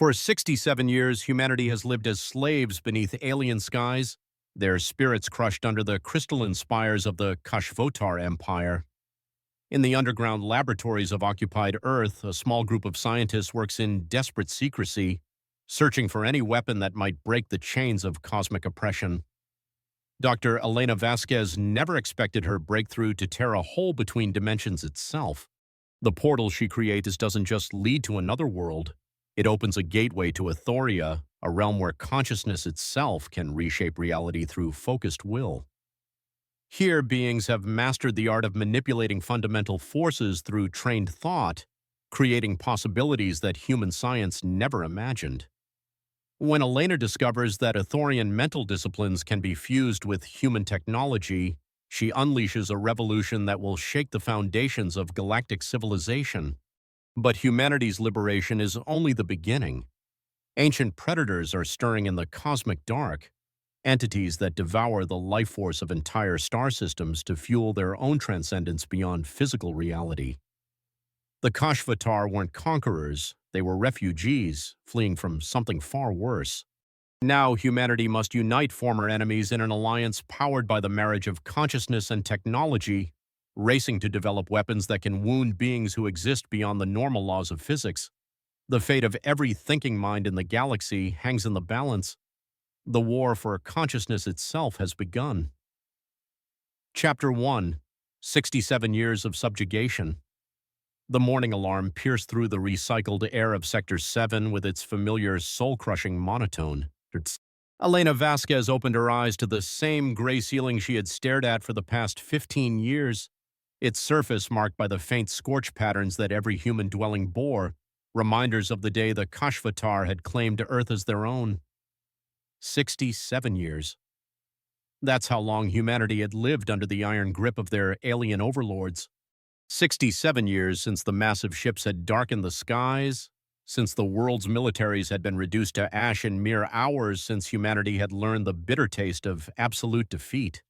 For 67 years, humanity has lived as slaves beneath alien skies, their spirits crushed under the crystalline spires of the Kashvotar Empire. In the underground laboratories of occupied Earth, a small group of scientists works in desperate secrecy, searching for any weapon that might break the chains of cosmic oppression. Dr. Elena Vasquez never expected her breakthrough to tear a hole between dimensions itself. The portal she creates doesn't just lead to another world, it opens a gateway to Athoria, a realm where consciousness itself can reshape reality through focused will. Here, beings have mastered the art of manipulating fundamental forces through trained thought, creating possibilities that human science never imagined. When Elena discovers that Athorian mental disciplines can be fused with human technology, she unleashes a revolution that will shake the foundations of galactic civilization. But humanity's liberation is only the beginning. Ancient predators are stirring in the cosmic dark, entities that devour the life force of entire star systems to fuel their own transcendence beyond physical reality. The Kashvatar weren't conquerors, they were refugees, fleeing from something far worse. Now humanity must unite former enemies in an alliance powered by the marriage of consciousness and technology, racing to develop weapons that can wound beings who exist beyond the normal laws of physics. The fate of every thinking mind in the galaxy hangs in the balance. The war for consciousness itself has begun. Chapter 1: 67 Years of Subjugation. The morning alarm pierced through the recycled air of Sector 7 with its familiar soul-crushing monotone. Elena Vasquez opened her eyes to the same gray ceiling she had stared at for the past 15 years, its surface marked by the faint scorch patterns that every human dwelling bore, reminders of the day the Kashvatar had claimed Earth as their own. 67 years. That's how long humanity had lived under the iron grip of their alien overlords. 67 years since the massive ships had darkened the skies, since the world's militaries had been reduced to ash in mere hours, since humanity had learned the bitter taste of absolute defeat.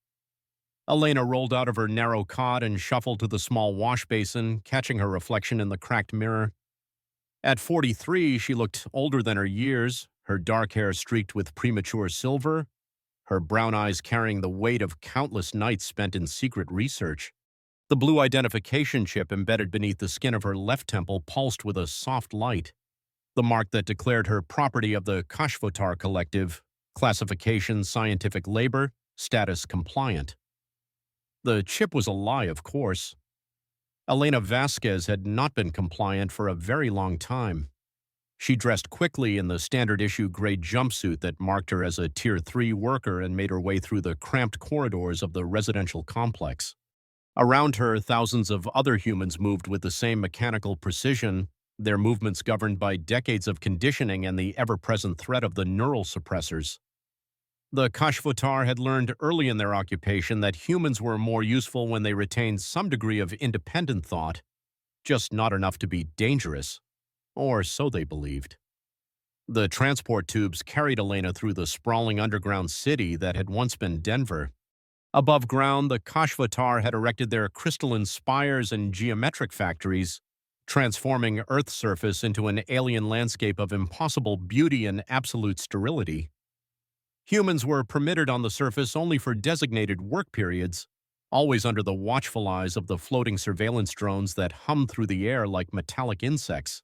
Elena rolled out of her narrow cot and shuffled to the small wash basin, catching her reflection in the cracked mirror. At 43, she looked older than her years, her dark hair streaked with premature silver, her brown eyes carrying the weight of countless nights spent in secret research. The blue identification chip embedded beneath the skin of her left temple pulsed with a soft light, the mark that declared her property of the Kashvotar Collective, classification scientific labor, status compliant. The chip was a lie, of course. Elena Vasquez had not been compliant for a very long time. She dressed quickly in the standard-issue gray jumpsuit that marked her as a Tier 3 worker and made her way through the cramped corridors of the residential complex. Around her, thousands of other humans moved with the same mechanical precision, their movements governed by decades of conditioning and the ever-present threat of the neural suppressors. The Kashvotar had learned early in their occupation that humans were more useful when they retained some degree of independent thought, just not enough to be dangerous, or so they believed. The transport tubes carried Elena through the sprawling underground city that had once been Denver. Above ground, the Kashvatar had erected their crystalline spires and geometric factories, transforming Earth's surface into an alien landscape of impossible beauty and absolute sterility. Humans were permitted on the surface only for designated work periods, always under the watchful eyes of the floating surveillance drones that hummed through the air like metallic insects.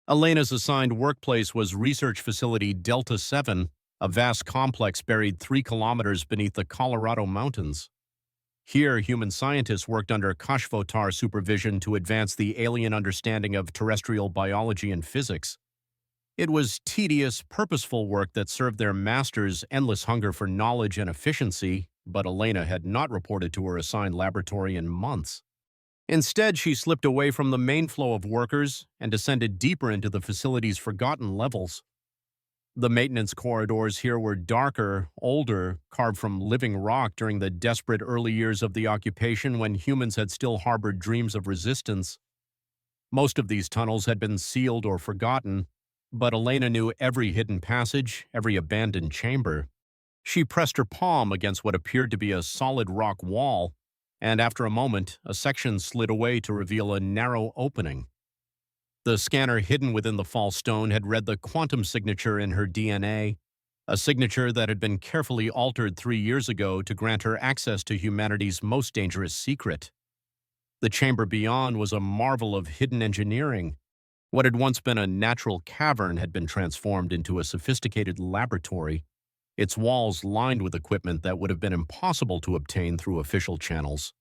Elena's assigned workplace was Research Facility Delta 7, a vast complex buried 3 kilometers beneath the Colorado mountains. Here, human scientists worked under Kashvotar supervision to advance the alien understanding of terrestrial biology and physics. It was tedious, purposeful work that served their masters' endless hunger for knowledge and efficiency, but Elena had not reported to her assigned laboratory in months. Instead, she slipped away from the main flow of workers and descended deeper into the facility's forgotten levels. The maintenance corridors here were darker, older, carved from living rock during the desperate early years of the occupation when humans had still harbored dreams of resistance. Most of these tunnels had been sealed or forgotten, but Elena knew every hidden passage, every abandoned chamber. She pressed her palm against what appeared to be a solid rock wall, and after a moment, a section slid away to reveal a narrow opening. The scanner hidden within the false stone had read the quantum signature in her DNA, a signature that had been carefully altered 3 years ago to grant her access to humanity's most dangerous secret. The chamber beyond was a marvel of hidden engineering. What had once been a natural cavern had been transformed into a sophisticated laboratory, its walls lined with equipment that would have been impossible to obtain through official channels.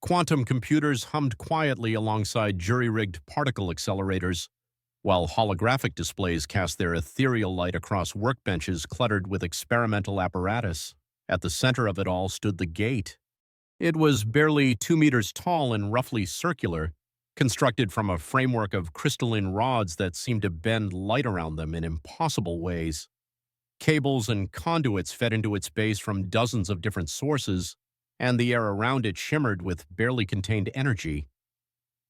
Quantum computers hummed quietly alongside jury-rigged particle accelerators, while holographic displays cast their ethereal light across workbenches cluttered with experimental apparatus. At the center of it all stood the gate. It was barely 2 meters tall and roughly circular, constructed from a framework of crystalline rods that seemed to bend light around them in impossible ways. Cables and conduits fed into its base from dozens of different sources, and the air around it shimmered with barely contained energy.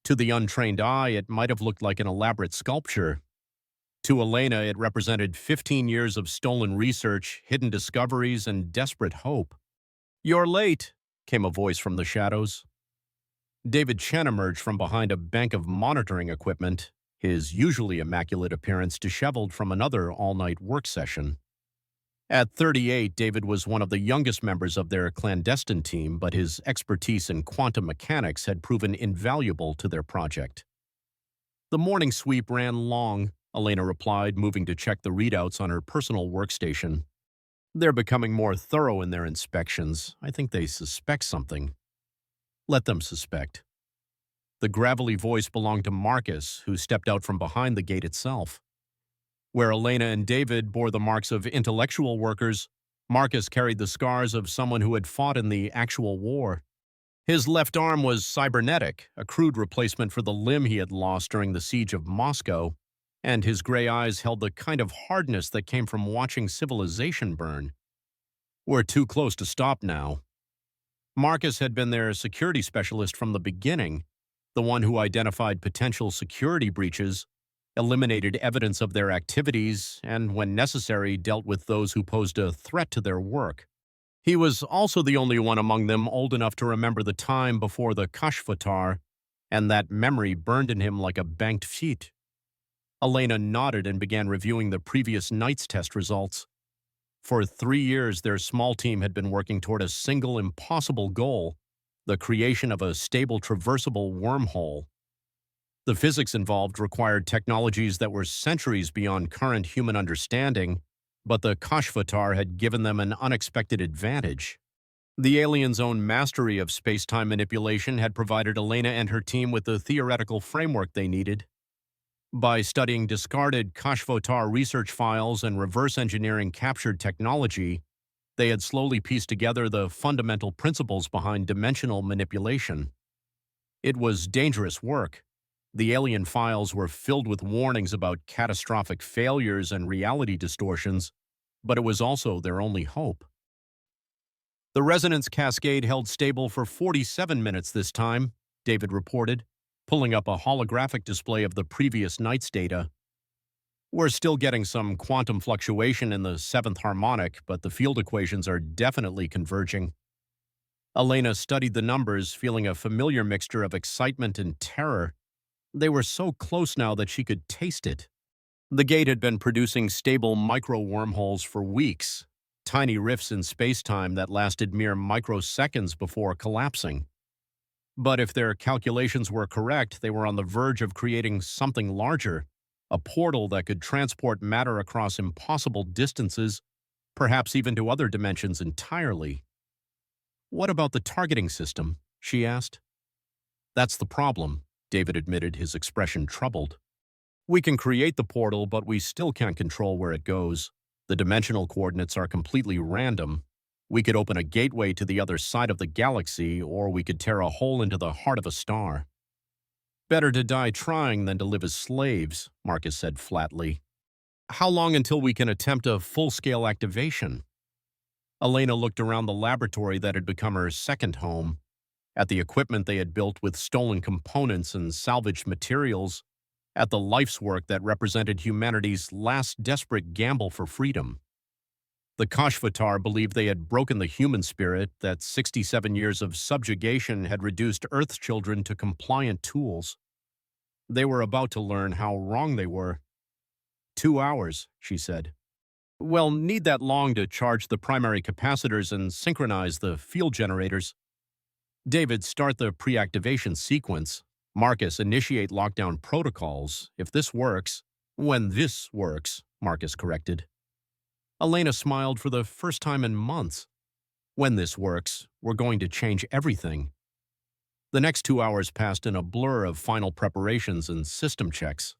To the untrained eye, it might have looked like an elaborate sculpture. To Elena, it represented 15 years of stolen research, hidden discoveries, and desperate hope. "You're late," came a voice from the shadows. David Chen emerged from behind a bank of monitoring equipment, his usually immaculate appearance disheveled from another all-night work session. At 38, David was one of the youngest members of their clandestine team, but his expertise in quantum mechanics had proven invaluable to their project. "The morning sweep ran long," Elena replied, moving to check the readouts on her personal workstation. "They're becoming more thorough in their inspections. I think they suspect something." "Let them suspect." The gravelly voice belonged to Marcus, who stepped out from behind the gate itself. Where Elena and David bore the marks of intellectual workers, Marcus carried the scars of someone who had fought in the actual war. His left arm was cybernetic, a crude replacement for the limb he had lost during the siege of Moscow, and his gray eyes held the kind of hardness that came from watching civilization burn. "We're too close to stop now." Marcus had been their security specialist from the beginning, the one who identified potential security breaches, eliminated evidence of their activities, and, when necessary, dealt with those who posed a threat to their work. He was also the only one among them old enough to remember the time before the Kashvatar, and that memory burned in him like a banked feet. Elena nodded and began reviewing the previous night's test results. For 3 years, their small team had been working toward a single impossible goal, the creation of a stable traversable wormhole. The physics involved required technologies that were centuries beyond current human understanding, but the Kashvatar had given them an unexpected advantage. The aliens' own mastery of space-time manipulation had provided Elena and her team with the theoretical framework they needed. By studying discarded Kashvatar research files and reverse engineering captured technology, they had slowly pieced together the fundamental principles behind dimensional manipulation. It was dangerous work. The alien files were filled with warnings about catastrophic failures and reality distortions, but it was also their only hope. "The resonance cascade held stable for 47 minutes this time," David reported, pulling up a holographic display of the previous night's data. "We're still getting some quantum fluctuation in the seventh harmonic, but the field equations are definitely converging." Elena studied the numbers, feeling a familiar mixture of excitement and terror. They were so close now that she could taste it. The gate had been producing stable micro-wormholes for weeks, tiny rifts in space-time that lasted mere microseconds before collapsing. But if their calculations were correct, they were on the verge of creating something larger, a portal that could transport matter across impossible distances, perhaps even to other dimensions entirely. "What about the targeting system?" she asked. "That's the problem," David admitted, his expression troubled. "We can create the portal, but we still can't control where it goes. The dimensional coordinates are completely random. We could open a gateway to the other side of the galaxy, or we could tear a hole into the heart of a star." "Better to die trying than to live as slaves," Marcus said flatly. "How long until we can attempt a full-scale activation?" Elena looked around the laboratory that had become her second home, at the equipment they had built with stolen components and salvaged materials, at the life's work that represented humanity's last desperate gamble for freedom. The Kashvatar believed they had broken the human spirit, that 67 years of subjugation had reduced Earth's children to compliant tools. They were about to learn how wrong they were. 2 hours, she said. Well, need that long to charge the primary capacitors and synchronize the field generators. David, start the pre-activation sequence. Marcus, initiate lockdown protocols. If this works. When this works, Marcus corrected. Elena smiled for the first time in months. When this works, we're going to change everything. The next 2 hours passed in a blur of final preparations and system checks.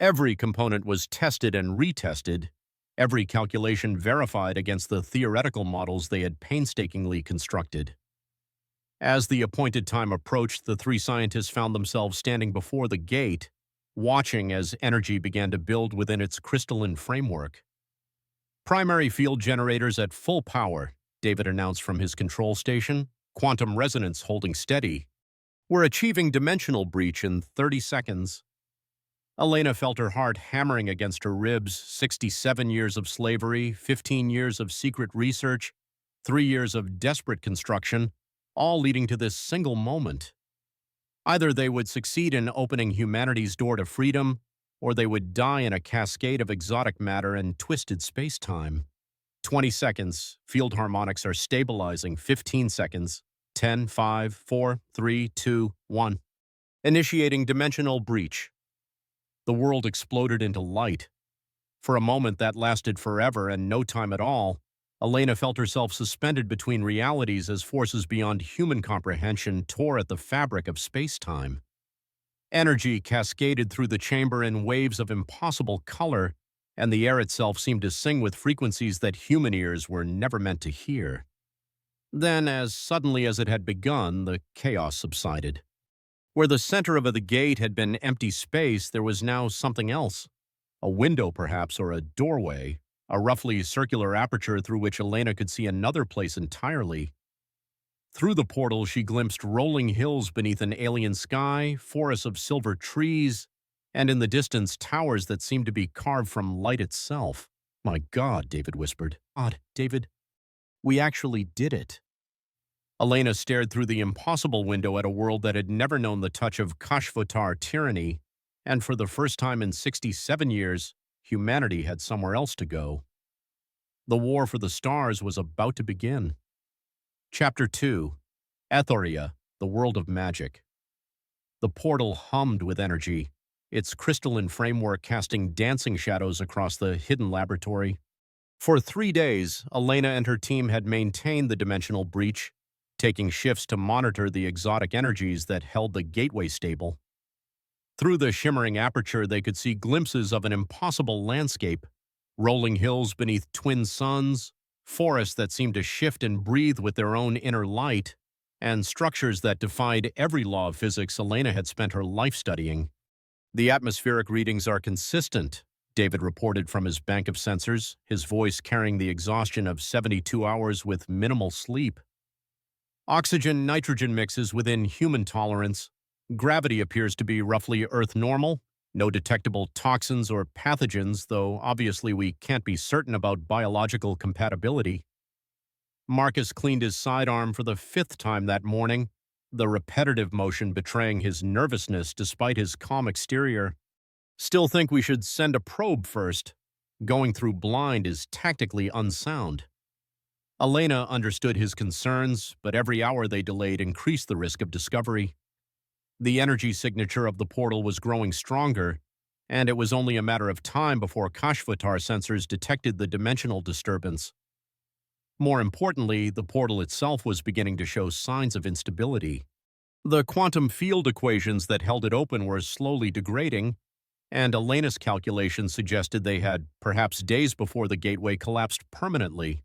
Every component was tested and retested, every calculation verified against the theoretical models they had painstakingly constructed. As the appointed time approached, the three scientists found themselves standing before the gate, watching as energy began to build within its crystalline framework. Primary field generators at full power, David announced from his control station, quantum resonance holding steady. We're achieving dimensional breach in 30 seconds. Elena felt her heart hammering against her ribs. 67 years of slavery, 15 years of secret research, 3 years of desperate construction, all leading to this single moment. Either they would succeed in opening humanity's door to freedom, or they would die in a cascade of exotic matter and twisted space-time. 20 seconds. Field harmonics are stabilizing. 15 seconds. 10, 5, 4, 3, 2, 1. Initiating dimensional breach. The world exploded into light. For a moment that lasted forever and no time at all, Elena felt herself suspended between realities as forces beyond human comprehension tore at the fabric of space-time. Energy cascaded through the chamber in waves of impossible color, and the air itself seemed to sing with frequencies that human ears were never meant to hear. Then, as suddenly as it had begun, the chaos subsided. Where the center of the gate had been empty space, there was now something else. A window, perhaps, or a doorway, a roughly circular aperture through which Elena could see another place entirely. Through the portal, she glimpsed rolling hills beneath an alien sky, forests of silver trees, and in the distance, towers that seemed to be carved from light itself. My God, David whispered. God, David, we actually did it. Elena stared through the impossible window at a world that had never known the touch of Kashvotar tyranny, and for the first time in 67 years, humanity had somewhere else to go. The war for the stars was about to begin. Chapter 2. Ethoria, the World of Magic. The portal hummed with energy, its crystalline framework casting dancing shadows across the hidden laboratory. For 3 days, Elena and her team had maintained the dimensional breach, taking shifts to monitor the exotic energies that held the gateway stable. Through the shimmering aperture, they could see glimpses of an impossible landscape, rolling hills beneath twin suns, forests that seemed to shift and breathe with their own inner light, and structures that defied every law of physics Elena had spent her life studying. The atmospheric readings are consistent, David reported from his bank of sensors, his voice carrying the exhaustion of 72 hours with minimal sleep. Oxygen-nitrogen mixes within human tolerance. Gravity appears to be roughly Earth normal. No detectable toxins or pathogens, though obviously we can't be certain about biological compatibility. Marcus cleaned his sidearm for the 5th time that morning, the repetitive motion betraying his nervousness despite his calm exterior. Still think we should send a probe first. Going through blind is tactically unsound. Elena understood his concerns, but every hour they delayed increased the risk of discovery. The energy signature of the portal was growing stronger, and it was only a matter of time before Kashvotar sensors detected the dimensional disturbance. More importantly, the portal itself was beginning to show signs of instability. The quantum field equations that held it open were slowly degrading, and Elena's calculations suggested they had, perhaps days before the gateway collapsed permanently.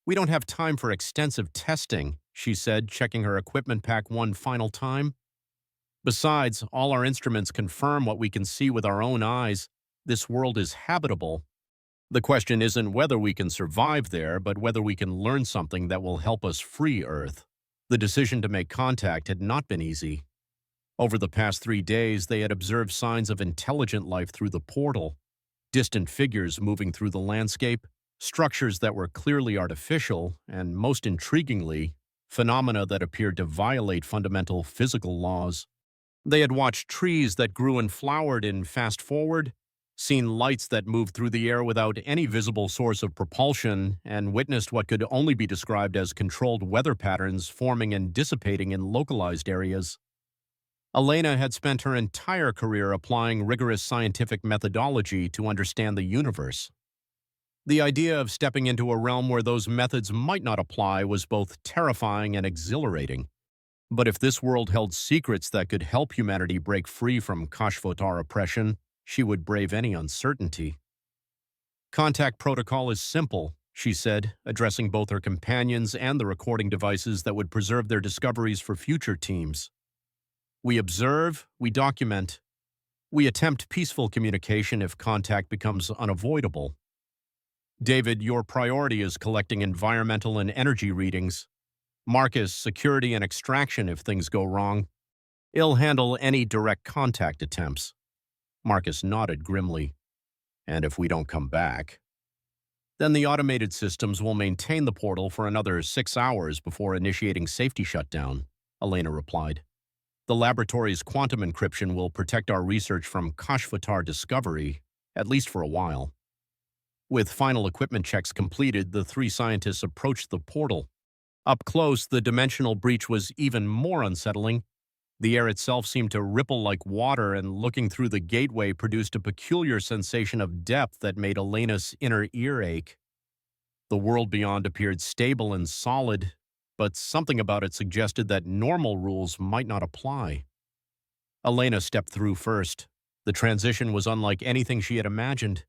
We don't have time for extensive testing, she said, checking her equipment pack one final time. Besides, all our instruments confirm what we can see with our own eyes. This world is habitable. The question isn't whether we can survive there, but whether we can learn something that will help us free Earth. The decision to make contact had not been easy. Over the past 3 days, they had observed signs of intelligent life through the portal, distant figures moving through the landscape, structures that were clearly artificial, and most intriguingly, phenomena that appeared to violate fundamental physical laws. They had watched trees that grew and flowered in fast forward, seen lights that moved through the air without any visible source of propulsion, and witnessed what could only be described as controlled weather patterns forming and dissipating in localized areas. Elena had spent her entire career applying rigorous scientific methodology to understand the universe. The idea of stepping into a realm where those methods might not apply was both terrifying and exhilarating. But if this world held secrets that could help humanity break free from Kashvotar oppression, she would brave any uncertainty. Contact protocol is simple, she said, addressing both her companions and the recording devices that would preserve their discoveries for future teams. We observe, we document, we attempt peaceful communication if contact becomes unavoidable. David, your priority is collecting environmental and energy readings. Marcus, security and extraction if things go wrong. I'll handle any direct contact attempts. Marcus nodded grimly. And if we don't come back? Then the automated systems will maintain the portal for another 6 hours before initiating safety shutdown, Elena replied. The laboratory's quantum encryption will protect our research from Kashvotar discovery, at least for a while. With final equipment checks completed, the 3 scientists approached the portal. Up close, the dimensional breach was even more unsettling. The air itself seemed to ripple like water, and looking through the gateway produced a peculiar sensation of depth that made Elena's inner ear ache. The world beyond appeared stable and solid, but something about it suggested that normal rules might not apply. Elena stepped through first. The transition was unlike anything she had imagined.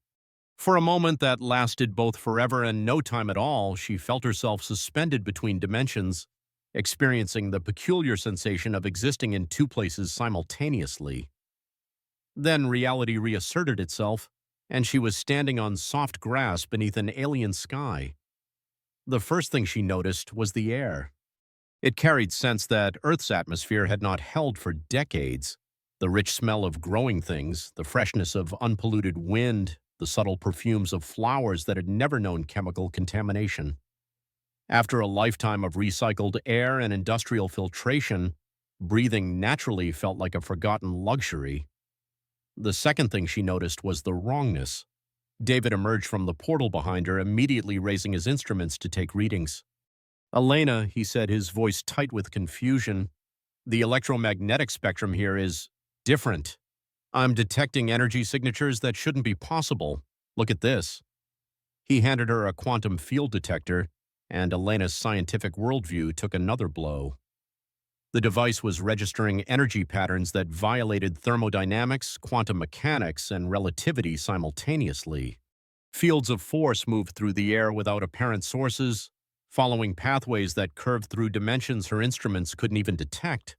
For a moment that lasted both forever and no time at all, she felt herself suspended between dimensions, experiencing the peculiar sensation of existing in 2 places simultaneously. Then reality reasserted itself, and she was standing on soft grass beneath an alien sky. The first thing she noticed was the air. It carried scents that Earth's atmosphere had not held for decades. The rich smell of growing things, the freshness of unpolluted wind, the subtle perfumes of flowers that had never known chemical contamination. After a lifetime of recycled air and industrial filtration, breathing naturally felt like a forgotten luxury. The second thing she noticed was the wrongness. David emerged from the portal behind her, immediately raising his instruments to take readings. Elena, he said, his voice tight with confusion, the electromagnetic spectrum here is different. I'm detecting energy signatures that shouldn't be possible. Look at this. He handed her a quantum field detector, and Elena's scientific worldview took another blow. The device was registering energy patterns that violated thermodynamics, quantum mechanics, and relativity simultaneously. Fields of force moved through the air without apparent sources, following pathways that curved through dimensions her instruments couldn't even detect.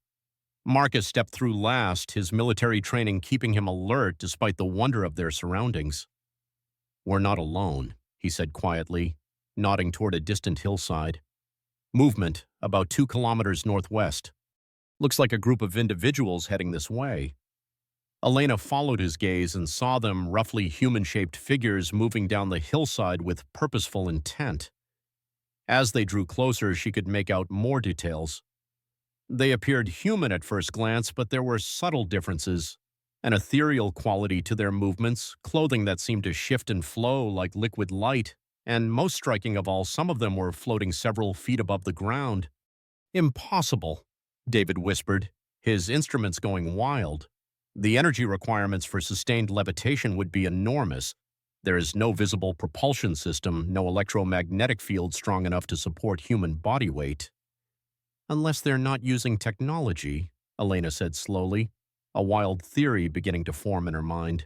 Marcus stepped through last, his military training keeping him alert despite the wonder of their surroundings. We're not alone, he said quietly, nodding toward a distant hillside. Movement, about 2 kilometers northwest. Looks like a group of individuals heading this way. Elena followed his gaze and saw them, roughly human-shaped figures moving down the hillside with purposeful intent. As they drew closer, she could make out more details. They appeared human at first glance, but there were subtle differences, an ethereal quality to their movements, clothing that seemed to shift and flow like liquid light, and most striking of all, some of them were floating several feet above the ground. Impossible, David whispered, his instruments going wild. The energy requirements for sustained levitation would be enormous. There is no visible propulsion system, no electromagnetic field strong enough to support human body weight. Unless they're not using technology, Elena said slowly, a wild theory beginning to form in her mind.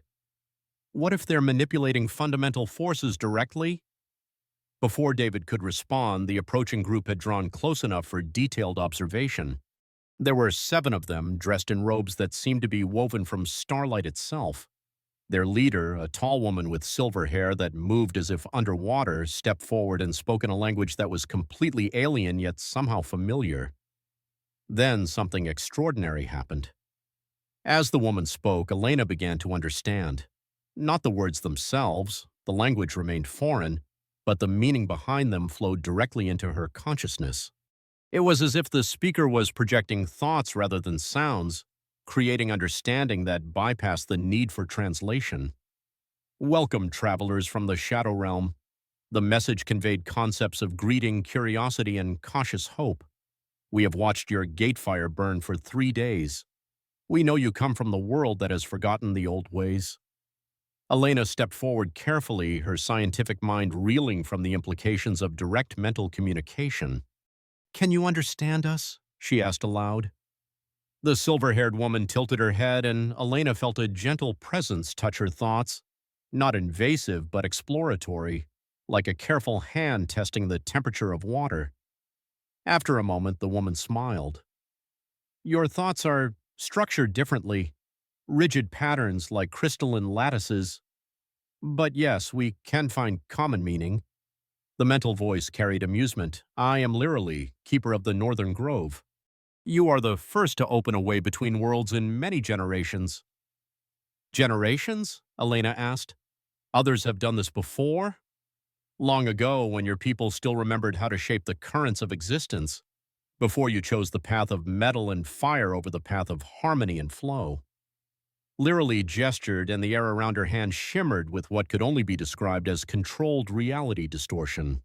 What if they're manipulating fundamental forces directly? Before David could respond, the approaching group had drawn close enough for detailed observation. There were 7 of them, dressed in robes that seemed to be woven from starlight itself. Their leader, a tall woman with silver hair that moved as if underwater, stepped forward and spoke in a language that was completely alien yet somehow familiar. Then something extraordinary happened. As the woman spoke, Elena began to understand. Not the words themselves, the language remained foreign, but the meaning behind them flowed directly into her consciousness. It was as if the speaker was projecting thoughts rather than sounds, creating understanding that bypassed the need for translation. Welcome, travelers from the Shadow Realm. The message conveyed concepts of greeting, curiosity, and cautious hope. We have watched your gate fire burn for 3 days. We know you come from the world that has forgotten the old ways. Elena stepped forward carefully, her scientific mind reeling from the implications of direct mental communication. Can you understand us? She asked aloud. The silver-haired woman tilted her head, and Elena felt a gentle presence touch her thoughts, not invasive but exploratory, like a careful hand testing the temperature of water. After a moment, the woman smiled. Your thoughts are structured differently, rigid patterns like crystalline lattices. But yes, we can find common meaning. The mental voice carried amusement. I am Liralee, keeper of the Northern Grove. You are the first to open a way between worlds in many generations. Generations? Elena asked. Others have done this before? Long ago, when your people still remembered how to shape the currents of existence, before you chose the path of metal and fire over the path of harmony and flow. Liralee gestured, and the air around her hand shimmered with what could only be described as controlled reality distortion.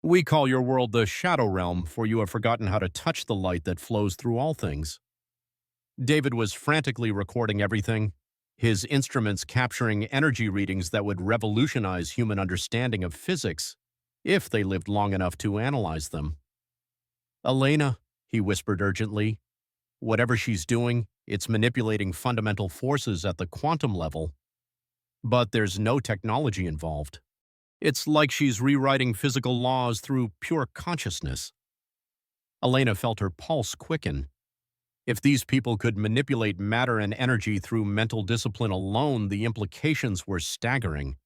We call your world the Shadow Realm, for you have forgotten how to touch the light that flows through all things. David was frantically recording everything, his instruments capturing energy readings that would revolutionize human understanding of physics if they lived long enough to analyze them. Elena, he whispered urgently, whatever she's doing, it's manipulating fundamental forces at the quantum level. But there's no technology involved. It's like she's rewriting physical laws through pure consciousness. Elena felt her pulse quicken. If these people could manipulate matter and energy through mental discipline alone, the implications were staggering,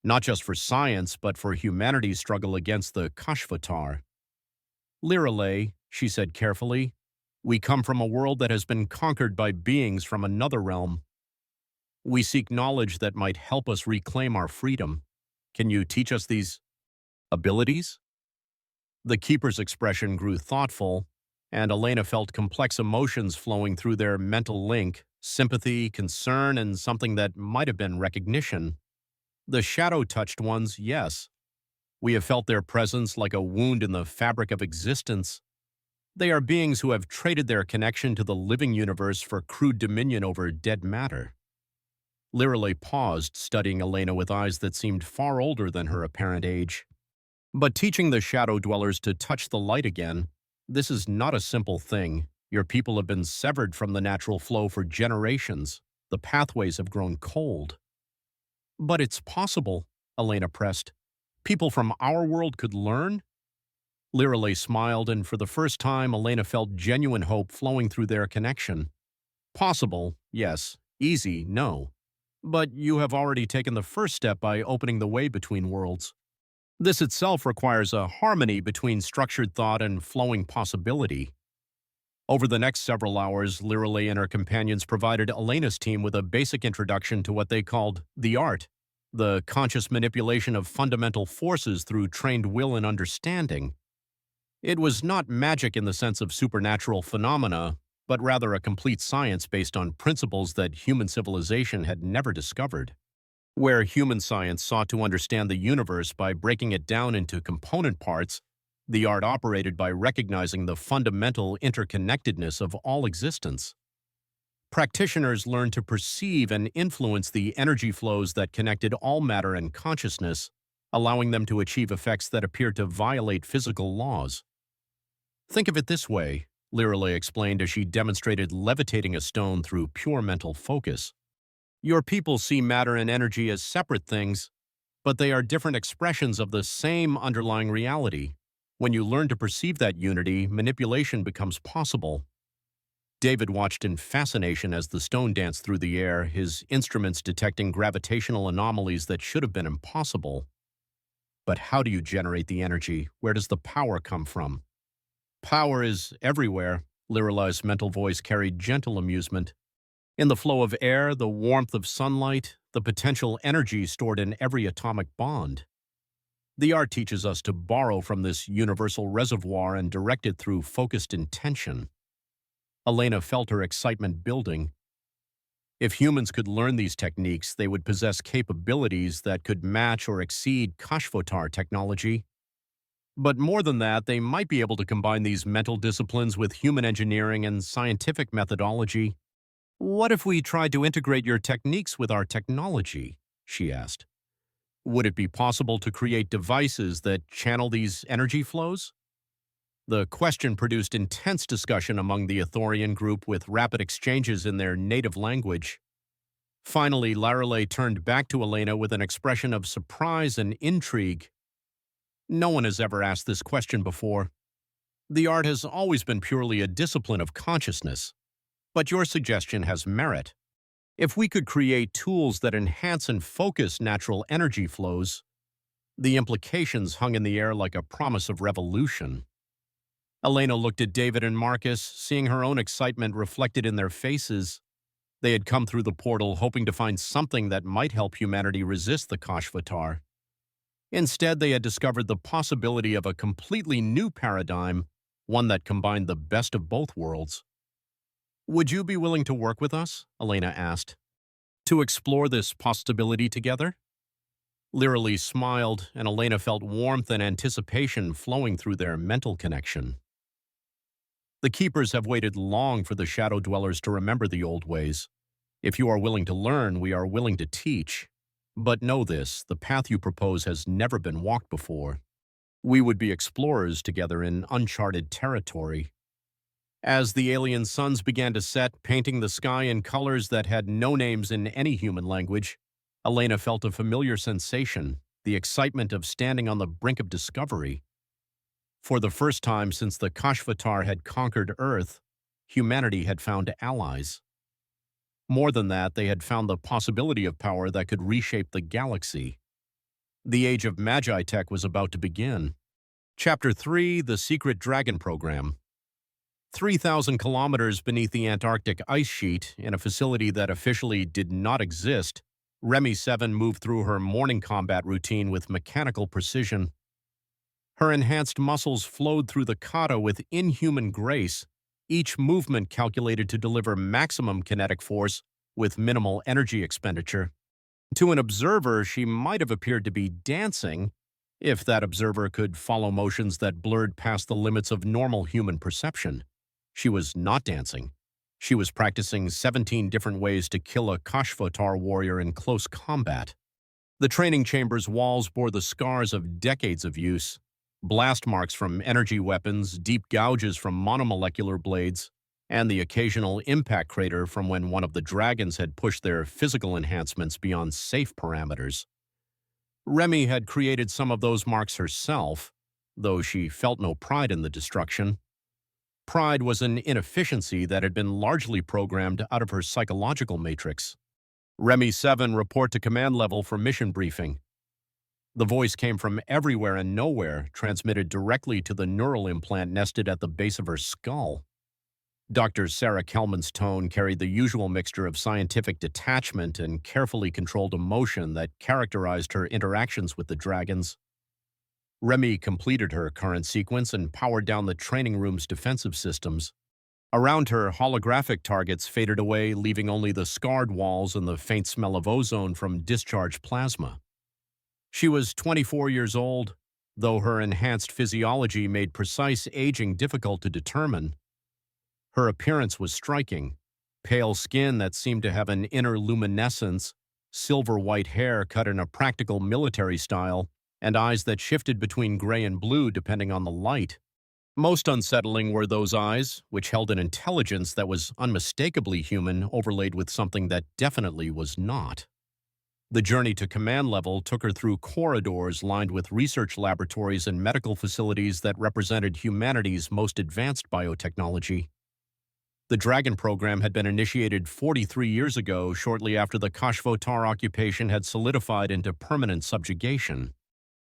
not just for science, but for humanity's struggle against the Kashvatar. Liralee, she said carefully, we come from a world that has been conquered by beings from another realm. We seek knowledge that might help us reclaim our freedom. Can you teach us these abilities? The keeper's expression grew thoughtful, and Elena felt complex emotions flowing through their mental link, sympathy, concern, and something that might have been recognition. The shadow-touched ones, yes. We have felt their presence like a wound in the fabric of existence. They are beings who have traded their connection to the living universe for crude dominion over dead matter. Liralee paused, studying Elena with eyes that seemed far older than her apparent age. But teaching the shadow dwellers to touch the light again, this is not a simple thing. Your people have been severed from the natural flow for generations. The pathways have grown cold. But it's possible, Elena pressed. People from our world could learn? Liralee smiled, and for the first time, Elena felt genuine hope flowing through their connection. Possible, yes. Easy, no. But you have already taken the first step by opening the way between worlds. This itself requires a harmony between structured thought and flowing possibility. Over the next several hours, Liralee and her companions provided Elena's team with a basic introduction to what they called the art, the conscious manipulation of fundamental forces through trained will and understanding. It was not magic in the sense of supernatural phenomena, but rather a complete science based on principles that human civilization had never discovered. Where human science sought to understand the universe by breaking it down into component parts, the art operated by recognizing the fundamental interconnectedness of all existence. Practitioners learned to perceive and influence the energy flows that connected all matter and consciousness, allowing them to achieve effects that appeared to violate physical laws. Think of it this way, Liralee explained as she demonstrated levitating a stone through pure mental focus. Your people see matter and energy as separate things, but they are different expressions of the same underlying reality. When you learn to perceive that unity, manipulation becomes possible. David watched in fascination as the stone danced through the air, his instruments detecting gravitational anomalies that should have been impossible. But how do you generate the energy? Where does the power come from? Power is everywhere, Liralee's mental voice carried gentle amusement. In the flow of air, the warmth of sunlight, the potential energy stored in every atomic bond. The art teaches us to borrow from this universal reservoir and direct it through focused intention. Elena felt her excitement building. If humans could learn these techniques, they would possess capabilities that could match or exceed Kashvotar technology. But more than that, they might be able to combine these mental disciplines with human engineering and scientific methodology. What if we tried to integrate your techniques with our technology? She asked. Would it be possible to create devices that channel these energy flows? The question produced intense discussion among the Athorian group with rapid exchanges in their native language. Finally, Laralay turned back to Elena with an expression of surprise and intrigue. No one has ever asked this question before. The art has always been purely a discipline of consciousness. But your suggestion has merit. If we could create tools that enhance and focus natural energy flows, the implications hung in the air like a promise of revolution. Elena looked at David and Marcus, seeing her own excitement reflected in their faces. They had come through the portal hoping to find something that might help humanity resist the Kashvatar. Instead, they had discovered the possibility of a completely new paradigm, one that combined the best of both worlds. Would you be willing to work with us? Elena asked. To explore this possibility together? Liralee smiled, and Elena felt warmth and anticipation flowing through their mental connection. The Keepers have waited long for the Shadow Dwellers to remember the old ways. If you are willing to learn, we are willing to teach. But know this, the path you propose has never been walked before. We would be explorers together in uncharted territory. As the alien suns began to set, painting the sky in colors that had no names in any human language, Elena felt a familiar sensation, the excitement of standing on the brink of discovery. For the first time since the Kashvatar had conquered Earth, humanity had found allies. More than that, they had found the possibility of power that could reshape the galaxy. The age of Magi Tech was about to begin. Chapter 3, The Secret Dragon Program. 3,000 kilometers beneath the Antarctic ice sheet, in a facility that officially did not exist, Remy 7 moved through her morning combat routine with mechanical precision. Her enhanced muscles flowed through the kata with inhuman grace, each movement calculated to deliver maximum kinetic force with minimal energy expenditure. To an observer, she might have appeared to be dancing, if that observer could follow motions that blurred past the limits of normal human perception. She was not dancing. She was practicing 17 different ways to kill a Kashvatar warrior in close combat. The training chamber's walls bore the scars of decades of use. Blast marks from energy weapons, deep gouges from monomolecular blades, and the occasional impact crater from when one of the dragons had pushed their physical enhancements beyond safe parameters. Remy had created some of those marks herself, though she felt no pride in the destruction. Pride was an inefficiency that had been largely programmed out of her psychological matrix. Remy 7, report to command level for mission briefing. The voice came from everywhere and nowhere, transmitted directly to the neural implant nested at the base of her skull. Dr. Sarah Kelman's tone carried the usual mixture of scientific detachment and carefully controlled emotion that characterized her interactions with the dragons. Remy completed her current sequence and powered down the training room's defensive systems. Around her, holographic targets faded away, leaving only the scarred walls and the faint smell of ozone from discharged plasma. She was 24 years old, though her enhanced physiology made precise aging difficult to determine. Her appearance was striking: pale skin that seemed to have an inner luminescence, silver-white hair cut in a practical military style, and eyes that shifted between gray and blue depending on the light. Most unsettling were those eyes, which held an intelligence that was unmistakably human, overlaid with something that definitely was not. The journey to command level took her through corridors lined with research laboratories and medical facilities that represented humanity's most advanced biotechnology. The Dragon program had been initiated 43 years ago, shortly after the Kashvotar occupation had solidified into permanent subjugation.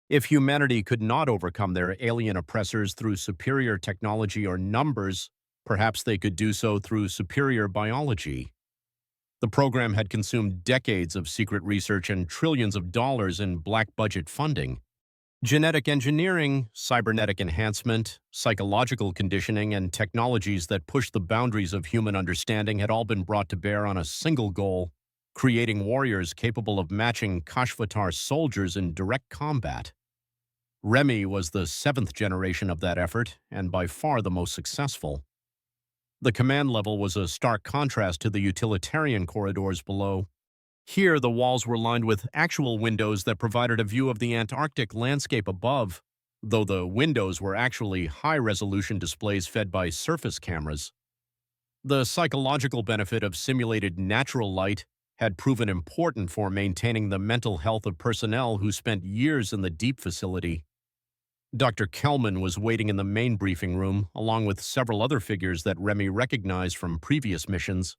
If humanity could not overcome their alien oppressors through superior technology or numbers, perhaps they could do so through superior biology. The program had consumed decades of secret research and trillions of dollars in black budget funding. Genetic engineering, cybernetic enhancement, psychological conditioning, and technologies that push the boundaries of human understanding had all been brought to bear on a single goal: creating warriors capable of matching Kashvatar soldiers in direct combat. Remy was the seventh generation of that effort, and by far the most successful. The command level was a stark contrast to the utilitarian corridors below. Here, the walls were lined with actual windows that provided a view of the Antarctic landscape above, though the windows were actually high-resolution displays fed by surface cameras. The psychological benefit of simulated natural light had proven important for maintaining the mental health of personnel who spent years in the deep facility. Dr. Kelman was waiting in the main briefing room, along with several other figures that Remy recognized from previous missions.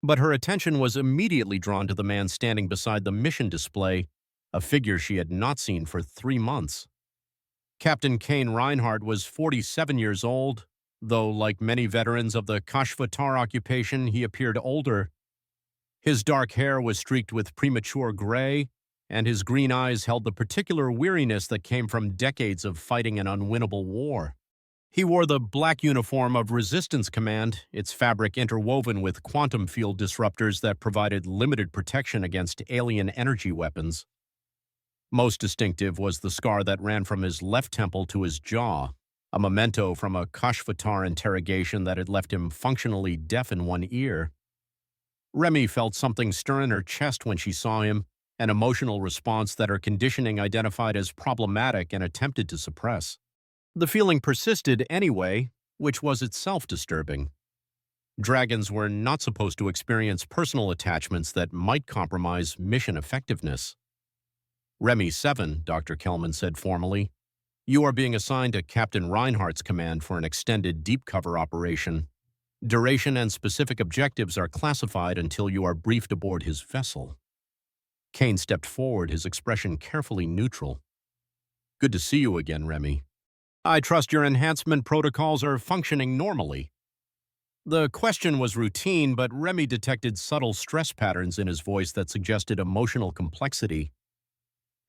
But her attention was immediately drawn to the man standing beside the mission display, a figure she had not seen for 3 months. Captain Kane Reinhardt was 47 years old, though like many veterans of the Kashvatar occupation, he appeared older. His dark hair was streaked with premature gray, and his green eyes held the particular weariness that came from decades of fighting an unwinnable war. He wore the black uniform of Resistance Command, its fabric interwoven with quantum field disruptors that provided limited protection against alien energy weapons. Most distinctive was the scar that ran from his left temple to his jaw, a memento from a Kashvatar interrogation that had left him functionally deaf in one ear. Remy felt something stir in her chest when she saw him, an emotional response that her conditioning identified as problematic and attempted to suppress. The feeling persisted anyway, which was itself disturbing. Dragons were not supposed to experience personal attachments that might compromise mission effectiveness. Remy 7, Dr. Kelman said formally, you are being assigned to Captain Reinhardt's command for an extended deep cover operation. Duration and specific objectives are classified until you are briefed aboard his vessel. Kane stepped forward, his expression carefully neutral. Good to see you again, Remy. I trust your enhancement protocols are functioning normally. The question was routine, but Remy detected subtle stress patterns in his voice that suggested emotional complexity.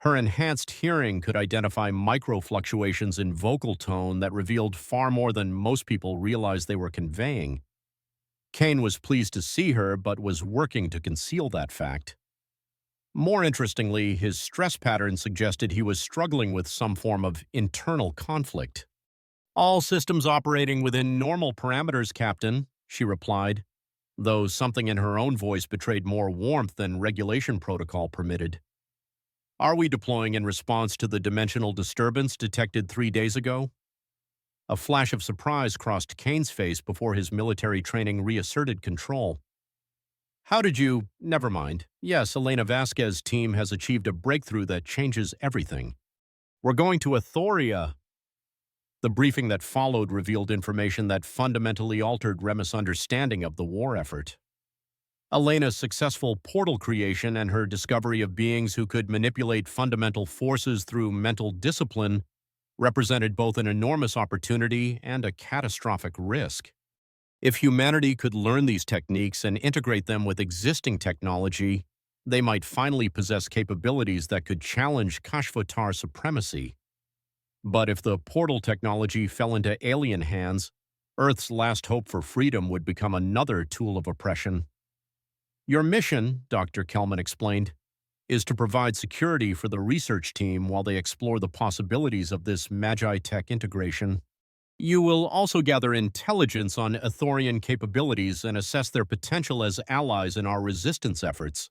Her enhanced hearing could identify micro-fluctuations in vocal tone that revealed far more than most people realized they were conveying. Kane was pleased to see her, but was working to conceal that fact. More interestingly, his stress pattern suggested he was struggling with some form of internal conflict. All systems operating within normal parameters, Captain, she replied, though something in her own voice betrayed more warmth than regulation protocol permitted. Are we deploying in response to the dimensional disturbance detected 3 days ago? A flash of surprise crossed Kane's face before his military training reasserted control. How did you— Never mind. Yes, Elena Vasquez's team has achieved a breakthrough that changes everything. We're going to Athoria. The briefing that followed revealed information that fundamentally altered Remus' understanding of the war effort. Elena's successful portal creation and her discovery of beings who could manipulate fundamental forces through mental discipline represented both an enormous opportunity and a catastrophic risk. If humanity could learn these techniques and integrate them with existing technology, they might finally possess capabilities that could challenge Kashvatar supremacy. But if the portal technology fell into alien hands, Earth's last hope for freedom would become another tool of oppression. Your mission, Dr. Kelman explained, is to provide security for the research team while they explore the possibilities of this Magi-Tech integration. You will also gather intelligence on Athorian capabilities and assess their potential as allies in our resistance efforts.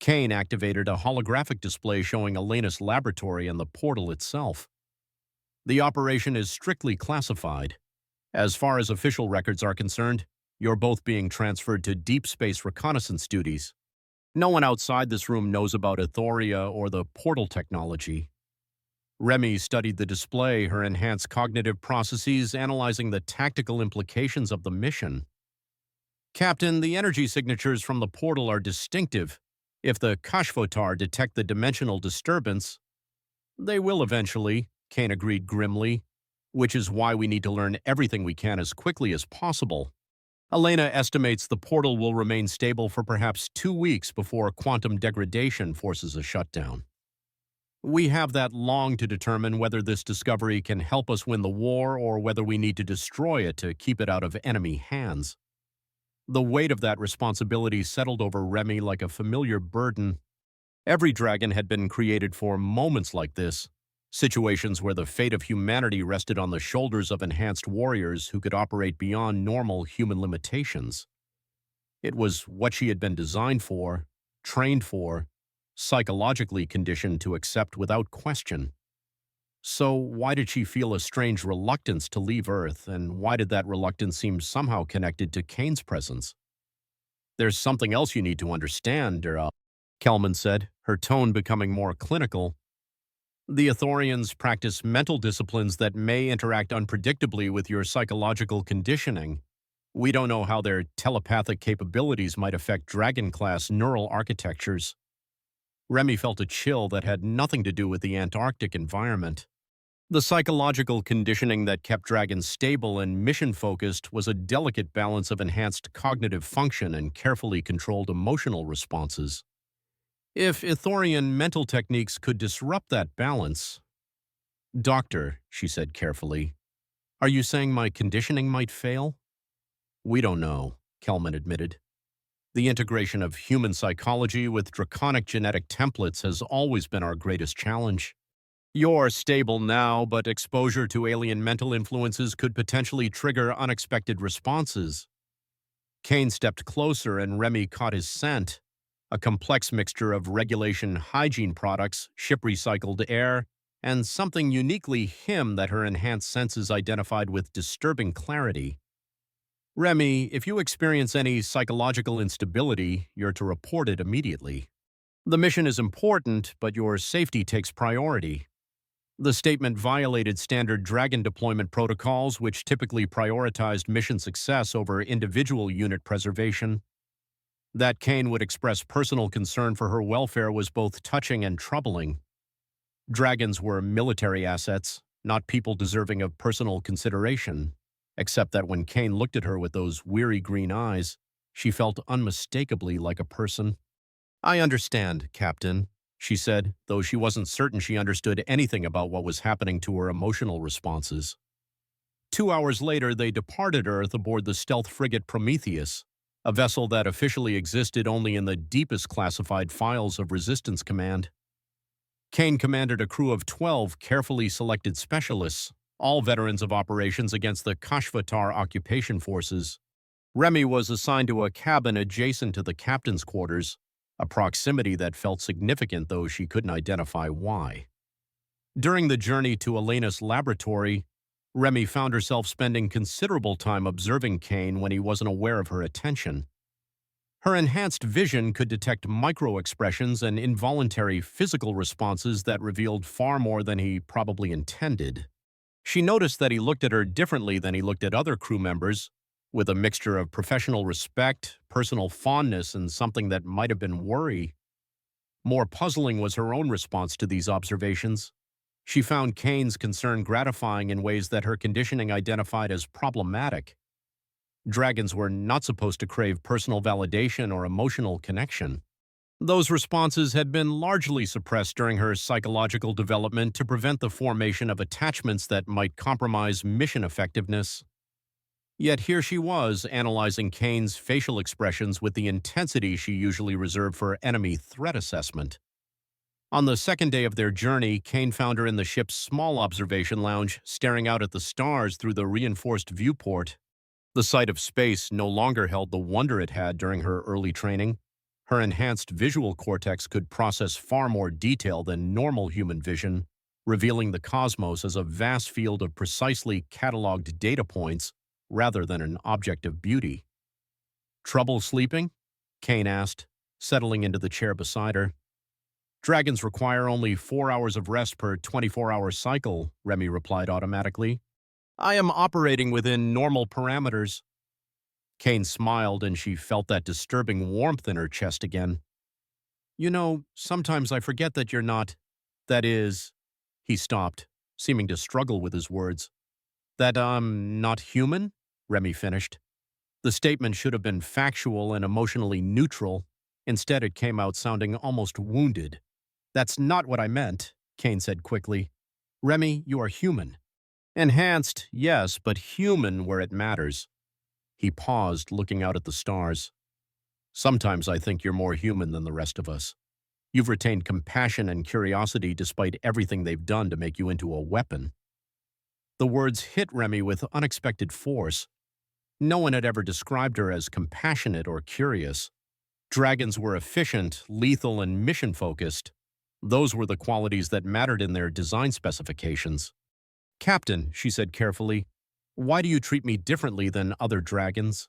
Kane activated a holographic display showing Elena's laboratory and the portal itself. The operation is strictly classified. As far as official records are concerned, you're both being transferred to deep space reconnaissance duties. No one outside this room knows about Athoria or the portal technology. Remy studied the display, her enhanced cognitive processes analyzing the tactical implications of the mission. Captain, the energy signatures from the portal are distinctive. If the Kashvatar detect the dimensional disturbance, they will eventually, Kane agreed grimly, which is why we need to learn everything we can as quickly as possible. Elena estimates the portal will remain stable for perhaps 2 weeks before quantum degradation forces a shutdown. We have that long to determine whether this discovery can help us win the war or whether we need to destroy it to keep it out of enemy hands. The weight of that responsibility settled over Remy like a familiar burden. Every dragon had been created for moments like this, situations where the fate of humanity rested on the shoulders of enhanced warriors who could operate beyond normal human limitations. It was what she had been designed for, trained for, psychologically conditioned to accept without question. So why did she feel a strange reluctance to leave Earth, and why did that reluctance seem somehow connected to Kane's presence? There's something else you need to understand, Kelman said, her tone becoming more clinical. The Ithorians practice mental disciplines that may interact unpredictably with your psychological conditioning. We don't know how their telepathic capabilities might affect dragon-class neural architectures. Remy felt a chill that had nothing to do with the Antarctic environment. The psychological conditioning that kept dragons stable and mission-focused was a delicate balance of enhanced cognitive function and carefully controlled emotional responses. If Ithorian mental techniques could disrupt that balance— "Doctor," she said carefully, "are you saying my conditioning might fail?" "We don't know," Kelman admitted. "The integration of human psychology with draconic genetic templates has always been our greatest challenge. You're stable now, but exposure to alien mental influences could potentially trigger unexpected responses." Kane stepped closer and Remy caught his scent, a complex mixture of regulation hygiene products, ship-recycled air, and something uniquely him that her enhanced senses identified with disturbing clarity. "Remy, if you experience any psychological instability, you're to report it immediately. The mission is important, but your safety takes priority." The statement violated standard Dragon deployment protocols, which typically prioritized mission success over individual unit preservation. That Kane would express personal concern for her welfare was both touching and troubling. Dragons were military assets, not people deserving of personal consideration, except that when Kane looked at her with those weary green eyes, she felt unmistakably like a person. "I understand, Captain," she said, though she wasn't certain she understood anything about what was happening to her emotional responses. 2 hours later, they departed Earth aboard the stealth frigate Prometheus, a vessel that officially existed only in the deepest classified files of Resistance Command. Kane commanded a crew of 12 carefully selected specialists, all veterans of operations against the Kashvatar occupation forces. Remy was assigned to a cabin adjacent to the captain's quarters, a proximity that felt significant, though she couldn't identify why. During the journey to Elena's laboratory, Remy found herself spending considerable time observing Kane when he wasn't aware of her attention. Her enhanced vision could detect micro-expressions and involuntary physical responses that revealed far more than he probably intended. She noticed that he looked at her differently than he looked at other crew members, with a mixture of professional respect, personal fondness, and something that might have been worry. More puzzling was her own response to these observations. She found Kane's concern gratifying in ways that her conditioning identified as problematic. Dragons were not supposed to crave personal validation or emotional connection. Those responses had been largely suppressed during her psychological development to prevent the formation of attachments that might compromise mission effectiveness. Yet here she was, analyzing Kane's facial expressions with the intensity she usually reserved for enemy threat assessment. On the second day of their journey, Kane found her in the ship's small observation lounge, staring out at the stars through the reinforced viewport. The sight of space no longer held the wonder it had during her early training. Her enhanced visual cortex could process far more detail than normal human vision, revealing the cosmos as a vast field of precisely catalogued data points rather than an object of beauty. "Trouble sleeping?" Kane asked, settling into the chair beside her. "Dragons require only 4 hours of rest per 24-hour cycle," Remy replied automatically. "I am operating within normal parameters." Kane smiled, and she felt that disturbing warmth in her chest again. "You know, sometimes I forget that you're not— that is—" He stopped, seeming to struggle with his words. "That I'm not human?" Remy finished. The statement should have been factual and emotionally neutral. Instead, it came out sounding almost wounded. "That's not what I meant." Kane said quickly. Remy, you are human. Enhanced, yes, but human where it matters. He paused, looking out at the stars. Sometimes I think you're more human than the rest of us. You've retained compassion and curiosity despite everything they've done to make you into a weapon. The words hit Remy with unexpected force. No one had ever described her as compassionate or curious. Dragons were efficient, lethal, and mission-focused. Those were the qualities that mattered in their design specifications. Captain, she said carefully, why do you treat me differently than other dragons?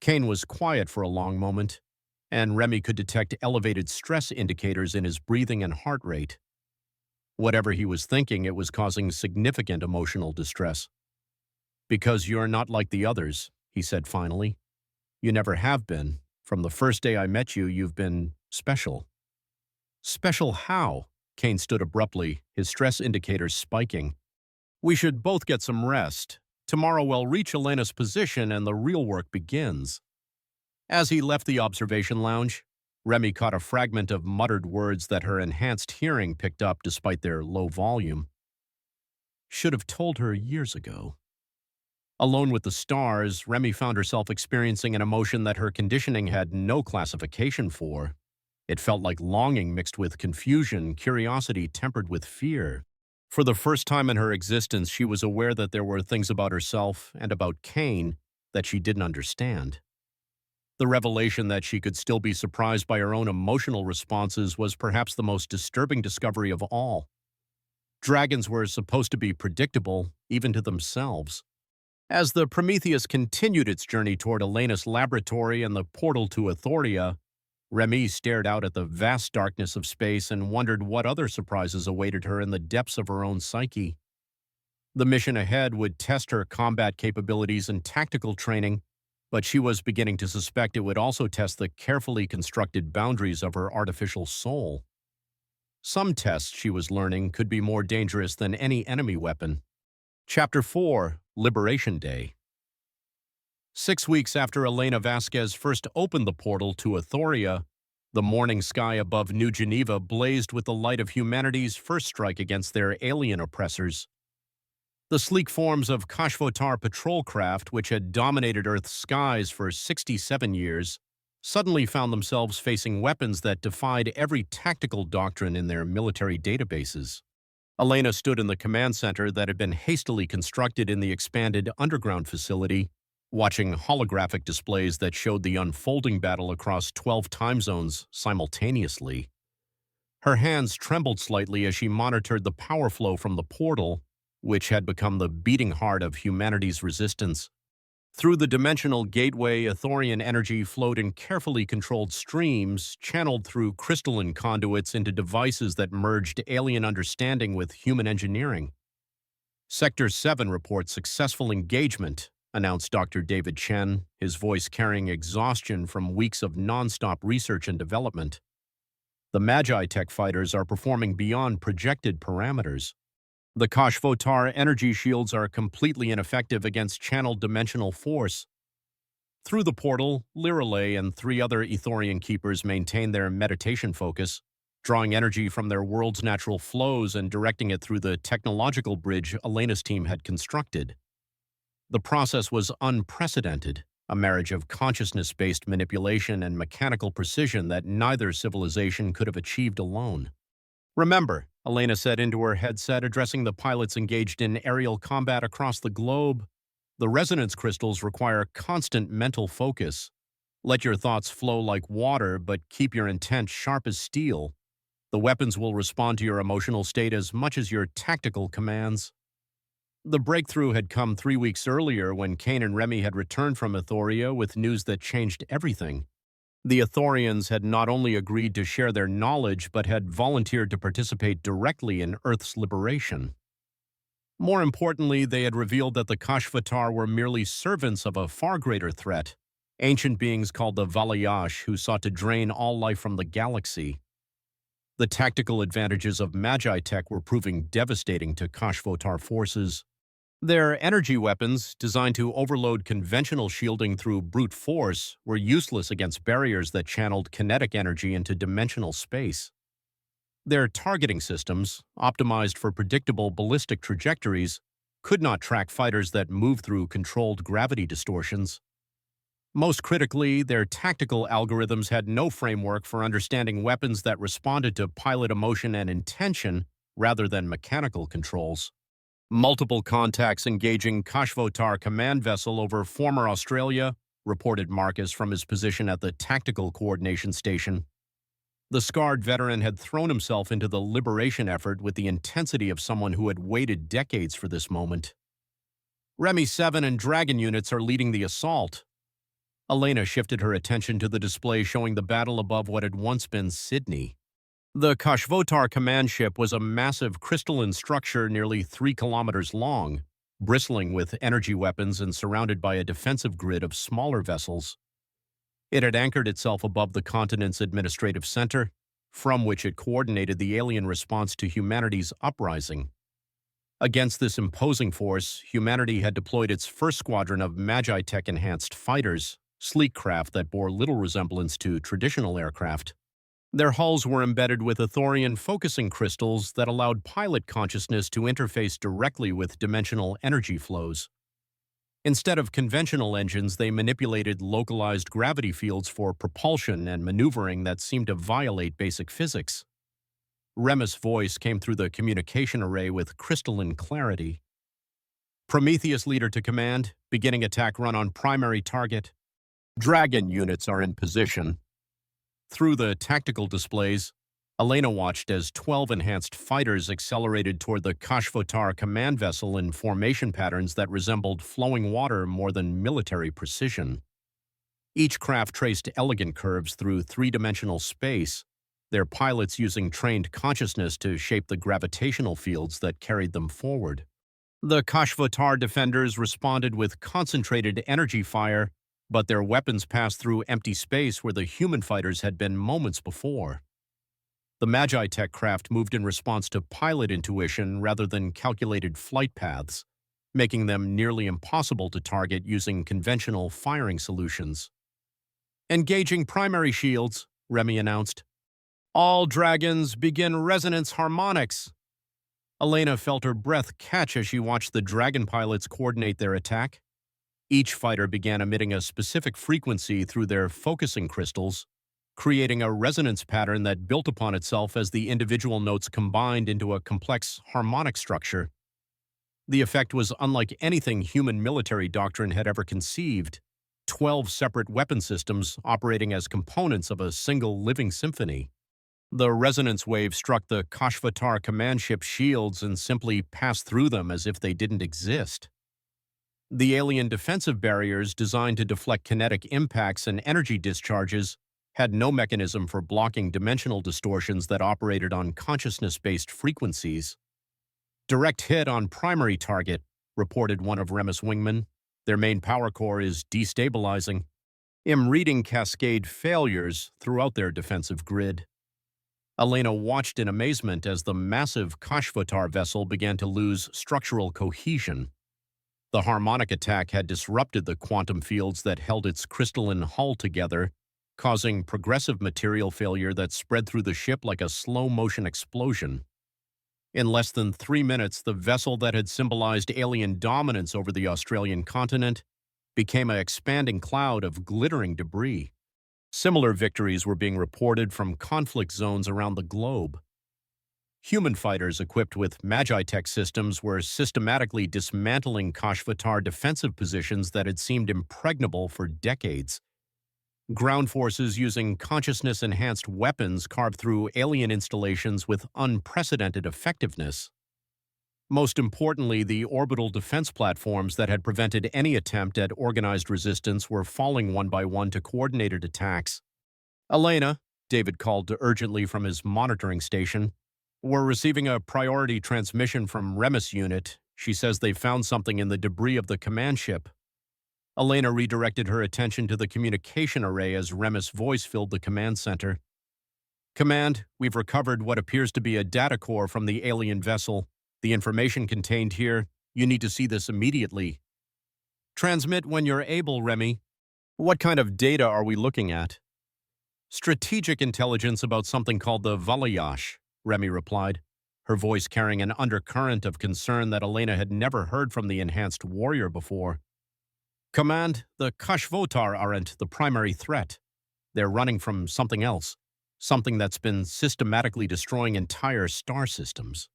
Kane was quiet for a long moment, and Remy could detect elevated stress indicators in his breathing and heart rate. Whatever he was thinking, it was causing significant emotional distress. Because you're not like the others, he said finally. You never have been. From the first day I met you, you've been special. Special how? Kane stood abruptly, his stress indicators spiking. We should both get some rest. Tomorrow we'll reach Elena's position and the real work begins. As he left the observation lounge, Remy caught a fragment of muttered words that her enhanced hearing picked up despite their low volume. Should have told her years ago. Alone with the stars, Remy found herself experiencing an emotion that her conditioning had no classification for. It felt like longing mixed with confusion, curiosity tempered with fear. For the first time in her existence, she was aware that there were things about herself and about Kane that she didn't understand. The revelation that she could still be surprised by her own emotional responses was perhaps the most disturbing discovery of all. Dragons were supposed to be predictable, even to themselves. As the Prometheus continued its journey toward Elena's laboratory and the portal to Ethoria, Remy stared out at the vast darkness of space and wondered what other surprises awaited her in the depths of her own psyche. The mission ahead would test her combat capabilities and tactical training, but she was beginning to suspect it would also test the carefully constructed boundaries of her artificial soul. Some tests, she was learning, could be more dangerous than any enemy weapon. Chapter 4, Liberation Day. 6 weeks after Elena Vasquez first opened the portal to Ethoria, the morning sky above New Geneva blazed with the light of humanity's first strike against their alien oppressors. The sleek forms of Kashvotar patrol craft, which had dominated Earth's skies for 67 years, suddenly found themselves facing weapons that defied every tactical doctrine in their military databases. Elena stood in the command center that had been hastily constructed in the expanded underground facility, watching holographic displays that showed the unfolding battle across 12 time zones simultaneously. Her hands trembled slightly as she monitored the power flow from the portal, which had become the beating heart of humanity's resistance. Through the dimensional gateway, Ethorian energy flowed in carefully controlled streams, channeled through crystalline conduits into devices that merged alien understanding with human engineering. Sector 7 reports successful engagement, announced Dr. David Chen, his voice carrying exhaustion from weeks of nonstop research and development. The Magi Tech fighters are performing beyond projected parameters. The Kashvotar energy shields are completely ineffective against channeled dimensional force. Through the portal, Lirelei and 3 other Ethorian keepers maintain their meditation focus, drawing energy from their world's natural flows and directing it through the technological bridge Elena's team had constructed. The process was unprecedented, a marriage of consciousness-based manipulation and mechanical precision that neither civilization could have achieved alone. Remember, Elena said into her headset, addressing the pilots engaged in aerial combat across the globe, the resonance crystals require constant mental focus. Let your thoughts flow like water, but keep your intent sharp as steel. The weapons will respond to your emotional state as much as your tactical commands. The breakthrough had come 3 weeks earlier when Kane and Remy had returned from Ethoria with news that changed everything. The Ethorians had not only agreed to share their knowledge, but had volunteered to participate directly in Earth's liberation. More importantly, they had revealed that the Kashvatar were merely servants of a far greater threat, ancient beings called the Valayash, who sought to drain all life from the galaxy. The tactical advantages of Magi Tech were proving devastating to Kashvotar forces. Their energy weapons, designed to overload conventional shielding through brute force, were useless against barriers that channeled kinetic energy into dimensional space. Their targeting systems, optimized for predictable ballistic trajectories, could not track fighters that move through controlled gravity distortions. Most critically, their tactical algorithms had no framework for understanding weapons that responded to pilot emotion and intention rather than mechanical controls. Multiple contacts engaging Kashvotar command vessel over former Australia, reported Marcus from his position at the tactical coordination station. The scarred veteran had thrown himself into the liberation effort with the intensity of someone who had waited decades for this moment. Remy 7 and Dragon units are leading the assault. Elena shifted her attention to the display showing the battle above what had once been Sydney. The Kashvotar command ship was a massive crystalline structure nearly 3 kilometers long, bristling with energy weapons and surrounded by a defensive grid of smaller vessels. It had anchored itself above the continent's administrative center, from which it coordinated the alien response to humanity's uprising. Against this imposing force, humanity had deployed its first squadron of Magi-Tech-enhanced fighters, sleek craft that bore little resemblance to traditional aircraft. Their hulls were embedded with Athorian focusing crystals that allowed pilot consciousness to interface directly with dimensional energy flows. Instead of conventional engines, they manipulated localized gravity fields for propulsion and maneuvering that seemed to violate basic physics. Remus' voice came through the communication array with crystalline clarity. Prometheus leader to command, beginning attack run on primary target. Dragon units are in position. Through the tactical displays, Elena watched as 12 enhanced fighters accelerated toward the Kashvotar command vessel in formation patterns that resembled flowing water more than military precision. Each craft traced elegant curves through three-dimensional space, their pilots using trained consciousness to shape the gravitational fields that carried them forward. The Kashvotar defenders responded with concentrated energy fire, but their weapons passed through empty space where the human fighters had been moments before. The Magi-Tech craft moved in response to pilot intuition rather than calculated flight paths, making them nearly impossible to target using conventional firing solutions. Engaging primary shields, Remy announced. All dragons begin resonance harmonics. Elena felt her breath catch as she watched the dragon pilots coordinate their attack. Each fighter began emitting a specific frequency through their focusing crystals, creating a resonance pattern that built upon itself as the individual notes combined into a complex harmonic structure. The effect was unlike anything human military doctrine had ever conceived, 12 separate weapon systems operating as components of a single living symphony. The resonance wave struck the Kashvotar command ship shields and simply passed through them as if they didn't exist. The alien defensive barriers designed to deflect kinetic impacts and energy discharges had no mechanism for blocking dimensional distortions that operated on consciousness-based frequencies. Direct hit on primary target, reported one of Remus' wingmen. Their main power core is destabilizing. I'm reading cascade failures throughout their defensive grid. Elena watched in amazement as the massive Kashvotar vessel began to lose structural cohesion. The harmonic attack had disrupted the quantum fields that held its crystalline hull together, causing progressive material failure that spread through the ship like a slow-motion explosion. In less than 3 minutes, the vessel that had symbolized alien dominance over the Australian continent became an expanding cloud of glittering debris. Similar victories were being reported from conflict zones around the globe. Human fighters equipped with Magi-Tech systems were systematically dismantling Kashvotar defensive positions that had seemed impregnable for decades. Ground forces using consciousness-enhanced weapons carved through alien installations with unprecedented effectiveness. Most importantly, the orbital defense platforms that had prevented any attempt at organized resistance were falling one by one to coordinated attacks. Elena, David called urgently from his monitoring station, we're receiving a priority transmission from Remus unit. She says they found something in the debris of the command ship. Elena redirected her attention to the communication array as Remus' voice filled the command center. Command, we've recovered what appears to be a data core from the alien vessel. The information contained here, you need to see this immediately. Transmit when you're able, Remy. What kind of data are we looking at? Strategic intelligence about something called the Valayash. Remy replied, her voice carrying an undercurrent of concern that Elena had never heard from the enhanced warrior before. Command, the Kashvotar aren't the primary threat. They're running from something else, something that's been systematically destroying entire star systems.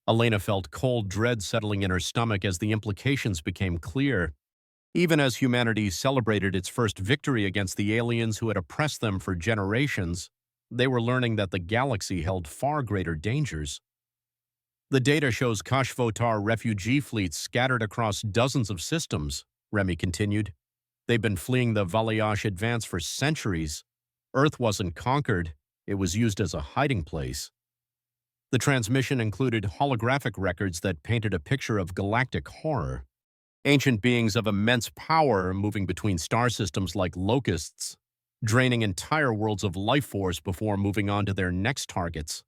Elena felt cold dread settling in her stomach as the implications became clear. Even as humanity celebrated its first victory against the aliens who had oppressed them for generations, they were learning that the galaxy held far greater dangers. The data shows Kashvotar refugee fleets scattered across dozens of systems, Remy continued. They've been fleeing the Valayash advance for centuries. Earth wasn't conquered, it was used as a hiding place. The transmission included holographic records that painted a picture of galactic horror. Ancient beings of immense power moving between star systems like locusts, draining entire worlds of life force before moving on to their next targets.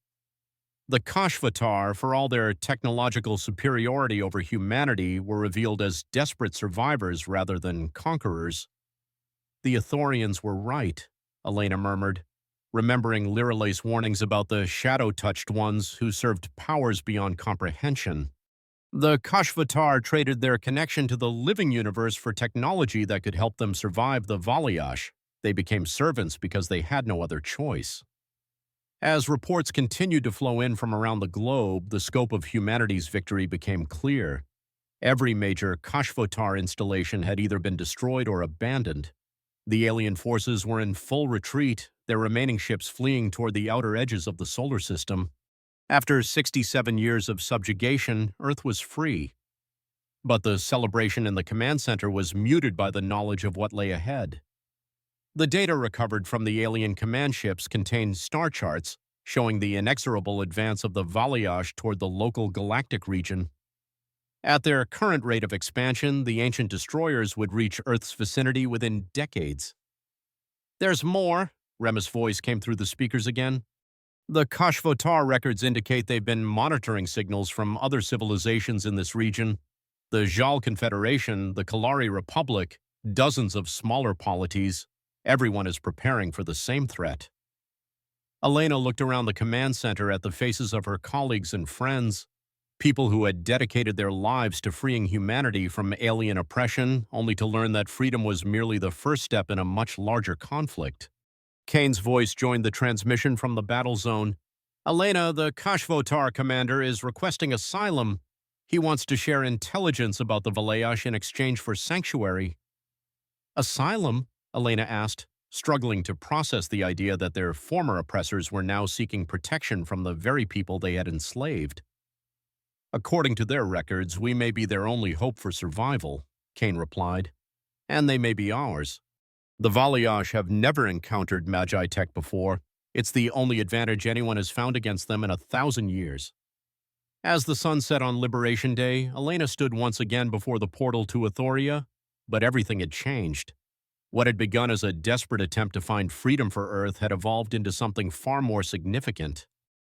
The Kashvatar, for all their technological superiority over humanity, were revealed as desperate survivors rather than conquerors. The Ithorians were right, Elena murmured, remembering Lirale's warnings about the shadow-touched ones who served powers beyond comprehension. The Kashvatar traded their connection to the living universe for technology that could help them survive the Valayash. They became servants because they had no other choice. As reports continued to flow in from around the globe, the scope of humanity's victory became clear. Every major Kashvotar installation had either been destroyed or abandoned. The alien forces were in full retreat, their remaining ships fleeing toward the outer edges of the solar system. After 67 years of subjugation, Earth was free. But the celebration in the command center was muted by the knowledge of what lay ahead. The data recovered from the alien command ships contained star charts showing the inexorable advance of the Valayash toward the local galactic region. At their current rate of expansion, the ancient destroyers would reach Earth's vicinity within decades. "There's more," Rema's voice came through the speakers again. "The Kashvotar records indicate they've been monitoring signals from other civilizations in this region. The Jal Confederation, the Kalari Republic, dozens of smaller polities. Everyone is preparing for the same threat." Elena looked around the command center at the faces of her colleagues and friends, people who had dedicated their lives to freeing humanity from alien oppression, only to learn that freedom was merely the first step in a much larger conflict. Kane's voice joined the transmission from the battle zone. "Elena, the Kashvotar commander, is requesting asylum. He wants to share intelligence about the Valayash in exchange for sanctuary." "Asylum?" Elena asked, struggling to process the idea that their former oppressors were now seeking protection from the very people they had enslaved. "According to their records, we may be their only hope for survival," Kane replied. "And they may be ours. The Valayash have never encountered Magi tech before. It's the only advantage anyone has found against them in 1,000 years." As the sun set on Liberation Day, Elena stood once again before the portal to Athoria, but everything had changed. What had begun as a desperate attempt to find freedom for Earth had evolved into something far more significant.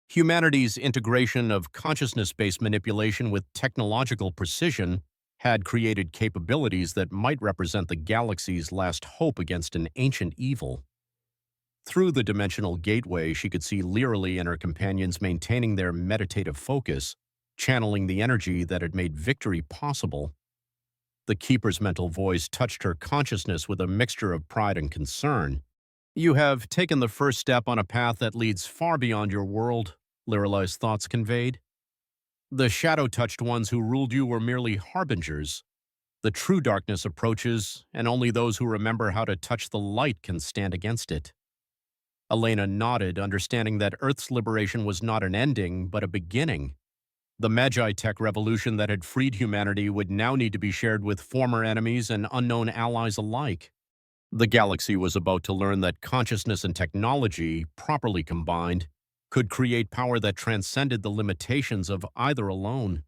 Humanity's integration of consciousness-based manipulation with technological precision had created capabilities that might represent the galaxy's last hope against an ancient evil. Through the dimensional gateway, she could see Lirale and her companions maintaining their meditative focus, channeling the energy that had made victory possible. The Keeper's mental voice touched her consciousness with a mixture of pride and concern. "You have taken the first step on a path that leads far beyond your world," Lirale's thoughts conveyed. "The shadow-touched ones who ruled you were merely harbingers. The true darkness approaches, and only those who remember how to touch the light can stand against it." Elena nodded, understanding that Earth's liberation was not an ending, but a beginning. The Magi-Tech revolution that had freed humanity would now need to be shared with former enemies and unknown allies alike. The galaxy was about to learn that consciousness and technology, properly combined, could create power that transcended the limitations of either alone.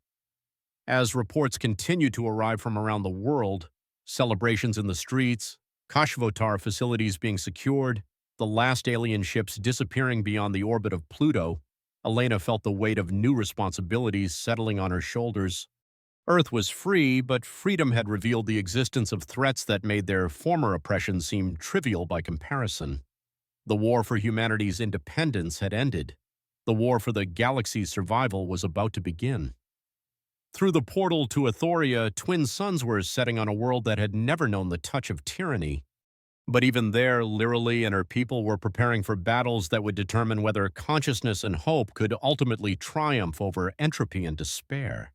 As reports continued to arrive from around the world, celebrations in the streets, Kashvotar facilities being secured, the last alien ships disappearing beyond the orbit of Pluto, Elena felt the weight of new responsibilities settling on her shoulders. Earth was free, but freedom had revealed the existence of threats that made their former oppression seem trivial by comparison. The war for humanity's independence had ended. The war for the galaxy's survival was about to begin. Through the portal to Athoria, twin suns were setting on a world that had never known the touch of tyranny. But even there, Lyrily and her people were preparing for battles that would determine whether consciousness and hope could ultimately triumph over entropy and despair.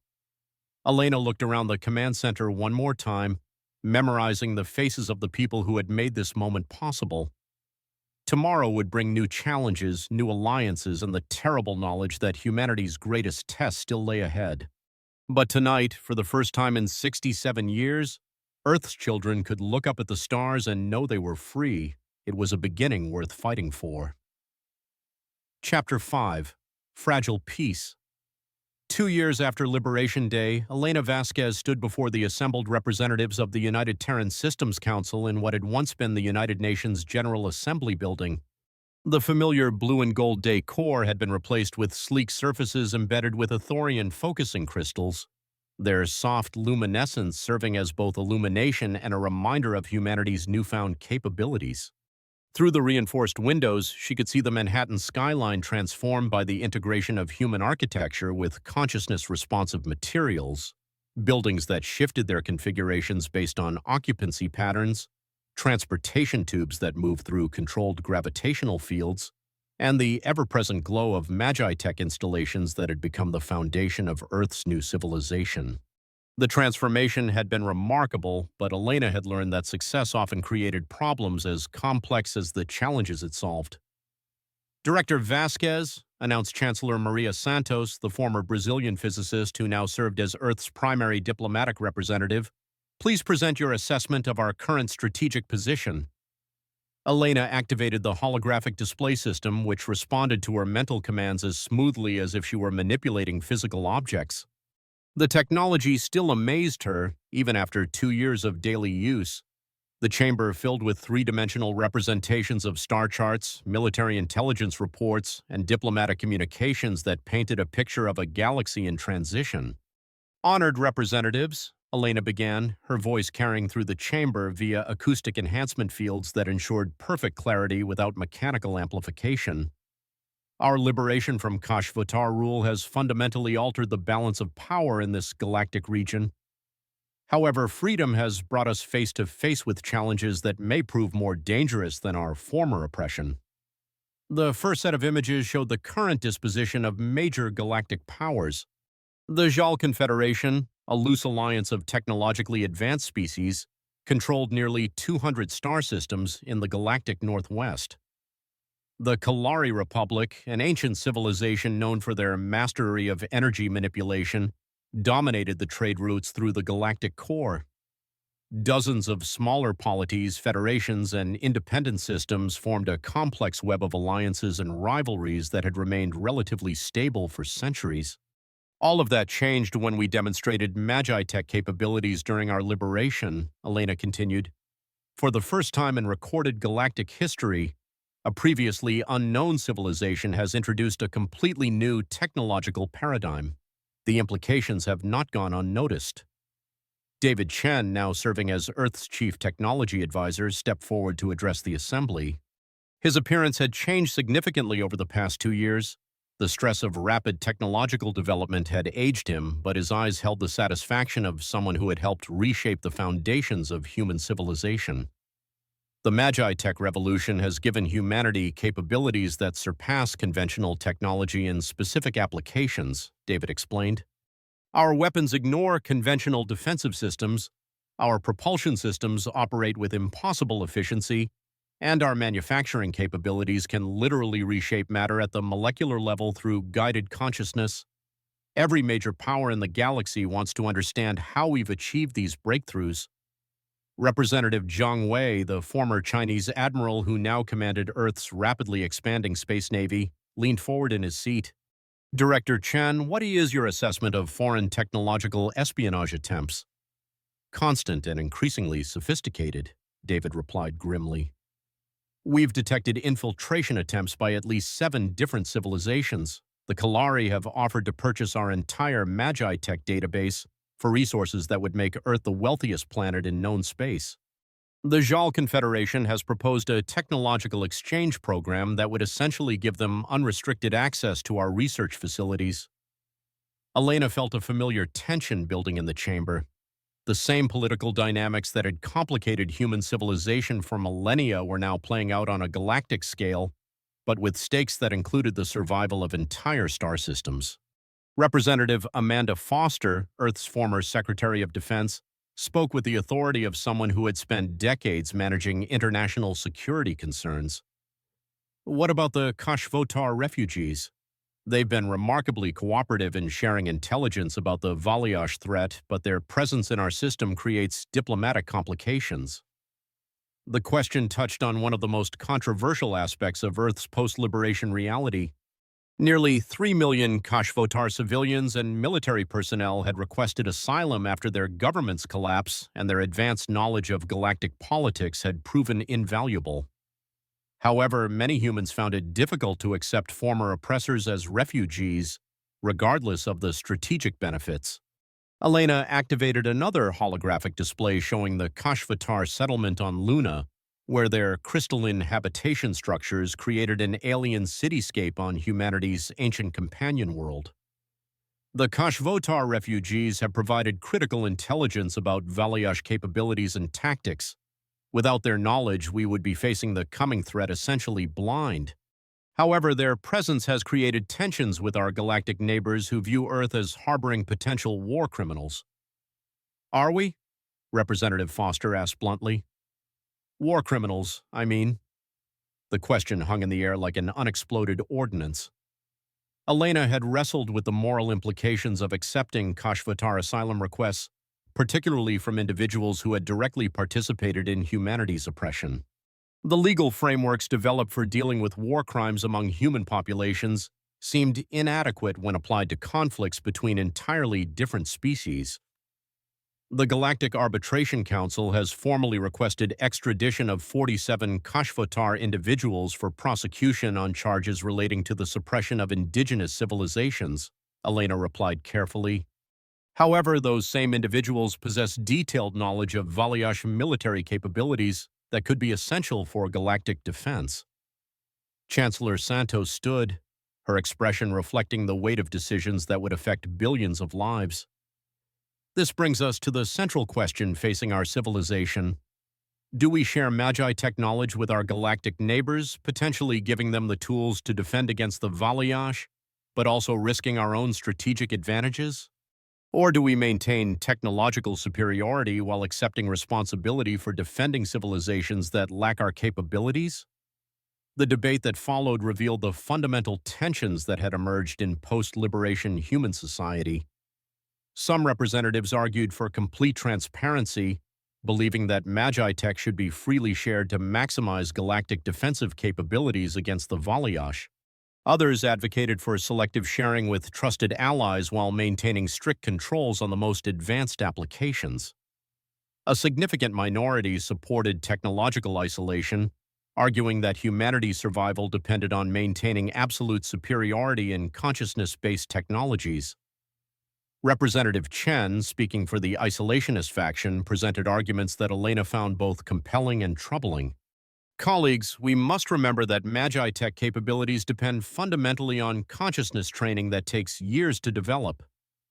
Elena looked around the command center one more time, memorizing the faces of the people who had made this moment possible. Tomorrow would bring new challenges, new alliances, and the terrible knowledge that humanity's greatest test still lay ahead. But tonight, for the first time in 67 years, Earth's children could look up at the stars and know they were free. It was a beginning worth fighting for. Chapter 5. Fragile Peace. 2 years after Liberation Day, Elena Vasquez stood before the assembled representatives of the United Terran Systems Council in what had once been the United Nations General Assembly building. The familiar blue and gold decor had been replaced with sleek surfaces embedded with Athorian focusing crystals, their soft luminescence serving as both illumination and a reminder of humanity's newfound capabilities. Through the reinforced windows, she could see the Manhattan skyline transformed by the integration of human architecture with consciousness-responsive materials, buildings that shifted their configurations based on occupancy patterns, transportation tubes that moved through controlled gravitational fields, and the ever-present glow of Magi-Tech installations that had become the foundation of Earth's new civilization. The transformation had been remarkable, but Elena had learned that success often created problems as complex as the challenges it solved. Director Vasquez, announced Chancellor Maria Santos, the former Brazilian physicist who now served as Earth's primary diplomatic representative, please present your assessment of our current strategic position. Elena activated the holographic display system, which responded to her mental commands as smoothly as if she were manipulating physical objects. The technology still amazed her, even after 2 years of daily use. The chamber filled with three-dimensional representations of star charts, military intelligence reports, and diplomatic communications that painted a picture of a galaxy in transition. Honored representatives, Elena began, her voice carrying through the chamber via acoustic enhancement fields that ensured perfect clarity without mechanical amplification. Our liberation from Kashvotar rule has fundamentally altered the balance of power in this galactic region. However, freedom has brought us face to face with challenges that may prove more dangerous than our former oppression. The first set of images showed the current disposition of major galactic powers. The Jal Confederation, a loose alliance of technologically advanced species, controlled nearly 200 star systems in the galactic northwest. The Kalari Republic, an ancient civilization known for their mastery of energy manipulation, dominated the trade routes through the galactic core. Dozens of smaller polities, federations, and independent systems formed a complex web of alliances and rivalries that had remained relatively stable for centuries. All of that changed when we demonstrated Magi-Tech capabilities during our liberation, Elena continued. For the first time in recorded galactic history, a previously unknown civilization has introduced a completely new technological paradigm. The implications have not gone unnoticed. David Chen, now serving as Earth's chief technology advisor, stepped forward to address the assembly. His appearance had changed significantly over the past 2 years. The stress of rapid technological development had aged him, but his eyes held the satisfaction of someone who had helped reshape the foundations of human civilization. The Magi-Tech revolution has given humanity capabilities that surpass conventional technology in specific applications, David explained. Our weapons ignore conventional defensive systems, our propulsion systems operate with impossible efficiency, and our manufacturing capabilities can literally reshape matter at the molecular level through guided consciousness. Every major power in the galaxy wants to understand how we've achieved these breakthroughs. Representative Zhang Wei, the former Chinese admiral who now commanded Earth's rapidly expanding space navy, leaned forward in his seat. Director Chen, what is your assessment of foreign technological espionage attempts? Constant and increasingly sophisticated, David replied grimly. We've detected infiltration attempts by at least 7 different civilizations. The Kalari have offered to purchase our entire Magi-Tech database for resources that would make Earth the wealthiest planet in known space. The JAL Confederation has proposed a technological exchange program that would essentially give them unrestricted access to our research facilities. Elena felt a familiar tension building in the chamber. The same political dynamics that had complicated human civilization for millennia were now playing out on a galactic scale, but with stakes that included the survival of entire star systems. Representative Amanda Foster, Earth's former Secretary of Defense, spoke with the authority of someone who had spent decades managing international security concerns. What about the Kashvotar refugees? They've been remarkably cooperative in sharing intelligence about the Valyash threat, but their presence in our system creates diplomatic complications. The question touched on one of the most controversial aspects of Earth's post-liberation reality. Nearly 3 million Kashvotar civilians and military personnel had requested asylum after their government's collapse, and their advanced knowledge of galactic politics had proven invaluable. However, many humans found it difficult to accept former oppressors as refugees, regardless of the strategic benefits. Elena activated another holographic display showing the Kashvatar settlement on Luna, where their crystalline habitation structures created an alien cityscape on humanity's ancient companion world. The Kashvotar refugees have provided critical intelligence about Valyash capabilities and tactics. Without their knowledge, we would be facing the coming threat essentially blind. However, their presence has created tensions with our galactic neighbors who view Earth as harboring potential war criminals. Are we? Representative Foster asked bluntly. War criminals, I mean. The question hung in the air like an unexploded ordnance. Elena had wrestled with the moral implications of accepting Kashvatar asylum requests, particularly from individuals who had directly participated in humanity's oppression. The legal frameworks developed for dealing with war crimes among human populations seemed inadequate when applied to conflicts between entirely different species. The Galactic Arbitration Council has formally requested extradition of 47 Kashvatar individuals for prosecution on charges relating to the suppression of indigenous civilizations, Elena replied carefully. However, those same individuals possess detailed knowledge of Valyash military capabilities that could be essential for galactic defense. Chancellor Santos stood, her expression reflecting the weight of decisions that would affect billions of lives. This brings us to the central question facing our civilization. Do we share Magi technology with our galactic neighbors, potentially giving them the tools to defend against the Valyash, but also risking our own strategic advantages? Or do we maintain technological superiority while accepting responsibility for defending civilizations that lack our capabilities? The debate that followed revealed the fundamental tensions that had emerged in post-liberation human society. Some representatives argued for complete transparency, believing that Magi tech should be freely shared to maximize galactic defensive capabilities against the Valyash. Others advocated for selective sharing with trusted allies while maintaining strict controls on the most advanced applications. A significant minority supported technological isolation, arguing that humanity's survival depended on maintaining absolute superiority in consciousness-based technologies. Representative Chen, speaking for the isolationist faction, presented arguments that Elena found both compelling and troubling. Colleagues, we must remember that Magi tech capabilities depend fundamentally on consciousness training that takes years to develop.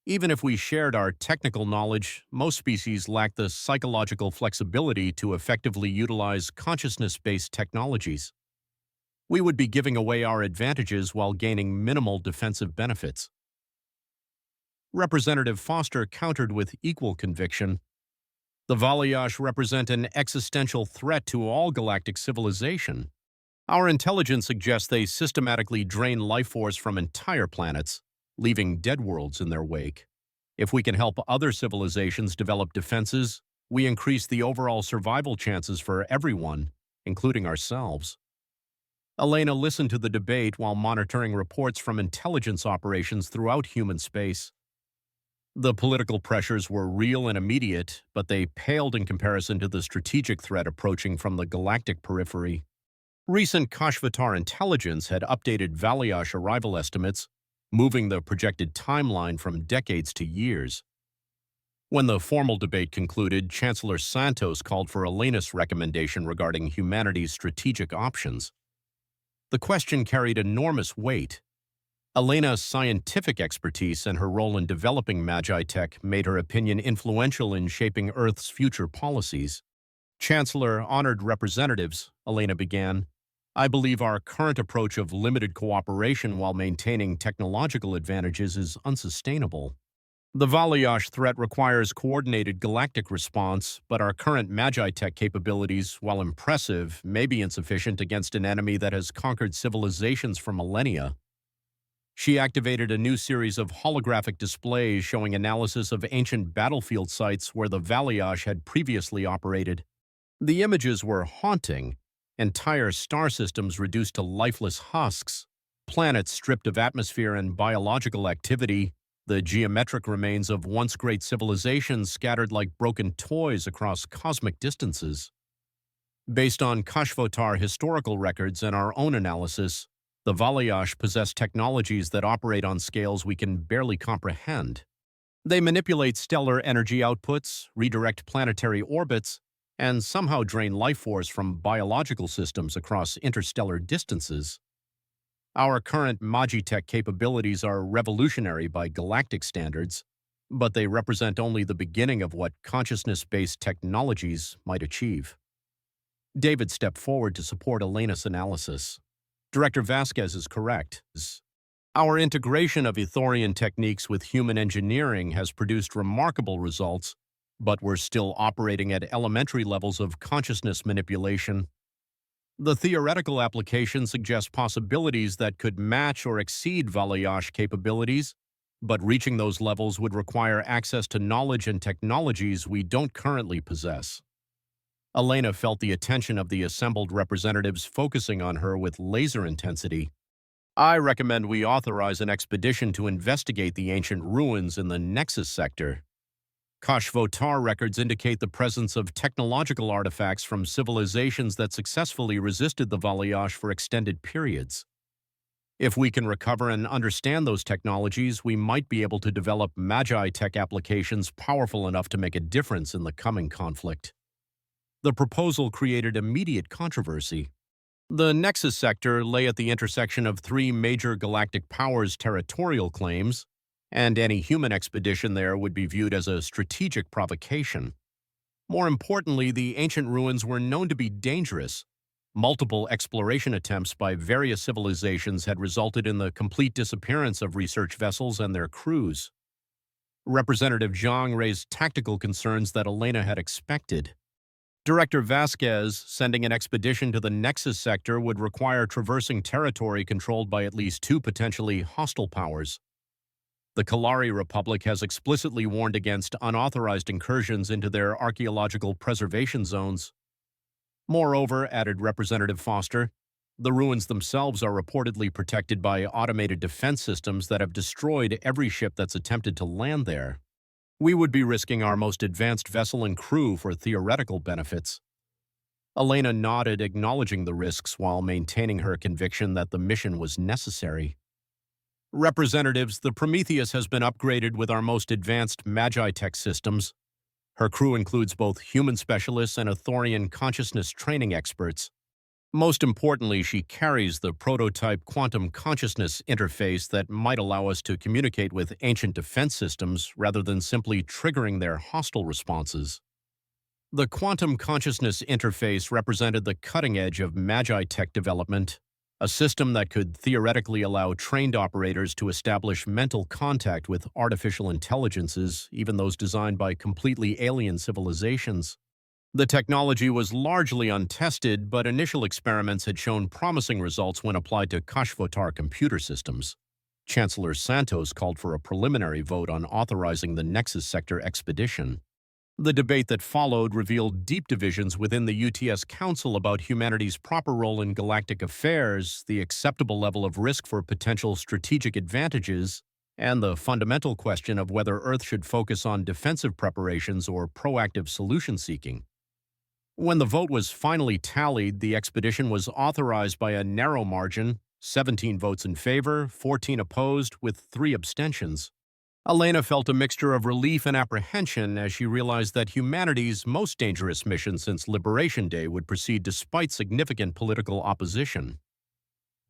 Even if we shared our technical knowledge, most species lack the psychological flexibility to effectively utilize consciousness-based technologies. We would be giving away our advantages while gaining minimal defensive benefits. Representative Foster countered with equal conviction. The Valyash represent an existential threat to all galactic civilization. Our intelligence suggests they systematically drain life force from entire planets, leaving dead worlds in their wake. If we can help other civilizations develop defenses, we increase the overall survival chances for everyone, including ourselves. Elena listened to the debate while monitoring reports from intelligence operations throughout human space. The political pressures were real and immediate, but they paled in comparison to the strategic threat approaching from the galactic periphery. Recent Kashvatar intelligence had updated Valyash arrival estimates, moving the projected timeline from decades to years. When the formal debate concluded, Chancellor Santos called for Elena's recommendation regarding humanity's strategic options. The question carried enormous weight. Elena's scientific expertise and her role in developing Magi Tech made her opinion influential in shaping Earth's future policies. Chancellor, honored representatives, Elena began, I believe our current approach of limited cooperation while maintaining technological advantages is unsustainable. The Valiash threat requires coordinated galactic response, but our current Magi Tech capabilities, while impressive, may be insufficient against an enemy that has conquered civilizations for millennia. She activated a new series of holographic displays showing analysis of ancient battlefield sites where the Valiash had previously operated. The images were haunting. Entire star systems reduced to lifeless husks, planets stripped of atmosphere and biological activity, the geometric remains of once great civilizations scattered like broken toys across cosmic distances. Based on Kashvotar historical records and our own analysis, the Valiash possess technologies that operate on scales we can barely comprehend. They manipulate stellar energy outputs, redirect planetary orbits, and somehow drain life force from biological systems across interstellar distances. Our current Magitech capabilities are revolutionary by galactic standards, but they represent only the beginning of what consciousness-based technologies might achieve. David stepped forward to support Elena's analysis. Director Vasquez is correct. Our integration of Ethorian techniques with human engineering has produced remarkable results, but we're still operating at elementary levels of consciousness manipulation. The theoretical application suggests possibilities that could match or exceed Valiash capabilities, but reaching those levels would require access to knowledge and technologies we don't currently possess. Elena felt the attention of the assembled representatives focusing on her with laser intensity. I recommend we authorize an expedition to investigate the ancient ruins in the Nexus sector. Kashvotar records indicate the presence of technological artifacts from civilizations that successfully resisted the Valiash for extended periods. If we can recover and understand those technologies, we might be able to develop Magi Tech applications powerful enough to make a difference in the coming conflict. The proposal created immediate controversy. The Nexus sector lay at the intersection of three major galactic powers' territorial claims, and any human expedition there would be viewed as a strategic provocation. More importantly, the ancient ruins were known to be dangerous. Multiple exploration attempts by various civilizations had resulted in the complete disappearance of research vessels and their crews. Representative Zhang raised tactical concerns that Elena had expected. Director Vasquez, sending an expedition to the Nexus sector would require traversing territory controlled by at least two potentially hostile powers. The Kalari Republic has explicitly warned against unauthorized incursions into their archaeological preservation zones. Moreover, added Representative Foster, the ruins themselves are reportedly protected by automated defense systems that have destroyed every ship that's attempted to land there. We would be risking our most advanced vessel and crew for theoretical benefits. Elena nodded, acknowledging the risks while maintaining her conviction that the mission was necessary. Representatives, the Prometheus has been upgraded with our most advanced Magi Tech systems. Her crew includes both human specialists and Ethorian consciousness training experts. Most importantly, she carries the prototype quantum consciousness interface that might allow us to communicate with ancient defense systems rather than simply triggering their hostile responses. The quantum consciousness interface represented the cutting edge of Magi Tech development, a system that could theoretically allow trained operators to establish mental contact with artificial intelligences, even those designed by completely alien civilizations. The technology was largely untested, but initial experiments had shown promising results when applied to Kashvotar computer systems. Chancellor Santos called for a preliminary vote on authorizing the Nexus sector expedition. The debate that followed revealed deep divisions within the UTS Council about humanity's proper role in galactic affairs, the acceptable level of risk for potential strategic advantages, and the fundamental question of whether Earth should focus on defensive preparations or proactive solution-seeking. When the vote was finally tallied, the expedition was authorized by a narrow margin, 17 votes in favor, 14 opposed, with 3 abstentions. Elena felt a mixture of relief and apprehension as she realized that humanity's most dangerous mission since Liberation Day would proceed despite significant political opposition.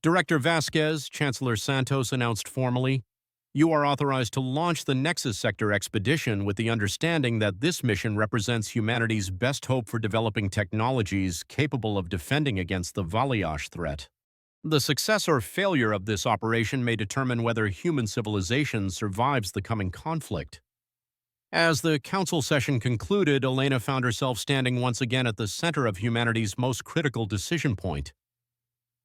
Director Vasquez, Chancellor Santos announced formally, "You are authorized to launch the Nexus Sector expedition with the understanding that this mission represents humanity's best hope for developing technologies capable of defending against the Valyaj threat. The success or failure of this operation may determine whether human civilization survives the coming conflict." As the council session concluded, Elena found herself standing once again at the center of humanity's most critical decision point.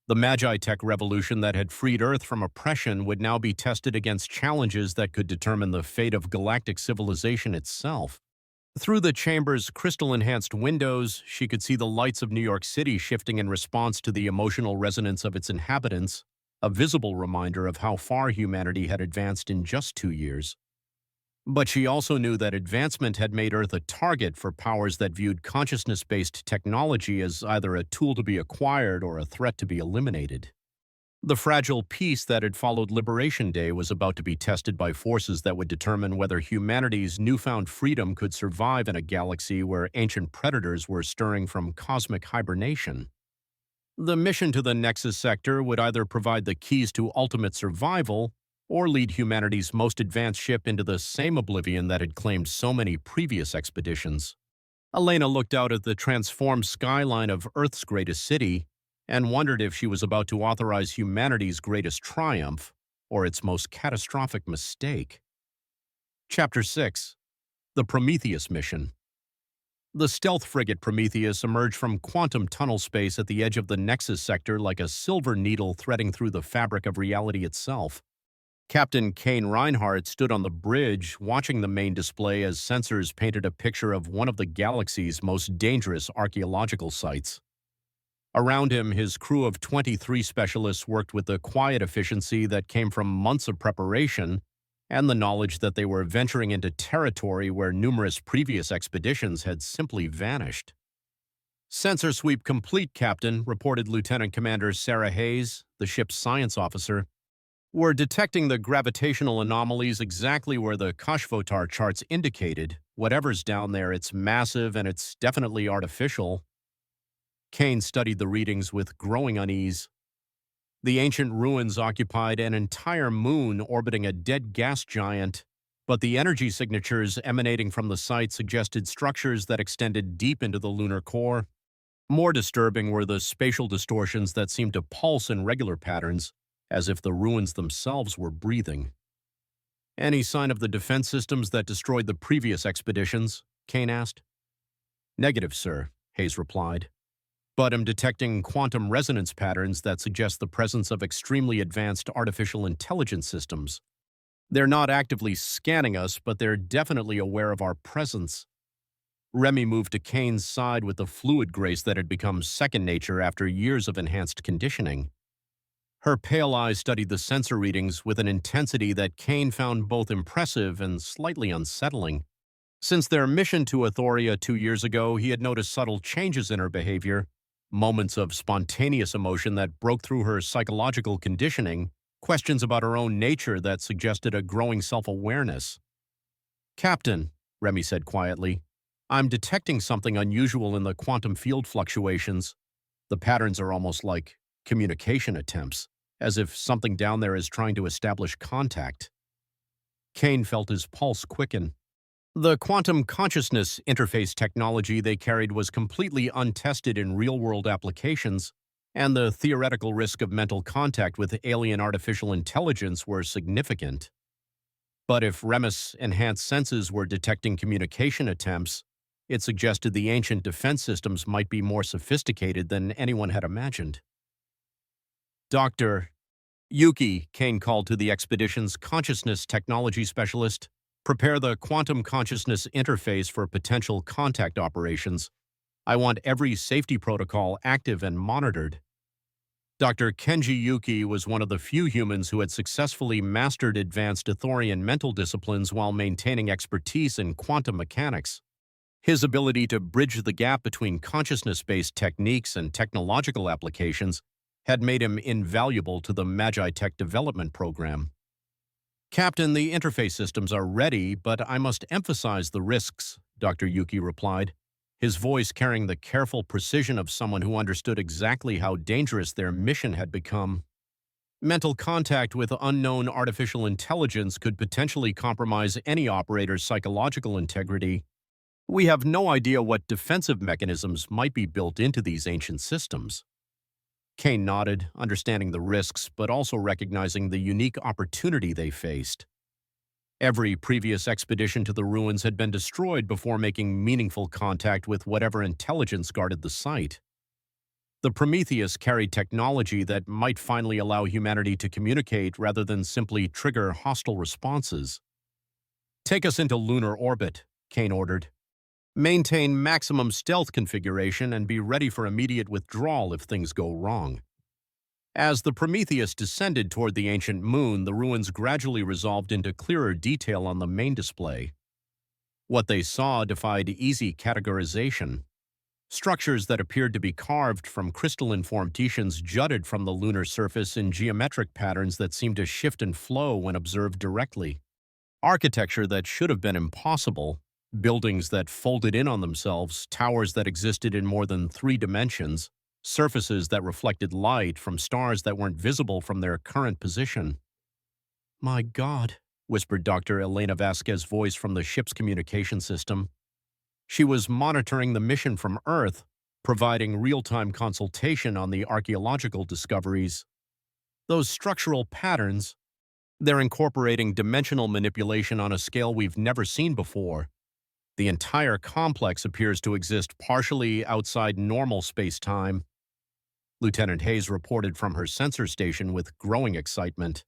The Magi-Tech revolution that had freed Earth from oppression would now be tested against challenges that could determine the fate of galactic civilization itself. Through the chamber's crystal-enhanced windows, she could see the lights of New York City shifting in response to the emotional resonance of its inhabitants, a visible reminder of how far humanity had advanced in just 2 years. But she also knew that advancement had made Earth a target for powers that viewed consciousness-based technology as either a tool to be acquired or a threat to be eliminated. The fragile peace that had followed Liberation Day was about to be tested by forces that would determine whether humanity's newfound freedom could survive in a galaxy where ancient predators were stirring from cosmic hibernation. The mission to the Nexus Sector would either provide the keys to ultimate survival or lead humanity's most advanced ship into the same oblivion that had claimed so many previous expeditions. Elena looked out at the transformed skyline of Earth's greatest city and wondered if she was about to authorize humanity's greatest triumph or its most catastrophic mistake. Chapter 6. The Prometheus Mission. The stealth frigate Prometheus emerged from quantum tunnel space at the edge of the Nexus Sector like a silver needle threading through the fabric of reality itself. Captain Kane Reinhardt stood on the bridge, watching the main display as sensors painted a picture of one of the galaxy's most dangerous archaeological sites. Around him, his crew of 23 specialists worked with the quiet efficiency that came from months of preparation and the knowledge that they were venturing into territory where numerous previous expeditions had simply vanished. "Sensor sweep complete, Captain," reported Lieutenant Commander Sarah Hayes, the ship's science officer. "We're detecting the gravitational anomalies exactly where the Kashvotar charts indicated. Whatever's down there, it's massive and it's definitely artificial." Kane studied the readings with growing unease. The ancient ruins occupied an entire moon orbiting a dead gas giant, but the energy signatures emanating from the site suggested structures that extended deep into the lunar core. More disturbing were the spatial distortions that seemed to pulse in regular patterns, as if the ruins themselves were breathing. "Any sign of the defense systems that destroyed the previous expeditions?" Kane asked. "Negative, sir," Hayes replied. "But I'm detecting quantum resonance patterns that suggest the presence of extremely advanced artificial intelligence systems. They're not actively scanning us, but they're definitely aware of our presence." Remy moved to Kane's side with the fluid grace that had become second nature after years of enhanced conditioning. Her pale eyes studied the sensor readings with an intensity that Kane found both impressive and slightly unsettling. Since their mission to Athoria 2 years ago, he had noticed subtle changes in her behavior, moments of spontaneous emotion that broke through her psychological conditioning, questions about her own nature that suggested a growing self-awareness. "Captain," Remy said quietly, "I'm detecting something unusual in the quantum field fluctuations. The patterns are almost like communication attempts, as if something down there is trying to establish contact." Kane felt his pulse quicken. The quantum consciousness interface technology they carried was completely untested in real-world applications, and the theoretical risk of mental contact with alien artificial intelligence were significant. But if Remus' enhanced senses were detecting communication attempts, it suggested the ancient defense systems might be more sophisticated than anyone had imagined. "Dr. Yuki," Kane called to the expedition's consciousness technology specialist, "prepare the quantum consciousness interface for potential contact operations. I want every safety protocol active and monitored." Dr. Kenji Yuki was one of the few humans who had successfully mastered advanced Athorian mental disciplines while maintaining expertise in quantum mechanics. His ability to bridge the gap between consciousness-based techniques and technological applications had made him invaluable to the Magi-Tech development program. Captain, the interface systems are ready, but I must emphasize the risks, Dr. Yuki replied, his voice carrying the careful precision of someone who understood exactly how dangerous their mission had become. Mental contact with unknown artificial intelligence could potentially compromise any operator's psychological integrity. We have no idea what defensive mechanisms might be built into these ancient systems. Kane nodded, understanding the risks, but also recognizing the unique opportunity they faced. Every previous expedition to the ruins had been destroyed before making meaningful contact with whatever intelligence guarded the site. The Prometheus carried technology that might finally allow humanity to communicate rather than simply trigger hostile responses. "Take us into lunar orbit," Kane ordered. "Maintain maximum stealth configuration and be ready for immediate withdrawal if things go wrong." As the Prometheus descended toward the ancient moon, the ruins gradually resolved into clearer detail on the main display. What they saw defied easy categorization. Structures that appeared to be carved from crystalline formations jutted from the lunar surface in geometric patterns that seemed to shift and flow when observed directly. Architecture that should have been impossible, buildings that folded in on themselves, towers that existed in more than 3 dimensions, surfaces that reflected light from stars that weren't visible from their current position. "My God," whispered Dr. Elena Vasquez's voice from the ship's communication system. She was monitoring the mission from Earth, providing real-time consultation on the archaeological discoveries. Those structural patterns, they're incorporating dimensional manipulation on a scale we've never seen before. The entire complex appears to exist partially outside normal space-time. Lieutenant Hayes reported from her sensor station with growing excitement.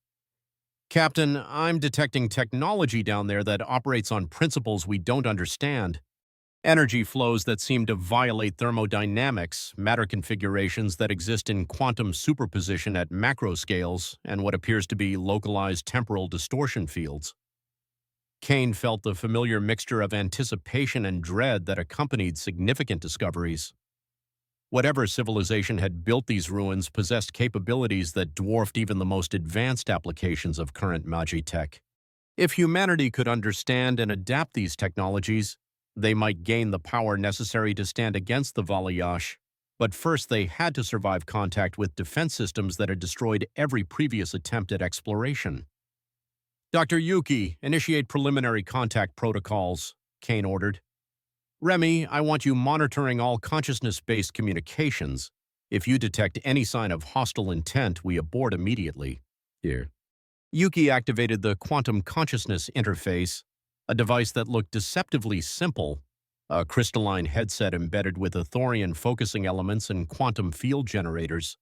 "Captain, I'm detecting technology down there that operates on principles we don't understand. Energy flows that seem to violate thermodynamics, matter configurations that exist in quantum superposition at macro scales, and what appears to be localized temporal distortion fields." Kane felt the familiar mixture of anticipation and dread that accompanied significant discoveries. Whatever civilization had built these ruins possessed capabilities that dwarfed even the most advanced applications of current Magitech. If humanity could understand and adapt these technologies, they might gain the power necessary to stand against the Valayash, but first they had to survive contact with defense systems that had destroyed every previous attempt at exploration. "Dr. Yuki, initiate preliminary contact protocols," Kane ordered. "Remy, I want you monitoring all consciousness-based communications. If you detect any sign of hostile intent, we abort immediately." Here. Yuki activated the quantum consciousness interface, a device that looked deceptively simple, a crystalline headset embedded with Thorian focusing elements and quantum field generators.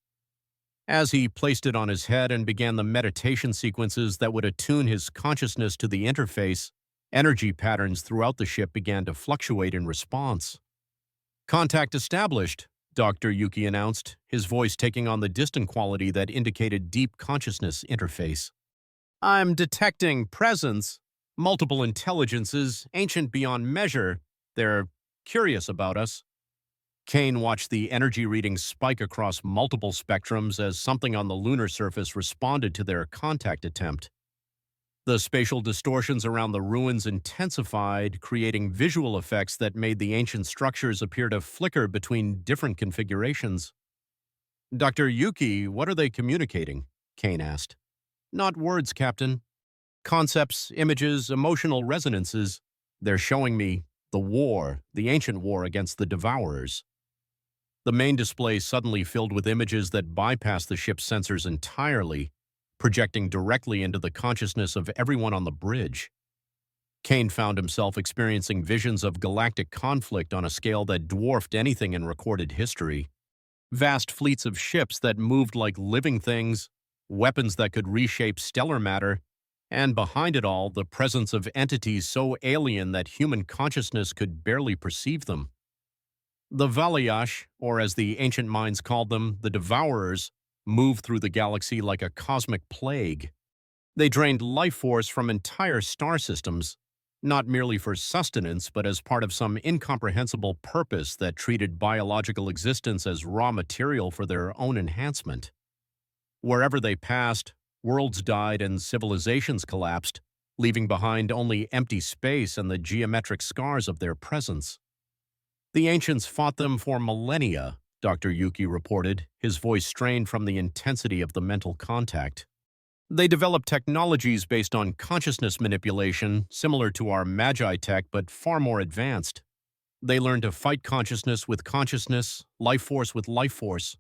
As he placed it on his head and began the meditation sequences that would attune his consciousness to the interface, energy patterns throughout the ship began to fluctuate in response. "Contact established," Dr. Yuki announced, his voice taking on the distant quality that indicated deep consciousness interface. "I'm detecting presence. Multiple intelligences, ancient beyond measure. They're curious about us." Kane watched the energy readings spike across multiple spectrums as something on the lunar surface responded to their contact attempt. The spatial distortions around the ruins intensified, creating visual effects that made the ancient structures appear to flicker between different configurations. "Dr. Yuki, what are they communicating?" Kane asked. "Not words, Captain. Concepts, images, emotional resonances. They're showing me the ancient war against the Devourers." The main display suddenly filled with images that bypassed the ship's sensors entirely, projecting directly into the consciousness of everyone on the bridge. Kane found himself experiencing visions of galactic conflict on a scale that dwarfed anything in recorded history. Vast fleets of ships that moved like living things, weapons that could reshape stellar matter, and behind it all, the presence of entities so alien that human consciousness could barely perceive them. The Valayash, or as the ancient minds called them, the Devourers, moved through the galaxy like a cosmic plague. They drained life force from entire star systems, not merely for sustenance, but as part of some incomprehensible purpose that treated biological existence as raw material for their own enhancement. Wherever they passed, Worlds died and civilizations collapsed, leaving behind only empty space and the geometric scars of their presence. The ancients fought them for millennia, Dr. Yuki reported, his voice strained from the intensity of the mental contact. They developed technologies based on consciousness manipulation, similar to our Magi tech but far more advanced. They learned to fight consciousness with consciousness, life force with life force.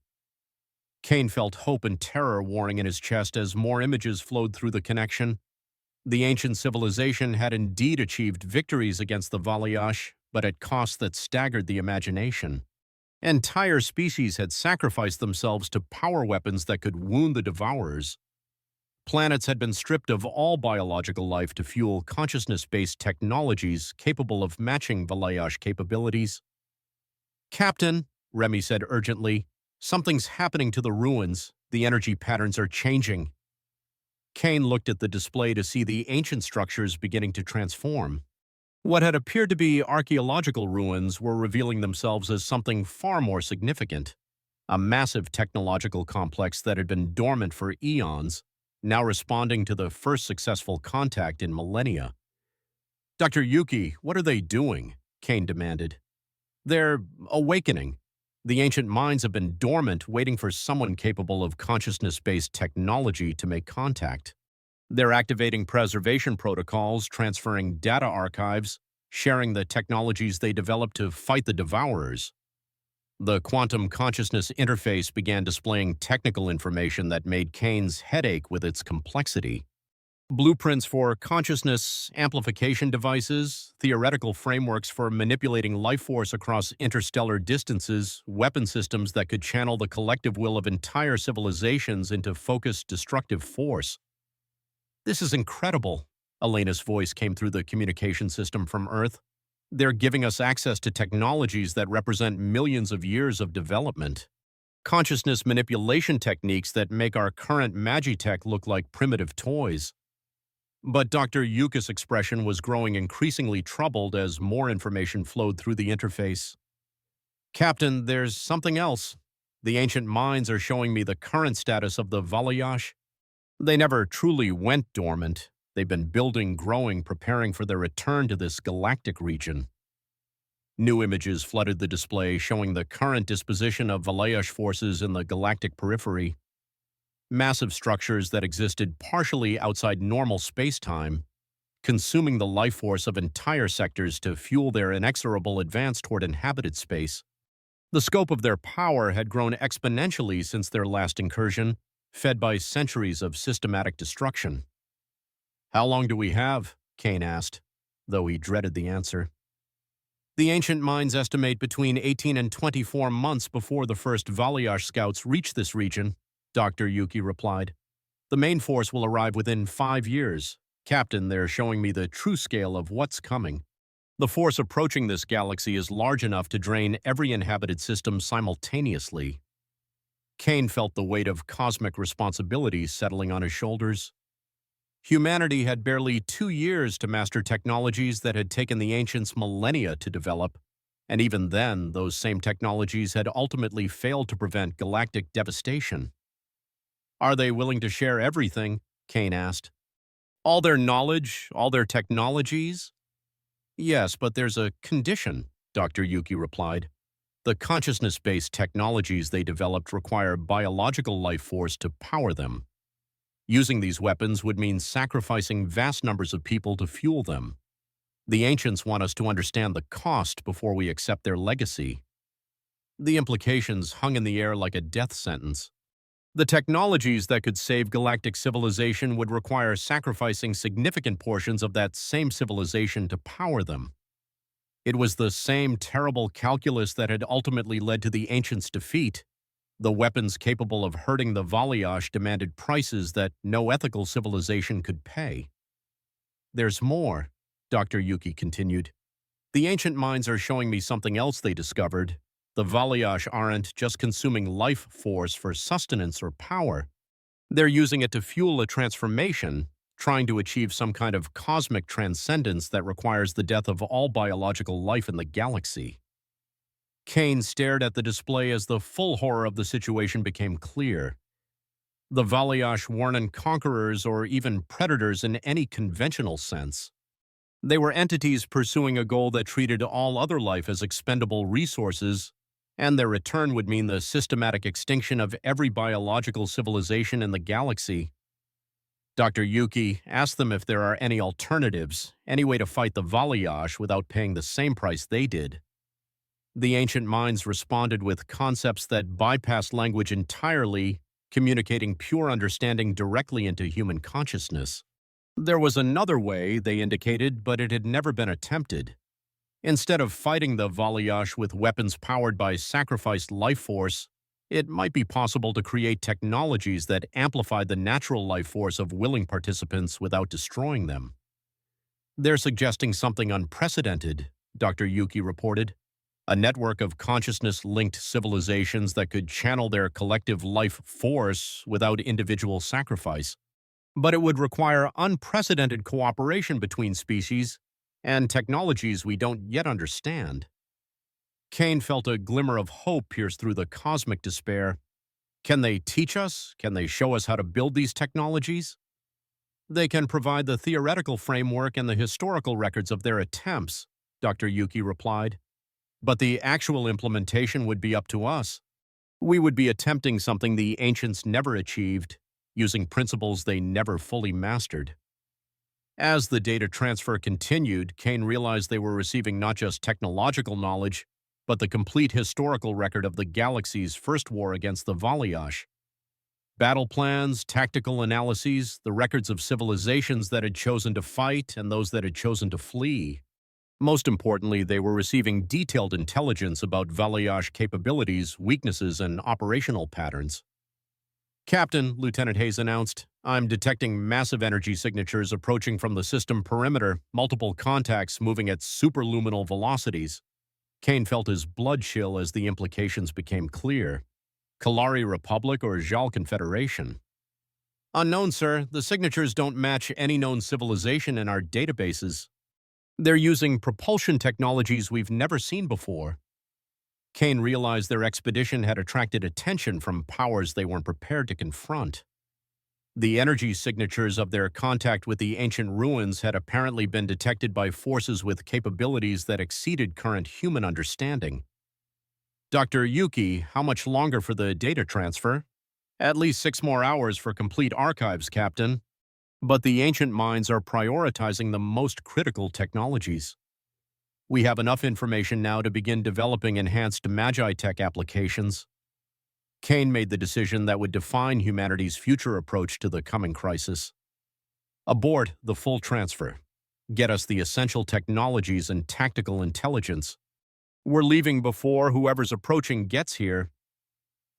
Kane felt hope and terror warring in his chest as more images flowed through the connection. The ancient civilization had indeed achieved victories against the Valayash, but at costs that staggered the imagination. Entire species had sacrificed themselves to power weapons that could wound the devourers. Planets had been stripped of all biological life to fuel consciousness-based technologies capable of matching Valayash capabilities. "Captain," Remy said urgently, "something's happening to the ruins. The energy patterns are changing." Kane looked at the display to see the ancient structures beginning to transform. What had appeared to be archaeological ruins were revealing themselves as something far more significant. A massive technological complex that had been dormant for eons, now responding to the first successful contact in millennia. "Dr. Yuki, what are they doing?" Kane demanded. "They're awakening. The ancient minds have been dormant, waiting for someone capable of consciousness-based technology to make contact. They're activating preservation protocols, transferring data archives, sharing the technologies they developed to fight the devourers." The quantum consciousness interface began displaying technical information that made Kane's head ache with its complexity. Blueprints for consciousness amplification devices, theoretical frameworks for manipulating life force across interstellar distances, weapon systems that could channel the collective will of entire civilizations into focused destructive force. "This is incredible," Elena's voice came through the communication system from Earth. "They're giving us access to technologies that represent millions of years of development. Consciousness manipulation techniques that make our current magitech look like primitive toys." But Dr. Yuka's expression was growing increasingly troubled as more information flowed through the interface. "Captain, there's something else. The ancient minds are showing me the current status of the Valayash. They never truly went dormant. They've been building, growing, preparing for their return to this galactic region." New images flooded the display, showing the current disposition of Valayash forces in the galactic periphery. Massive structures that existed partially outside normal space-time, consuming the life force of entire sectors to fuel their inexorable advance toward inhabited space. The scope of their power had grown exponentially since their last incursion, fed by centuries of systematic destruction. "How long do we have?" Kane asked, though he dreaded the answer. "The ancient minds estimate between 18 and 24 months before the first Valayash scouts reach this region," Dr. Yuki replied. "The main force will arrive within 5 years. Captain, they're showing me the true scale of what's coming. The force approaching this galaxy is large enough to drain every inhabited system simultaneously." Kane felt the weight of cosmic responsibility settling on his shoulders. Humanity had barely 2 years to master technologies that had taken the ancients millennia to develop, and even then, those same technologies had ultimately failed to prevent galactic devastation. "Are they willing to share everything?" Kane asked. "All their knowledge, all their technologies?" "Yes, but there's a condition," Dr. Yuki replied. "The consciousness-based technologies they developed require biological life force to power them. Using these weapons would mean sacrificing vast numbers of people to fuel them. The ancients want us to understand the cost before we accept their legacy." The implications hung in the air like a death sentence. The technologies that could save galactic civilization would require sacrificing significant portions of that same civilization to power them. It was the same terrible calculus that had ultimately led to the ancients' defeat. The weapons capable of hurting the Valayash demanded prices that no ethical civilization could pay. "There's more," Dr. Yuki continued. "The ancient minds are showing me something else they discovered. The Valayash aren't just consuming life force for sustenance or power. They're using it to fuel a transformation, trying to achieve some kind of cosmic transcendence that requires the death of all biological life in the galaxy." Kane stared at the display as the full horror of the situation became clear. The Valayash weren't conquerors or even predators in any conventional sense. They were entities pursuing a goal that treated all other life as expendable resources, and their return would mean the systematic extinction of every biological civilization in the galaxy. Dr. Yuki asked them if there are any alternatives, any way to fight the Valayash without paying the same price they did. The ancient minds responded with concepts that bypassed language entirely, communicating pure understanding directly into human consciousness. There was another way, they indicated, but it had never been attempted. Instead of fighting the Valayash with weapons powered by sacrificed life force, it might be possible to create technologies that amplified the natural life force of willing participants without destroying them. They're suggesting something unprecedented, Dr. Yuki reported. A network of consciousness-linked civilizations that could channel their collective life force without individual sacrifice. But it would require unprecedented cooperation between species and technologies we don't yet understand. Kane felt a glimmer of hope pierce through the cosmic despair. Can they teach us? Can they show us how to build these technologies? They can provide the theoretical framework and the historical records of their attempts, Dr. Yuki replied. But the actual implementation would be up to us. We would be attempting something the ancients never achieved, using principles they never fully mastered. As the data transfer continued, Kane realized they were receiving not just technological knowledge, but the complete historical record of the galaxy's first war against the Valayash. Battle plans, tactical analyses, the records of civilizations that had chosen to fight and those that had chosen to flee. Most importantly, they were receiving detailed intelligence about Valayash capabilities, weaknesses, and operational patterns. "Captain," Lieutenant Hayes announced, "I'm detecting massive energy signatures approaching from the system perimeter, multiple contacts moving at superluminal velocities." Kane felt his blood chill as the implications became clear. Kalari Republic or Jal Confederation? "Unknown, sir. The signatures don't match any known civilization in our databases. They're using propulsion technologies we've never seen before." Kane realized their expedition had attracted attention from powers they weren't prepared to confront. The energy signatures of their contact with the ancient ruins had apparently been detected by forces with capabilities that exceeded current human understanding. "Dr. Yuki, how much longer for the data transfer?" "At least 6 more hours for complete archives, Captain. But the ancient minds are prioritizing the most critical technologies. We have enough information now to begin developing enhanced Magi-Tech applications." Kane made the decision that would define humanity's future approach to the coming crisis. "Abort the full transfer. Get us the essential technologies and tactical intelligence. We're leaving before whoever's approaching gets here."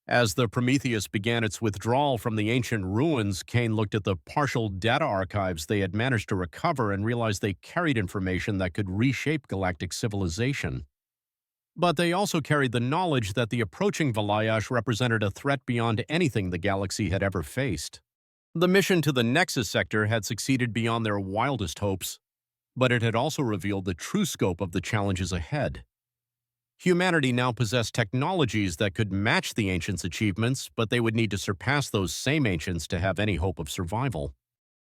As the Prometheus began its withdrawal from the ancient ruins, Kane looked at the partial data archives they had managed to recover and realized they carried information that could reshape galactic civilization. But they also carried the knowledge that the approaching Valayash represented a threat beyond anything the galaxy had ever faced. The mission to the Nexus sector had succeeded beyond their wildest hopes, but it had also revealed the true scope of the challenges ahead. Humanity now possessed technologies that could match the ancients' achievements, but they would need to surpass those same ancients to have any hope of survival.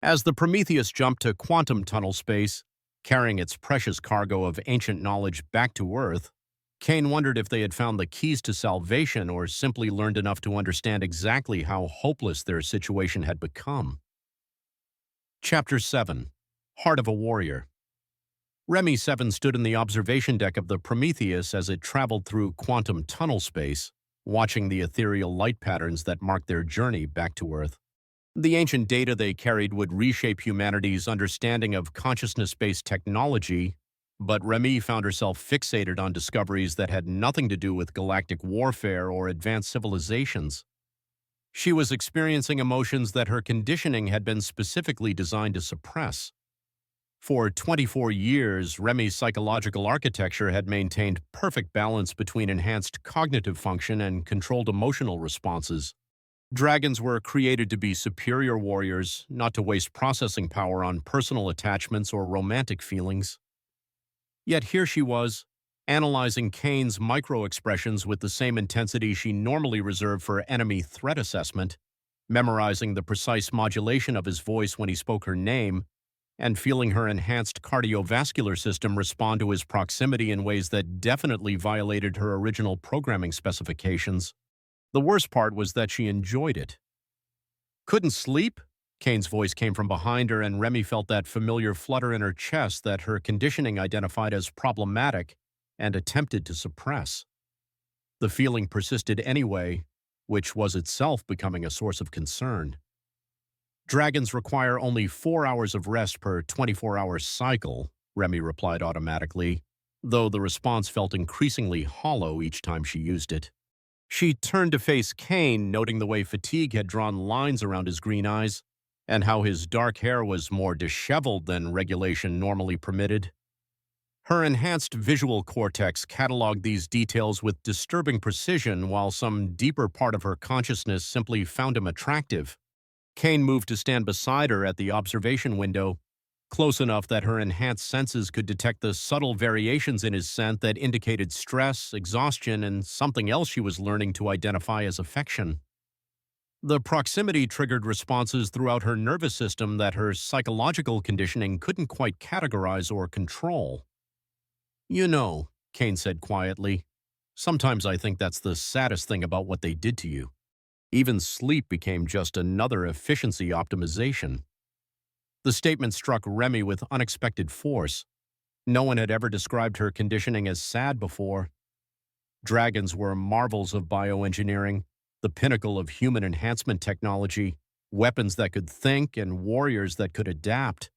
As the Prometheus jumped to quantum tunnel space, carrying its precious cargo of ancient knowledge back to Earth, Kane wondered if they had found the keys to salvation or simply learned enough to understand exactly how hopeless their situation had become. Chapter 7. Heart of a Warrior. Remy 7 stood in the observation deck of the Prometheus as it traveled through quantum tunnel space, watching the ethereal light patterns that marked their journey back to Earth. The ancient data they carried would reshape humanity's understanding of consciousness-based technology, but Remy found herself fixated on discoveries that had nothing to do with galactic warfare or advanced civilizations. She was experiencing emotions that her conditioning had been specifically designed to suppress. For 24 years, Remy's psychological architecture had maintained perfect balance between enhanced cognitive function and controlled emotional responses. Dragons were created to be superior warriors, not to waste processing power on personal attachments or romantic feelings. Yet here she was, analyzing Kane's micro-expressions with the same intensity she normally reserved for enemy threat assessment, memorizing the precise modulation of his voice when he spoke her name, and feeling her enhanced cardiovascular system respond to his proximity in ways that definitely violated her original programming specifications. The worst part was that she enjoyed it. Couldn't sleep? Kane's voice came from behind her, and Remy felt that familiar flutter in her chest that her conditioning identified as problematic and attempted to suppress. The feeling persisted anyway, which was itself becoming a source of concern. Dragons require only 4 hours of rest per 24-hour cycle, Remy replied automatically, though the response felt increasingly hollow each time she used it. She turned to face Kane, noting the way fatigue had drawn lines around his green eyes, and how his dark hair was more disheveled than regulation normally permitted. Her enhanced visual cortex cataloged these details with disturbing precision, while some deeper part of her consciousness simply found him attractive. Kane moved to stand beside her at the observation window, close enough that her enhanced senses could detect the subtle variations in his scent that indicated stress, exhaustion, and something else she was learning to identify as affection. The proximity triggered responses throughout her nervous system that her psychological conditioning couldn't quite categorize or control. "You know," Kane said quietly, "sometimes I think that's the saddest thing about what they did to you. Even sleep became just another efficiency optimization." The statement struck Remy with unexpected force. No one had ever described her conditioning as sad before. Dragons were marvels of bioengineering, the pinnacle of human enhancement technology, weapons that could think and warriors that could adapt.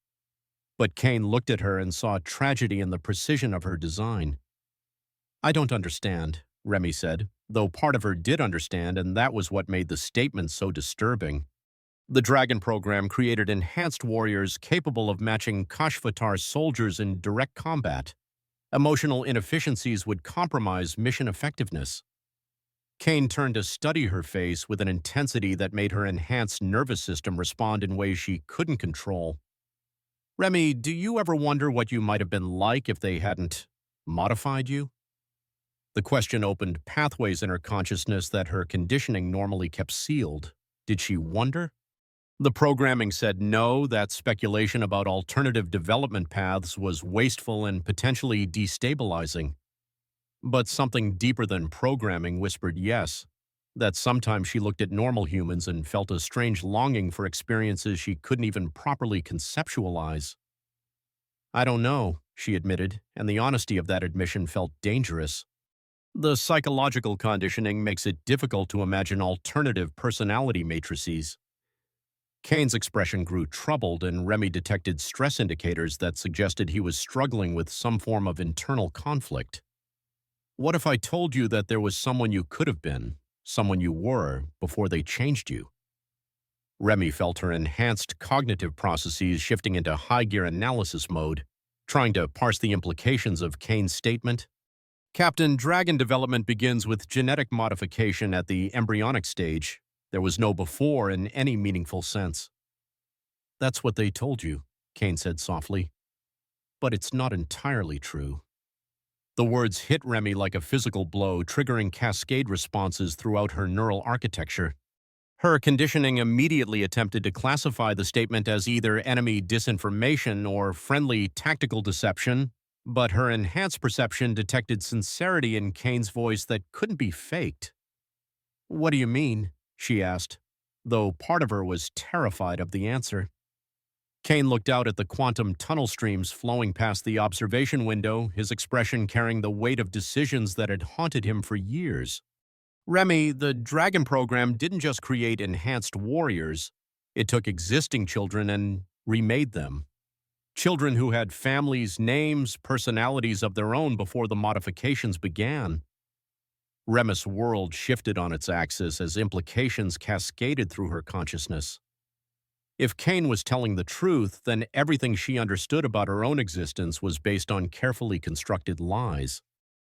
But Kane looked at her and saw tragedy in the precision of her design. "I don't understand," Remy said, though part of her did understand, and that was what made the statement so disturbing. The Dragon program created enhanced warriors capable of matching Kashvatar soldiers in direct combat. Emotional inefficiencies would compromise mission effectiveness. Kane turned to study her face with an intensity that made her enhanced nervous system respond in ways she couldn't control. "Remy, do you ever wonder what you might have been like if they hadn't modified you?" The question opened pathways in her consciousness that her conditioning normally kept sealed. Did she wonder? The programming said no, that speculation about alternative development paths was wasteful and potentially destabilizing. But something deeper than programming whispered yes, that sometimes she looked at normal humans and felt a strange longing for experiences she couldn't even properly conceptualize. "I don't know," she admitted, and the honesty of that admission felt dangerous. The psychological conditioning makes it difficult to imagine alternative personality matrices. Kane's expression grew troubled, and Remy detected stress indicators that suggested he was struggling with some form of internal conflict. "What if I told you that there was someone you could have been, someone you were, before they changed you?" Remy felt her enhanced cognitive processes shifting into high-gear analysis mode, trying to parse the implications of Kane's statement. "Captain, dragon development begins with genetic modification at the embryonic stage. There was no before in any meaningful sense." "That's what they told you," Kane said softly. "But it's not entirely true." The words hit Remy like a physical blow, triggering cascade responses throughout her neural architecture. Her conditioning immediately attempted to classify the statement as either enemy disinformation or friendly tactical deception, but her enhanced perception detected sincerity in Kane's voice that couldn't be faked. "What do you mean?" she asked, though part of her was terrified of the answer. Kane looked out at the quantum tunnel streams flowing past the observation window, his expression carrying the weight of decisions that had haunted him for years. "Remy, the Dragon program didn't just create enhanced warriors. It took existing children and remade them. Children who had families, names, personalities of their own before the modifications began." Remy's world shifted on its axis as implications cascaded through her consciousness. If Kane was telling the truth, then everything she understood about her own existence was based on carefully constructed lies.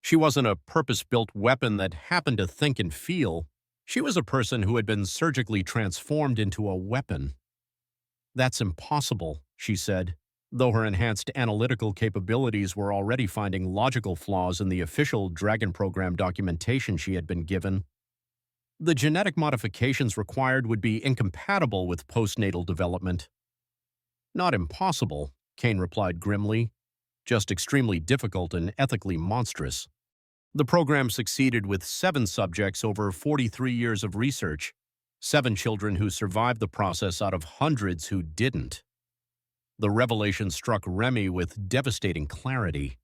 She wasn't a purpose-built weapon that happened to think and feel. She was a person who had been surgically transformed into a weapon. "That's impossible," she said, though her enhanced analytical capabilities were already finding logical flaws in the official Dragon program documentation she had been given. The genetic modifications required would be incompatible with postnatal development. Not impossible, Kane replied grimly, just extremely difficult and ethically monstrous. The program succeeded with 7 subjects over 43 years of research, 7 children who survived the process out of hundreds who didn't. The revelation struck Remy with devastating clarity.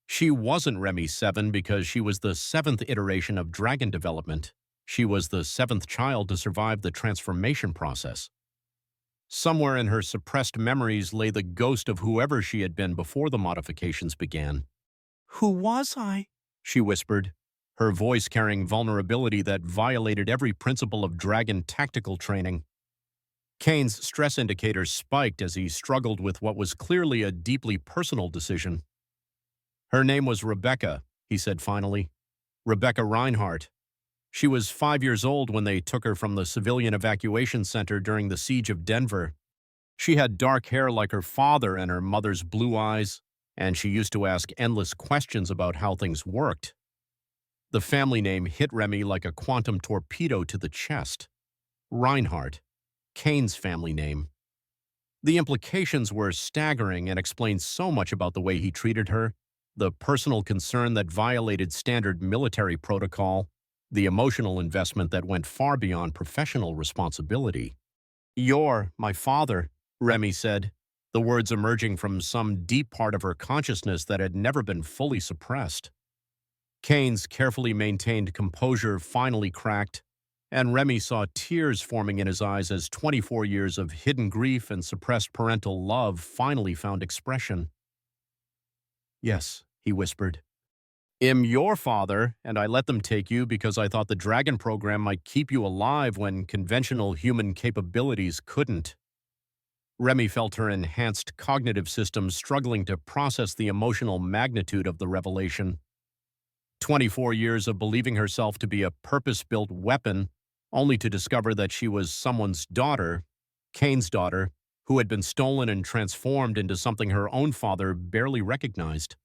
She wasn't Remy 7 because she was the 7th iteration of dragon development. She was the 7th child to survive the transformation process. Somewhere in her suppressed memories lay the ghost of whoever she had been before the modifications began. "Who was I?" she whispered, her voice carrying vulnerability that violated every principle of dragon tactical training. Kane's stress indicators spiked as he struggled with what was clearly a deeply personal decision. "Her name was Rebecca," he said finally. "Rebecca Reinhardt. She was 5 years old when they took her from the civilian evacuation center during the siege of Denver. She had dark hair like her father and her mother's blue eyes, and she used to ask endless questions about how things worked." The family name hit Remy like a quantum torpedo to the chest. Reinhardt, Kane's family name. The implications were staggering and explained so much about the way he treated her, the personal concern that violated standard military protocol, the emotional investment that went far beyond professional responsibility. "You're my father," Remy said, the words emerging from some deep part of her consciousness that had never been fully suppressed. Kane's carefully maintained composure finally cracked, and Remy saw tears forming in his eyes as 24 years of hidden grief and suppressed parental love finally found expression. "Yes," he whispered. "I'm your father, and I let them take you because I thought the Dragon program might keep you alive when conventional human capabilities couldn't." Remy felt her enhanced cognitive system struggling to process the emotional magnitude of the revelation. 24 years of believing herself to be a purpose-built weapon, only to discover that she was someone's daughter, Kane's daughter, who had been stolen and transformed into something her own father barely recognized.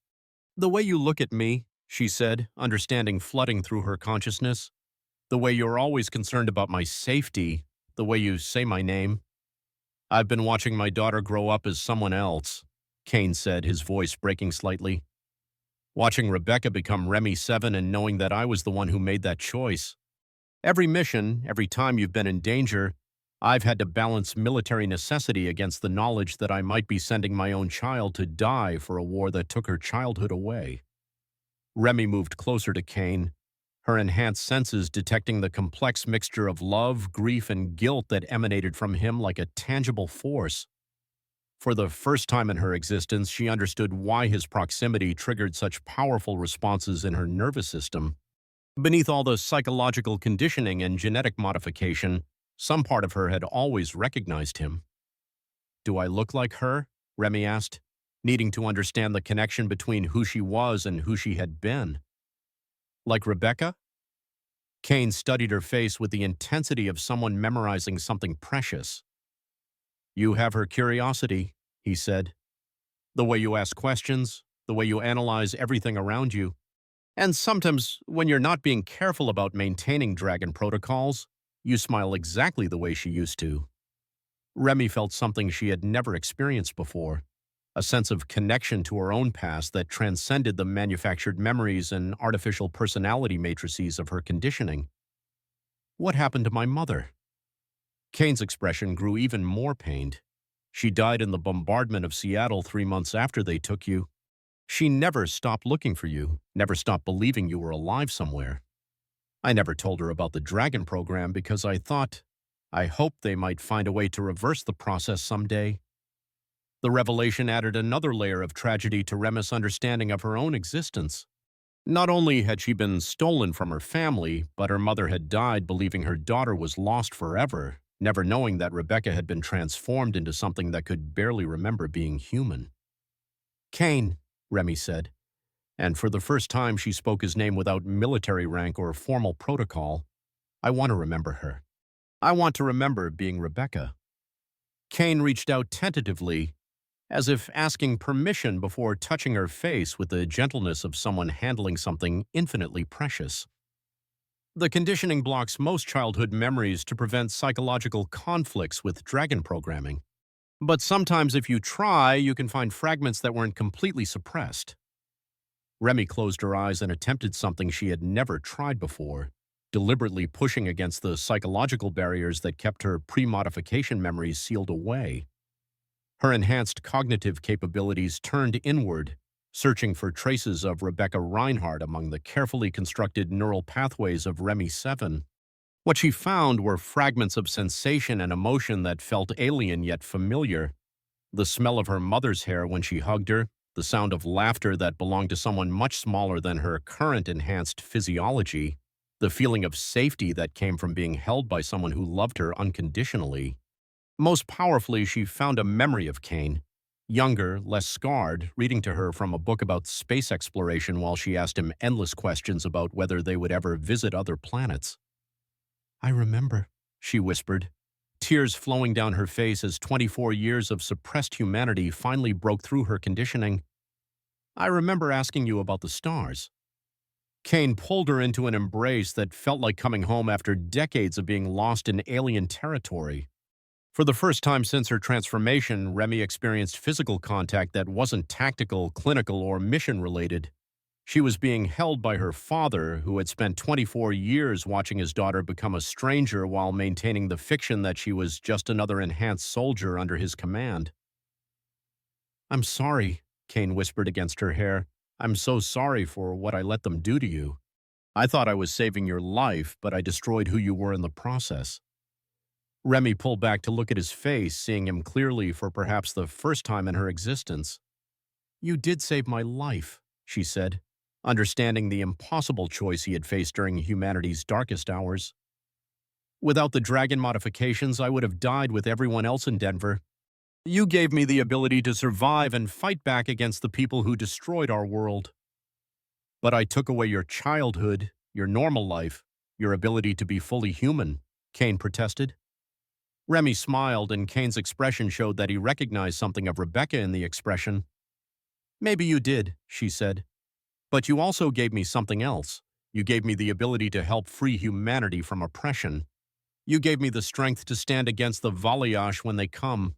"The way you look at me," she said, understanding flooding through her consciousness. "The way you're always concerned about my safety, the way you say my name. I've been watching my daughter grow up as someone else," Kane said, his voice breaking slightly. "Watching Rebecca become Remy 7 and knowing that I was the one who made that choice. Every mission, every time you've been in danger, I've had to balance military necessity against the knowledge that I might be sending my own child to die for a war that took her childhood away." Remy moved closer to Kane, her enhanced senses detecting the complex mixture of love, grief, and guilt that emanated from him like a tangible force. For the first time in her existence, she understood why his proximity triggered such powerful responses in her nervous system. Beneath all the psychological conditioning and genetic modification, some part of her had always recognized him. "Do I look like her?" Remy asked, needing to understand the connection between who she was and who she had been. "Like Rebecca?" Kane studied her face with the intensity of someone memorizing something precious. "You have her curiosity," he said. "The way you ask questions, the way you analyze everything around you. And sometimes, when you're not being careful about maintaining dragon protocols, you smile exactly the way she used to." Remy felt something she had never experienced before, a sense of connection to her own past that transcended the manufactured memories and artificial personality matrices of her conditioning. "What happened to my mother?" Kane's expression grew even more pained. "She died in the bombardment of Seattle 3 months after they took you. She never stopped looking for you, never stopped believing you were alive somewhere. I never told her about the Dragon program because I hoped they might find a way to reverse the process someday." The revelation added another layer of tragedy to Remy's understanding of her own existence. Not only had she been stolen from her family, but her mother had died believing her daughter was lost forever, never knowing that Rebecca had been transformed into something that could barely remember being human. "Kane," Remy said, and for the first time she spoke his name without military rank or formal protocol. "I want to remember her. I want to remember being Rebecca." Kane reached out tentatively, as if asking permission before touching her face with the gentleness of someone handling something infinitely precious. The conditioning blocks most childhood memories to prevent psychological conflicts with dragon programming. But sometimes if you try, you can find fragments that weren't completely suppressed. Remy closed her eyes and attempted something she had never tried before, deliberately pushing against the psychological barriers that kept her pre-modification memories sealed away. Her enhanced cognitive capabilities turned inward, searching for traces of Rebecca Reinhardt among the carefully constructed neural pathways of Remy 7. What she found were fragments of sensation and emotion that felt alien yet familiar. The smell of her mother's hair when she hugged her, the sound of laughter that belonged to someone much smaller than her current enhanced physiology, the feeling of safety that came from being held by someone who loved her unconditionally. Most powerfully, she found a memory of Kane, younger, less scarred, reading to her from a book about space exploration while she asked him endless questions about whether they would ever visit other planets. "I remember," she whispered, tears flowing down her face as 24 years of suppressed humanity finally broke through her conditioning. "I remember asking you about the stars." Kane pulled her into an embrace that felt like coming home after decades of being lost in alien territory. For the first time since her transformation, Remy experienced physical contact that wasn't tactical, clinical, or mission-related. She was being held by her father, who had spent 24 years watching his daughter become a stranger while maintaining the fiction that she was just another enhanced soldier under his command. "I'm sorry," Kane whispered against her hair. "I'm so sorry for what I let them do to you. I thought I was saving your life, but I destroyed who you were in the process." Remy pulled back to look at his face, seeing him clearly for perhaps the first time in her existence. "You did save my life," she said, understanding the impossible choice he had faced during humanity's darkest hours. "Without the dragon modifications, I would have died with everyone else in Denver. You gave me the ability to survive and fight back against the people who destroyed our world. But I took away your childhood, your normal life, your ability to be fully human," Kane protested. Remy smiled, and Kane's expression showed that he recognized something of Rebecca in the expression. "Maybe you did," she said. "But you also gave me something else. You gave me the ability to help free humanity from oppression. You gave me the strength to stand against the Valiash when they come.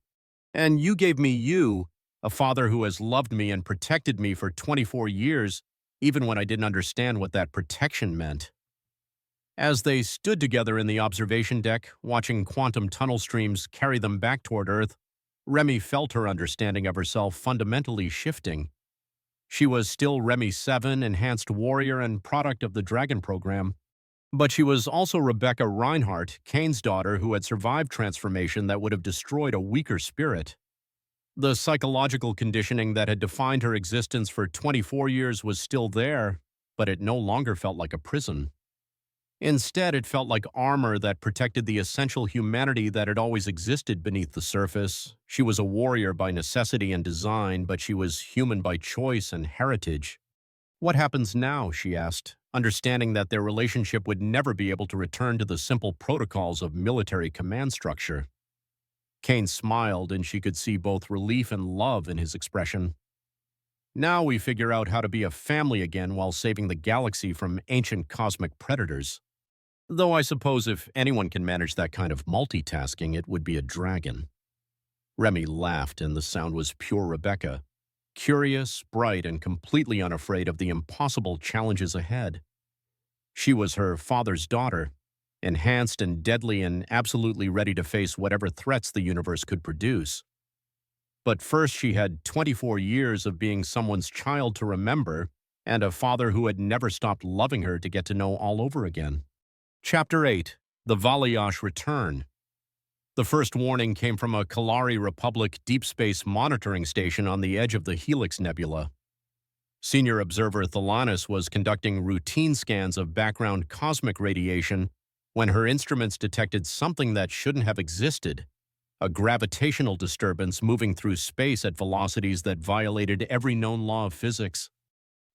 And you gave me you, a father who has loved me and protected me for 24 years, even when I didn't understand what that protection meant." As they stood together in the observation deck, watching quantum tunnel streams carry them back toward Earth, Remy felt her understanding of herself fundamentally shifting. She was still Remy 7, enhanced warrior and product of the Dragon program, but she was also Rebecca Reinhardt, Kane's daughter, who had survived transformation that would have destroyed a weaker spirit. The psychological conditioning that had defined her existence for 24 years was still there, but it no longer felt like a prison. Instead, it felt like armor that protected the essential humanity that had always existed beneath the surface. She was a warrior by necessity and design, but she was human by choice and heritage. "What happens now?" she asked, understanding that their relationship would never be able to return to the simple protocols of military command structure. Kane smiled, and she could see both relief and love in his expression. "Now we figure out how to be a family again while saving the galaxy from ancient cosmic predators. Though I suppose if anyone can manage that kind of multitasking, it would be a dragon." Remy laughed, and the sound was pure Rebecca, curious, bright, and completely unafraid of the impossible challenges ahead. She was her father's daughter, enhanced and deadly and absolutely ready to face whatever threats the universe could produce. But first she had 24 years of being someone's child to remember, and a father who had never stopped loving her to get to know all over again. Chapter 8. The Valiash Return. The first warning came from a Kalari Republic deep space monitoring station on the edge of the Helix Nebula. Senior observer Thalanis was conducting routine scans of background cosmic radiation when her instruments detected something that shouldn't have existed, a gravitational disturbance moving through space at velocities that violated every known law of physics.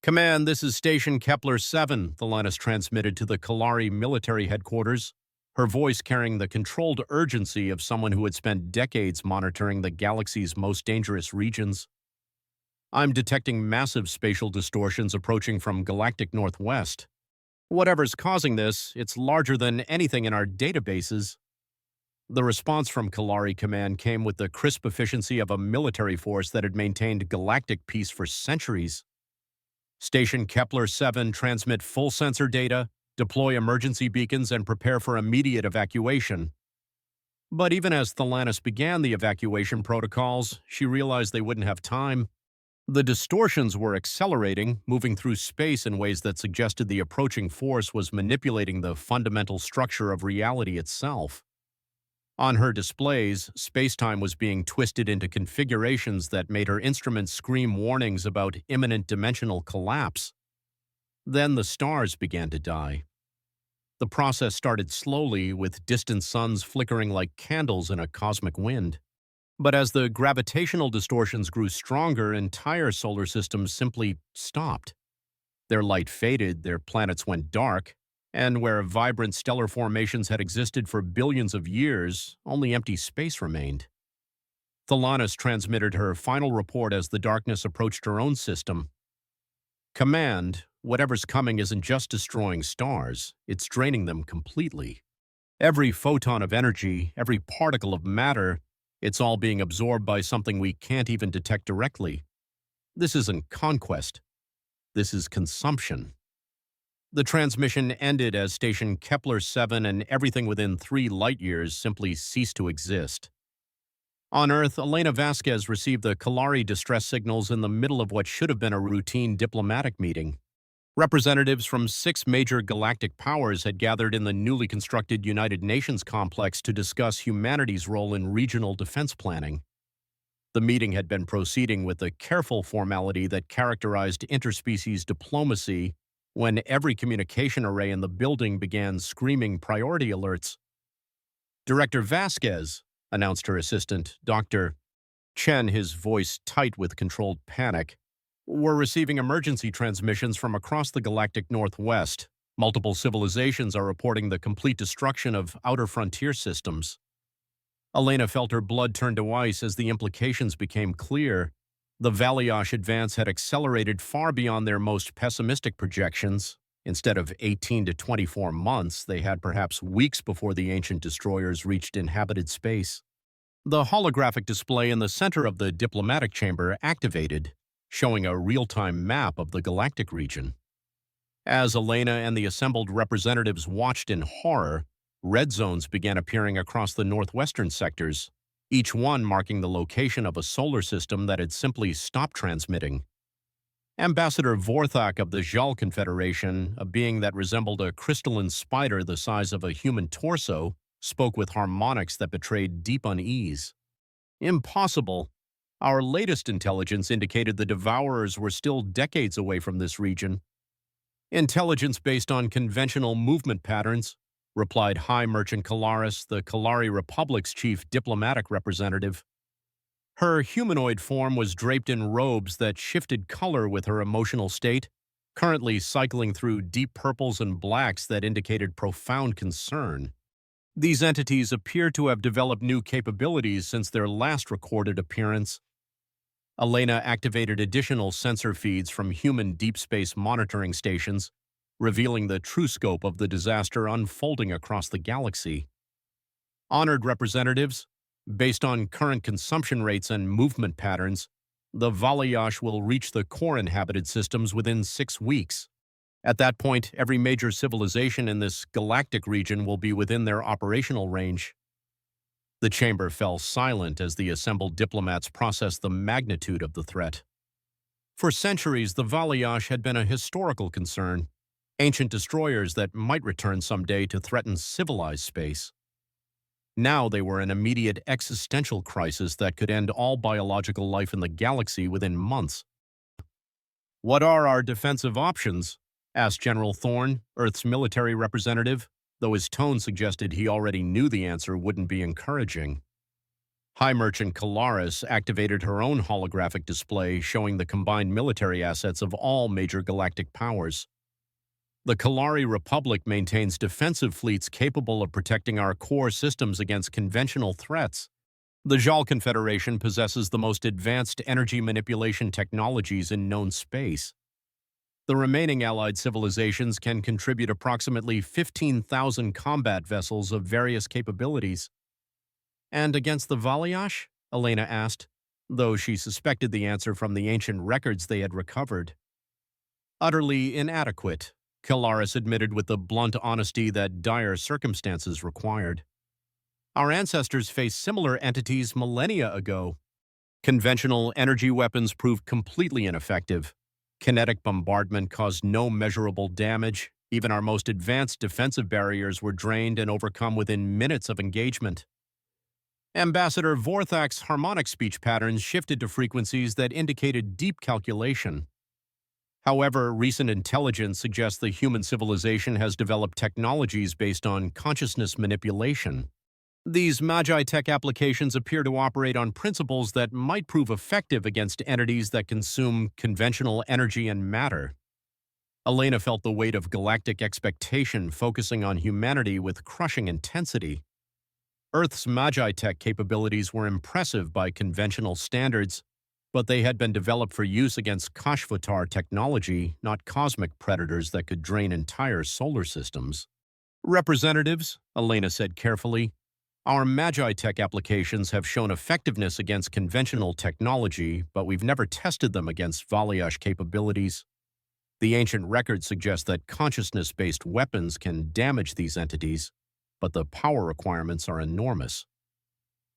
"Command, this is Station Kepler 7, Thalanis transmitted to the Kalari military headquarters, her voice carrying the controlled urgency of someone who had spent decades monitoring the galaxy's most dangerous regions. "I'm detecting massive spatial distortions approaching from galactic northwest. Whatever's causing this, it's larger than anything in our databases. The response from Kalari Command came with the crisp efficiency of a military force that had maintained galactic peace for centuries. Station Kepler-7 transmit full sensor data, deploy emergency beacons, and prepare for immediate evacuation. But even as Thalanis began the evacuation protocols, she realized they wouldn't have time. The distortions were accelerating, moving through space in ways that suggested the approaching force was manipulating the fundamental structure of reality itself. On her displays, spacetime was being twisted into configurations that made her instruments scream warnings about imminent dimensional collapse. Then the stars began to die. The process started slowly, with distant suns flickering like candles in a cosmic wind. But as the gravitational distortions grew stronger, entire solar systems simply stopped. Their light faded, their planets went dark, and where vibrant stellar formations had existed for billions of years, only empty space remained. Thalanis transmitted her final report as the darkness approached her own system. Command, whatever's coming isn't just destroying stars, it's draining them completely. Every photon of energy, every particle of matter, it's all being absorbed by something we can't even detect directly. This isn't conquest. This is consumption. The transmission ended as station Kepler-7 and everything within 3 light-years simply ceased to exist. On Earth, Elena Vasquez received the Kalari distress signals in the middle of what should have been a routine diplomatic meeting. Representatives from 6 major galactic powers had gathered in the newly constructed United Nations complex to discuss humanity's role in regional defense planning. The meeting had been proceeding with the careful formality that characterized interspecies diplomacy when every communication array in the building began screaming priority alerts. "Director Vasquez," announced her assistant, Dr. Chen, his voice tight with controlled panic, "we're receiving emergency transmissions from across the galactic northwest. Multiple civilizations are reporting the complete destruction of outer frontier systems." Elena felt her blood turn to ice as the implications became clear. The Valiosh advance had accelerated far beyond their most pessimistic projections. Instead of 18 to 24 months, they had perhaps weeks before the ancient destroyers reached inhabited space. The holographic display in the center of the diplomatic chamber activated, showing a real-time map of the galactic region. As Elena and the assembled representatives watched in horror, red zones began appearing across the northwestern sectors, each one marking the location of a solar system that had simply stopped transmitting. Ambassador Vorthak of the Jal Confederation, a being that resembled a crystalline spider the size of a human torso, spoke with harmonics that betrayed deep unease. "Impossible. Our latest intelligence indicated the Devourers were still decades away from this region." "Intelligence based on conventional movement patterns," replied High Merchant Kalaris, the Kalari Republic's chief diplomatic representative. Her humanoid form was draped in robes that shifted color with her emotional state, currently cycling through deep purples and blacks that indicated profound concern. These entities appear to have developed new capabilities since their last recorded appearance. Elena activated additional sensor feeds from human deep space monitoring stations, revealing the true scope of the disaster unfolding across the galaxy. "Honored representatives, based on current consumption rates and movement patterns, the Valiosh will reach the core inhabited systems within 6 weeks. At that point, every major civilization in this galactic region will be within their operational range." The chamber fell silent as the assembled diplomats processed the magnitude of the threat. For centuries, the Valiosh had been a historical concern, ancient destroyers that might return someday to threaten civilized space. Now they were an immediate existential crisis that could end all biological life in the galaxy within months. "What are our defensive options?" asked General Thorne, Earth's military representative, though his tone suggested he already knew the answer wouldn't be encouraging. High Merchant Kalaris activated her own holographic display showing the combined military assets of all major galactic powers. "The Kalari Republic maintains defensive fleets capable of protecting our core systems against conventional threats. The Jal Confederation possesses the most advanced energy manipulation technologies in known space. The remaining Allied civilizations can contribute approximately 15,000 combat vessels of various capabilities. And against the Valayash? Elena asked, though she suspected the answer from the ancient records they had recovered. Utterly inadequate, Kalaris admitted with the blunt honesty that dire circumstances required. Our ancestors faced similar entities millennia ago. Conventional energy weapons proved completely ineffective. Kinetic bombardment caused no measurable damage. Even our most advanced defensive barriers were drained and overcome within minutes of engagement. Ambassador Vorthak's harmonic speech patterns shifted to frequencies that indicated deep calculation. However, recent intelligence suggests the human civilization has developed technologies based on consciousness manipulation. These Magi-Tech applications appear to operate on principles that might prove effective against entities that consume conventional energy and matter. Elena felt the weight of galactic expectation focusing on humanity with crushing intensity. Earth's Magi-Tech capabilities were impressive by conventional standards, but they had been developed for use against Kashvatar technology, not cosmic predators that could drain entire solar systems. Representatives, Elena said carefully, our Magi-Tech applications have shown effectiveness against conventional technology, but we've never tested them against Valayash capabilities. The ancient records suggest that consciousness-based weapons can damage these entities, but the power requirements are enormous.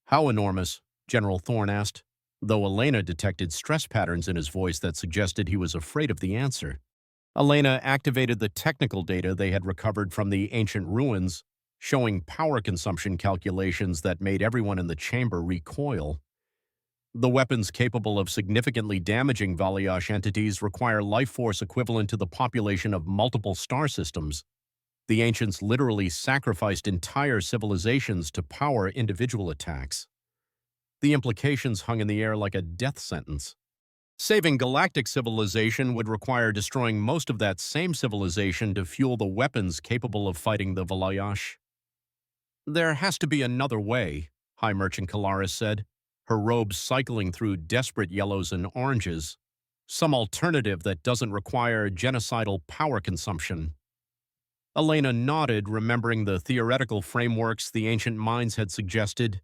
How enormous? General Thorne asked, though Elena detected stress patterns in his voice that suggested he was afraid of the answer. Elena activated the technical data they had recovered from the ancient ruins, showing power consumption calculations that made everyone in the chamber recoil. The weapons capable of significantly damaging Valayash entities require life force equivalent to the population of multiple star systems. The ancients literally sacrificed entire civilizations to power individual attacks. The implications hung in the air like a death sentence. Saving galactic civilization would require destroying most of that same civilization to fuel the weapons capable of fighting the Valayash. There has to be another way, High Merchant Kalaris said, her robes cycling through desperate yellows and oranges. Some alternative that doesn't require genocidal power consumption. Elena nodded, remembering the theoretical frameworks the ancient minds had suggested.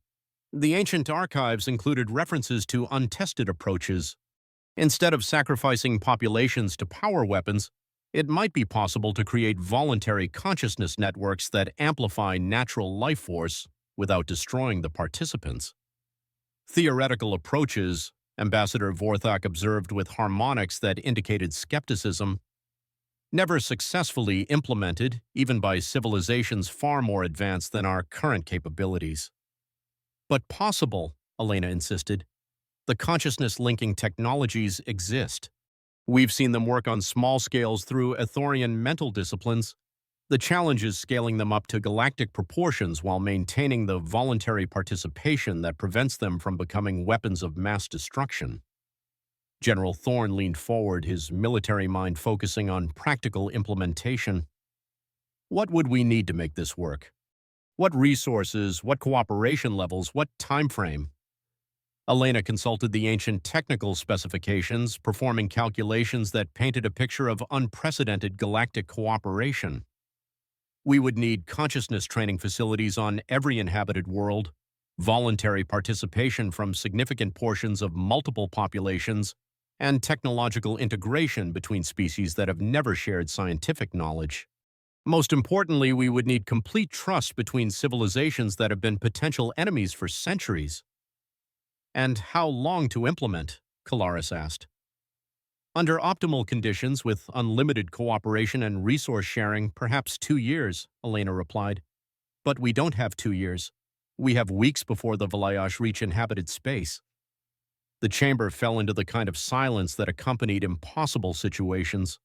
The ancient archives included references to untested approaches. Instead of sacrificing populations to power weapons, it might be possible to create voluntary consciousness networks that amplify natural life force without destroying the participants. Theoretical approaches, Ambassador Vorthak observed with harmonics that indicated skepticism, never successfully implemented, even by civilizations far more advanced than our current capabilities. But possible, Elena insisted. The consciousness-linking technologies exist. We've seen them work on small scales through Ethorian mental disciplines. The challenge is scaling them up to galactic proportions while maintaining the voluntary participation that prevents them from becoming weapons of mass destruction. General Thorne leaned forward, his military mind focusing on practical implementation. What would we need to make this work? What resources, what cooperation levels, what time frame? Elena consulted the ancient technical specifications, performing calculations that painted a picture of unprecedented galactic cooperation. We would need consciousness training facilities on every inhabited world, voluntary participation from significant portions of multiple populations, and technological integration between species that have never shared scientific knowledge. Most importantly, we would need complete trust between civilizations that have been potential enemies for centuries. And how long to implement? Kalaris asked. Under optimal conditions with unlimited cooperation and resource sharing, perhaps 2 years, Elena replied. But we don't have 2 years. We have weeks before the Valayash reach inhabited space. The chamber fell into the kind of silence that accompanied impossible situations.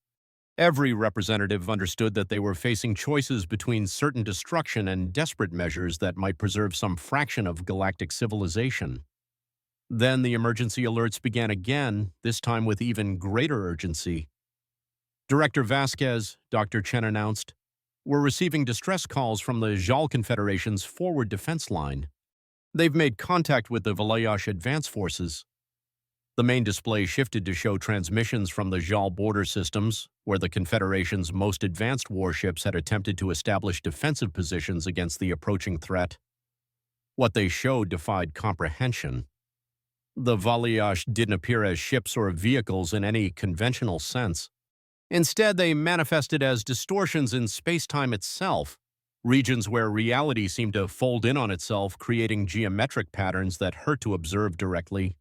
Every representative understood that they were facing choices between certain destruction and desperate measures that might preserve some fraction of galactic civilization. Then the emergency alerts began again, this time with even greater urgency. Director Vasquez, Dr. Chen announced, we're receiving distress calls from the Jal Confederation's forward defense line. They've made contact with the Valayash advance forces. The main display shifted to show transmissions from the JAL border systems, where the Confederation's most advanced warships had attempted to establish defensive positions against the approaching threat. What they showed defied comprehension. The Valiash didn't appear as ships or vehicles in any conventional sense. Instead, they manifested as distortions in space-time itself, regions where reality seemed to fold in on itself, creating geometric patterns that hurt to observe directly.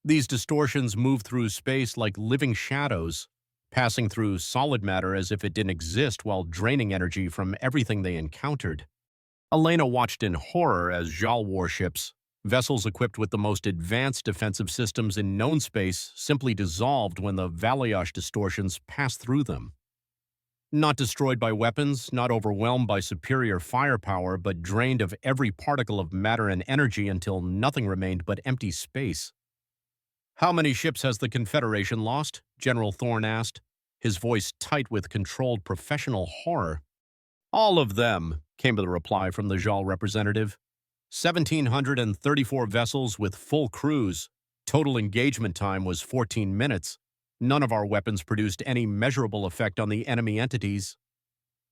These distortions moved through space like living shadows, passing through solid matter as if it didn't exist while draining energy from everything they encountered. Elena watched in horror as JAL warships, vessels equipped with the most advanced defensive systems in known space, simply dissolved when the Valiash distortions passed through them. Not destroyed by weapons, not overwhelmed by superior firepower, but drained of every particle of matter and energy until nothing remained but empty space. "How many ships has the Confederation lost?" General Thorne asked, his voice tight with controlled professional horror. "All of them," came the reply from the JAL representative. 1,734 vessels with full crews. Total engagement time was 14 minutes. None of our weapons produced any measurable effect on the enemy entities.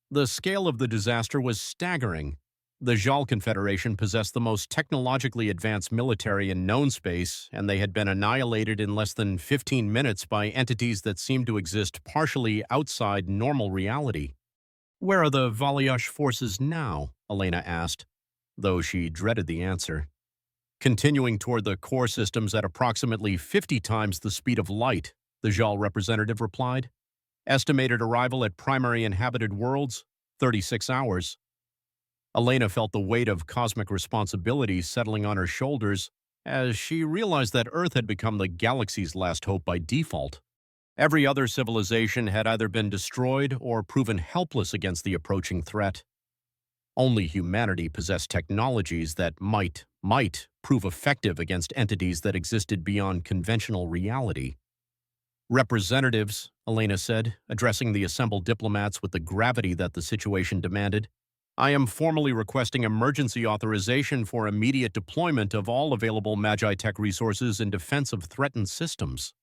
The scale of the disaster was staggering. The JAL Confederation possessed the most technologically advanced military in known space, and they had been annihilated in less than 15 minutes by entities that seemed to exist partially outside normal reality. "Where are the Valiash forces now?" Elena asked, though she dreaded the answer. "Continuing toward the core systems at approximately 50 times the speed of light," the JAL representative replied. "Estimated arrival at primary inhabited worlds, 36 hours. Elena felt the weight of cosmic responsibility settling on her shoulders as she realized that Earth had become the galaxy's last hope by default. Every other civilization had either been destroyed or proven helpless against the approaching threat. Only humanity possessed technologies that might prove effective against entities that existed beyond conventional reality. "Representatives," Elena said, addressing the assembled diplomats with the gravity that the situation demanded, "I am formally requesting emergency authorization for immediate deployment of all available Magi-Tech resources in defense of threatened systems.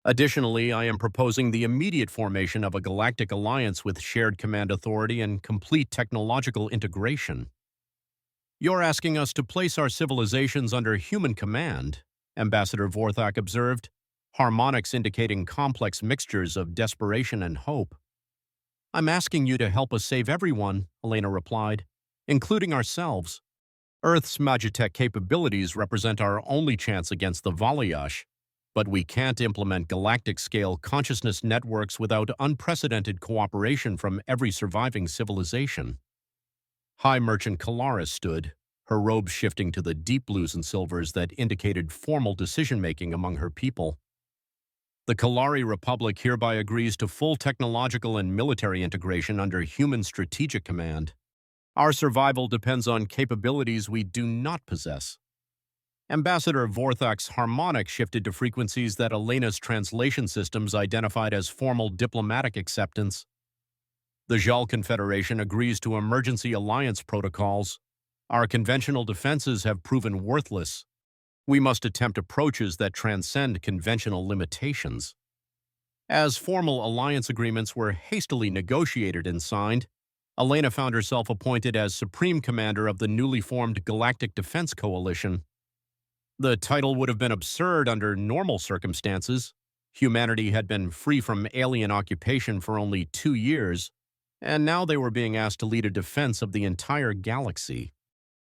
Additionally, I am proposing the immediate formation of a galactic alliance with shared command authority and complete technological integration." "You're asking us to place our civilizations under human command," Ambassador Vorthak observed, harmonics indicating complex mixtures of desperation and hope. "I'm asking you to help us save everyone," Elena replied, "including ourselves. Earth's Magitech capabilities represent our only chance against the Valiash, but we can't implement galactic-scale consciousness networks without unprecedented cooperation from every surviving civilization." High Merchant Kalaris stood, her robes shifting to the deep blues and silvers that indicated formal decision-making among her people. "The Kalari Republic hereby agrees to full technological and military integration under human strategic command. Our survival depends on capabilities we do not possess." Ambassador Vorthak's harmonic shifted to frequencies that Elena's translation systems identified as formal diplomatic acceptance. "The JAL Confederation agrees to emergency alliance protocols. Our conventional defenses have proven worthless. We must attempt approaches that transcend conventional limitations." As formal alliance agreements were hastily negotiated and signed, Elena found herself appointed as Supreme Commander of the newly formed Galactic Defense Coalition. The title would have been absurd under normal circumstances. Humanity had been free from alien occupation for only 2 years, and now they were being asked to lead a defense of the entire galaxy.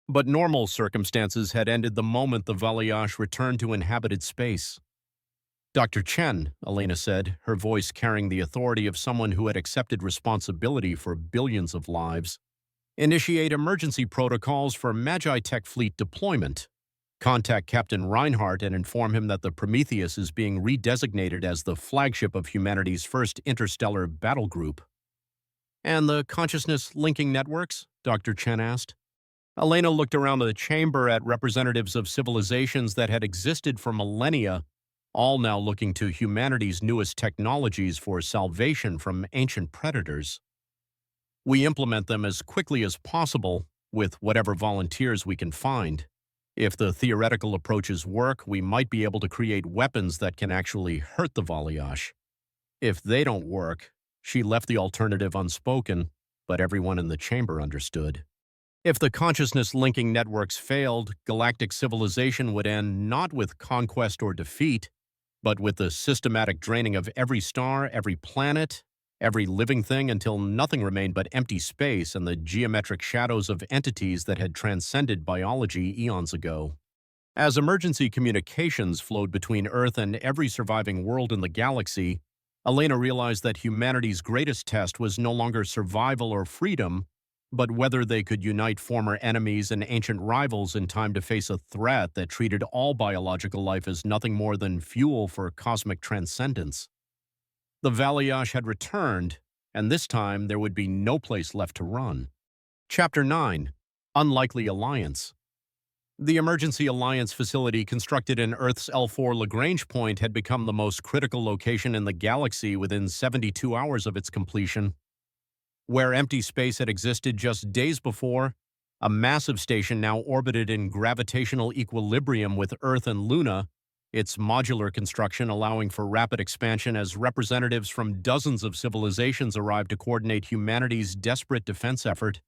But normal circumstances had ended the moment the Valiash returned to inhabited space. "Dr. Chen," Elena said, her voice carrying the authority of someone who had accepted responsibility for billions of lives, "initiate emergency protocols for Magi-Tech fleet deployment. Contact Captain Reinhardt and inform him that the Prometheus is being redesignated as the flagship of humanity's first interstellar battle group." "And the consciousness linking networks?" Dr. Chen asked. Elena looked around the chamber at representatives of civilizations that had existed for millennia, all now looking to humanity's newest technologies for salvation from ancient predators. "We implement them as quickly as possible with whatever volunteers we can find," If the theoretical approaches work, we might be able to create weapons that can actually hurt the Valiash. If they don't work, she left the alternative unspoken, but everyone in the chamber understood. If the consciousness linking networks failed, galactic civilization would end not with conquest or defeat, but with the systematic draining of every star, every planet, every living thing until nothing remained but empty space and the geometric shadows of entities that had transcended biology eons ago. As emergency communications flowed between Earth and every surviving world in the galaxy, Elena realized that humanity's greatest test was no longer survival or freedom, but whether they could unite former enemies and ancient rivals in time to face a threat that treated all biological life as nothing more than fuel for cosmic transcendence. The Valiash had returned, and this time there would be no place left to run. Chapter 9. Unlikely Alliance. The Emergency Alliance facility constructed in Earth's L4 Lagrange point had become the most critical location in the galaxy within 72 hours of its completion. Where empty space had existed just days before, a massive station now orbited in gravitational equilibrium with Earth and Luna, its modular construction allowing for rapid expansion as representatives from dozens of civilizations arrived to coordinate humanity's desperate defense effort.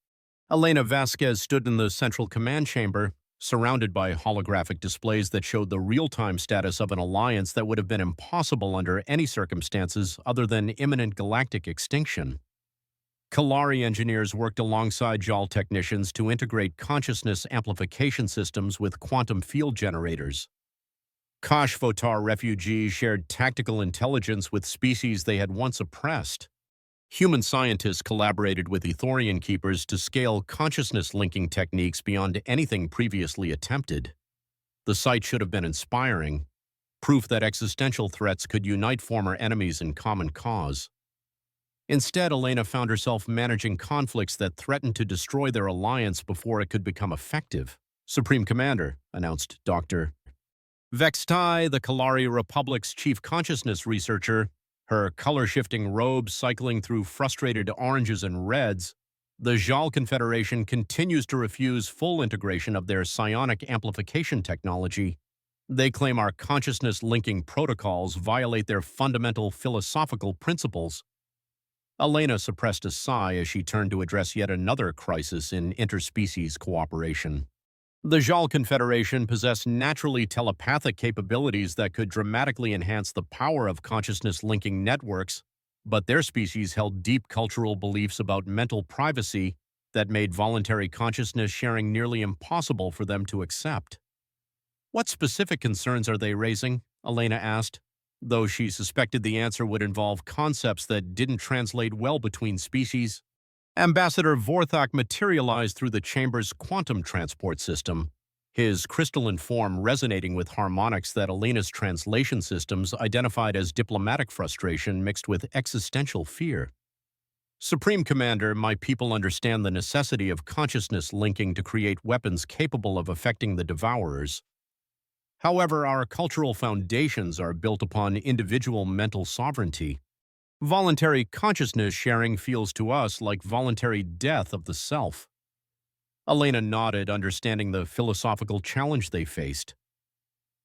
Elena Vasquez stood in the central command chamber, surrounded by holographic displays that showed the real-time status of an alliance that would have been impossible under any circumstances other than imminent galactic extinction. Kalari engineers worked alongside JAL technicians to integrate consciousness amplification systems with quantum field generators. Kashvotar refugees shared tactical intelligence with species they had once oppressed. Human scientists collaborated with Ethorian keepers to scale consciousness-linking techniques beyond anything previously attempted. The sight should have been inspiring, proof that existential threats could unite former enemies in common cause. Instead, Elena found herself managing conflicts that threatened to destroy their alliance before it could become effective. "Supreme Commander," announced Dr. Vextai, the Kalari Republic's chief consciousness researcher, her color-shifting robes cycling through frustrated oranges and reds, the JAL Confederation continues to refuse full integration of their psionic amplification technology. They claim our consciousness-linking protocols violate their fundamental philosophical principles. Elena suppressed a sigh as she turned to address yet another crisis in interspecies cooperation. The JAL Confederation possessed naturally telepathic capabilities that could dramatically enhance the power of consciousness-linking networks, but their species held deep cultural beliefs about mental privacy that made voluntary consciousness sharing nearly impossible for them to accept. "What specific concerns are they raising?" Elena asked, though she suspected the answer would involve concepts that didn't translate well between species. Ambassador Vorthak materialized through the chamber's quantum transport system, his crystalline form resonating with harmonics that Elena's translation systems identified as diplomatic frustration mixed with existential fear. "Supreme Commander, my people understand the necessity of consciousness linking to create weapons capable of affecting the Devourers. However, our cultural foundations are built upon individual mental sovereignty. Voluntary consciousness sharing feels to us like voluntary death of the self." Elena nodded, understanding the philosophical challenge they faced.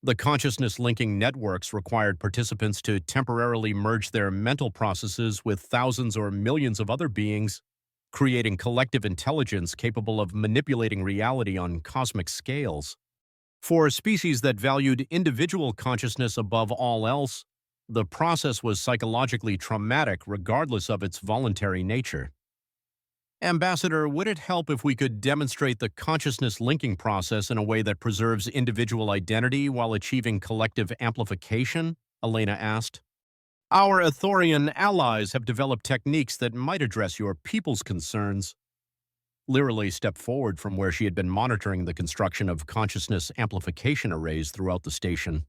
The consciousness-linking networks required participants to temporarily merge their mental processes with thousands or millions of other beings, creating collective intelligence capable of manipulating reality on cosmic scales. For species that valued individual consciousness above all else, the process was psychologically traumatic regardless of its voluntary nature. "Ambassador, would it help if we could demonstrate the consciousness linking process in a way that preserves individual identity while achieving collective amplification?" Elena asked. "Our Ethorian allies have developed techniques that might address your people's concerns." Lyrily stepped forward from where she had been monitoring the construction of consciousness amplification arrays throughout the station.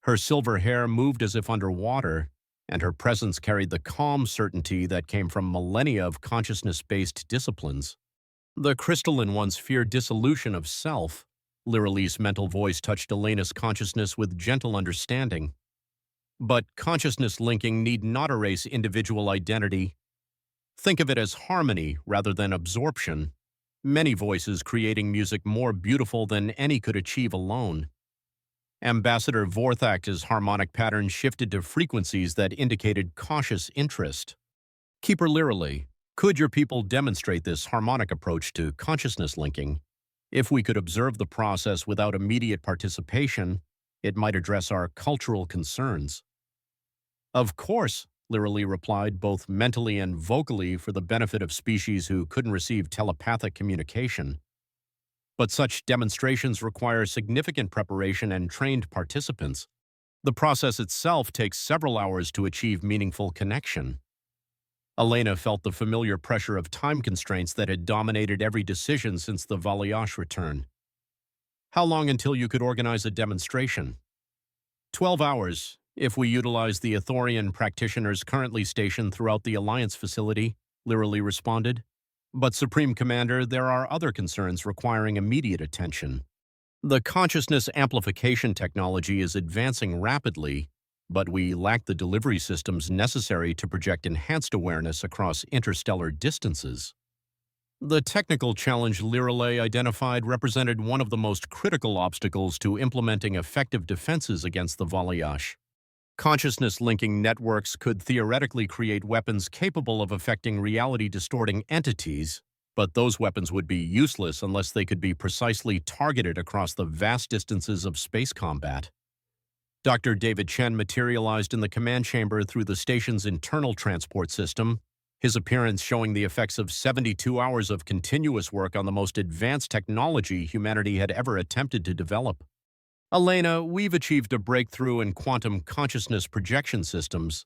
Her silver hair moved as if underwater, and her presence carried the calm certainty that came from millennia of consciousness-based disciplines. "The crystalline ones fear dissolution of self." Lyrilee's mental voice touched Elena's consciousness with gentle understanding. "But consciousness linking need not erase individual identity. Think of it as harmony rather than absorption. many voices creating music more beautiful than any could achieve alone. Ambassador Vorthak's harmonic pattern shifted to frequencies that indicated cautious interest. Keeper Lirily, could your people demonstrate this harmonic approach to consciousness linking? If we could observe the process without immediate participation, it might address our cultural concerns. Of course, Lirily replied, both mentally and vocally for the benefit of species who couldn't receive telepathic communication. But such demonstrations require significant preparation and trained participants. The process itself takes several hours to achieve meaningful connection. Elena felt the familiar pressure of time constraints that had dominated every decision since the Valiash return. How long until you could organize a demonstration? 12 hours, if we utilize the Athorian practitioners currently stationed throughout the Alliance facility, Lirily responded. But, Supreme Commander, there are other concerns requiring immediate attention. The consciousness amplification technology is advancing rapidly, but we lack the delivery systems necessary to project enhanced awareness across interstellar distances. The technical challenge Lirily identified represented one of the most critical obstacles to implementing effective defenses against the Valiash. Consciousness-linking networks could theoretically create weapons capable of affecting reality-distorting entities, but those weapons would be useless unless they could be precisely targeted across the vast distances of space combat. Dr. David Chen materialized in the command chamber through the station's internal transport system, his appearance showing the effects of 72 hours of continuous work on the most advanced technology humanity had ever attempted to develop. Elena, we've achieved a breakthrough in quantum consciousness projection systems.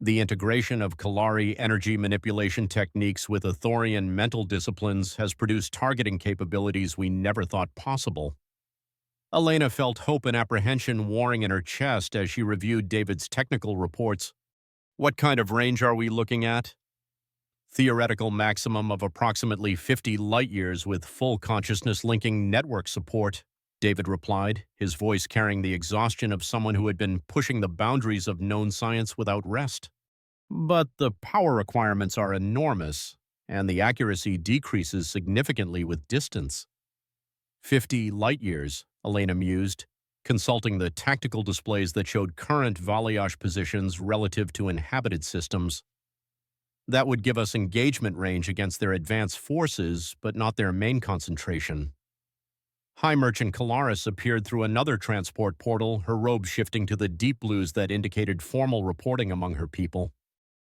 The integration of Kalari energy manipulation techniques with Athorian mental disciplines has produced targeting capabilities we never thought possible. Elena felt hope and apprehension warring in her chest as she reviewed David's technical reports. What kind of range are we looking at? Theoretical maximum of approximately 50 light-years with full consciousness linking network support, David replied, his voice carrying the exhaustion of someone who had been pushing the boundaries of known science without rest. But the power requirements are enormous, and the accuracy decreases significantly with distance. 50 light-years, Elena mused, consulting the tactical displays that showed current Valiash positions relative to inhabited systems. That would give us engagement range against their advanced forces, but not their main concentration. High Merchant Kalaris appeared through another transport portal, her robe shifting to the deep blues that indicated formal reporting among her people.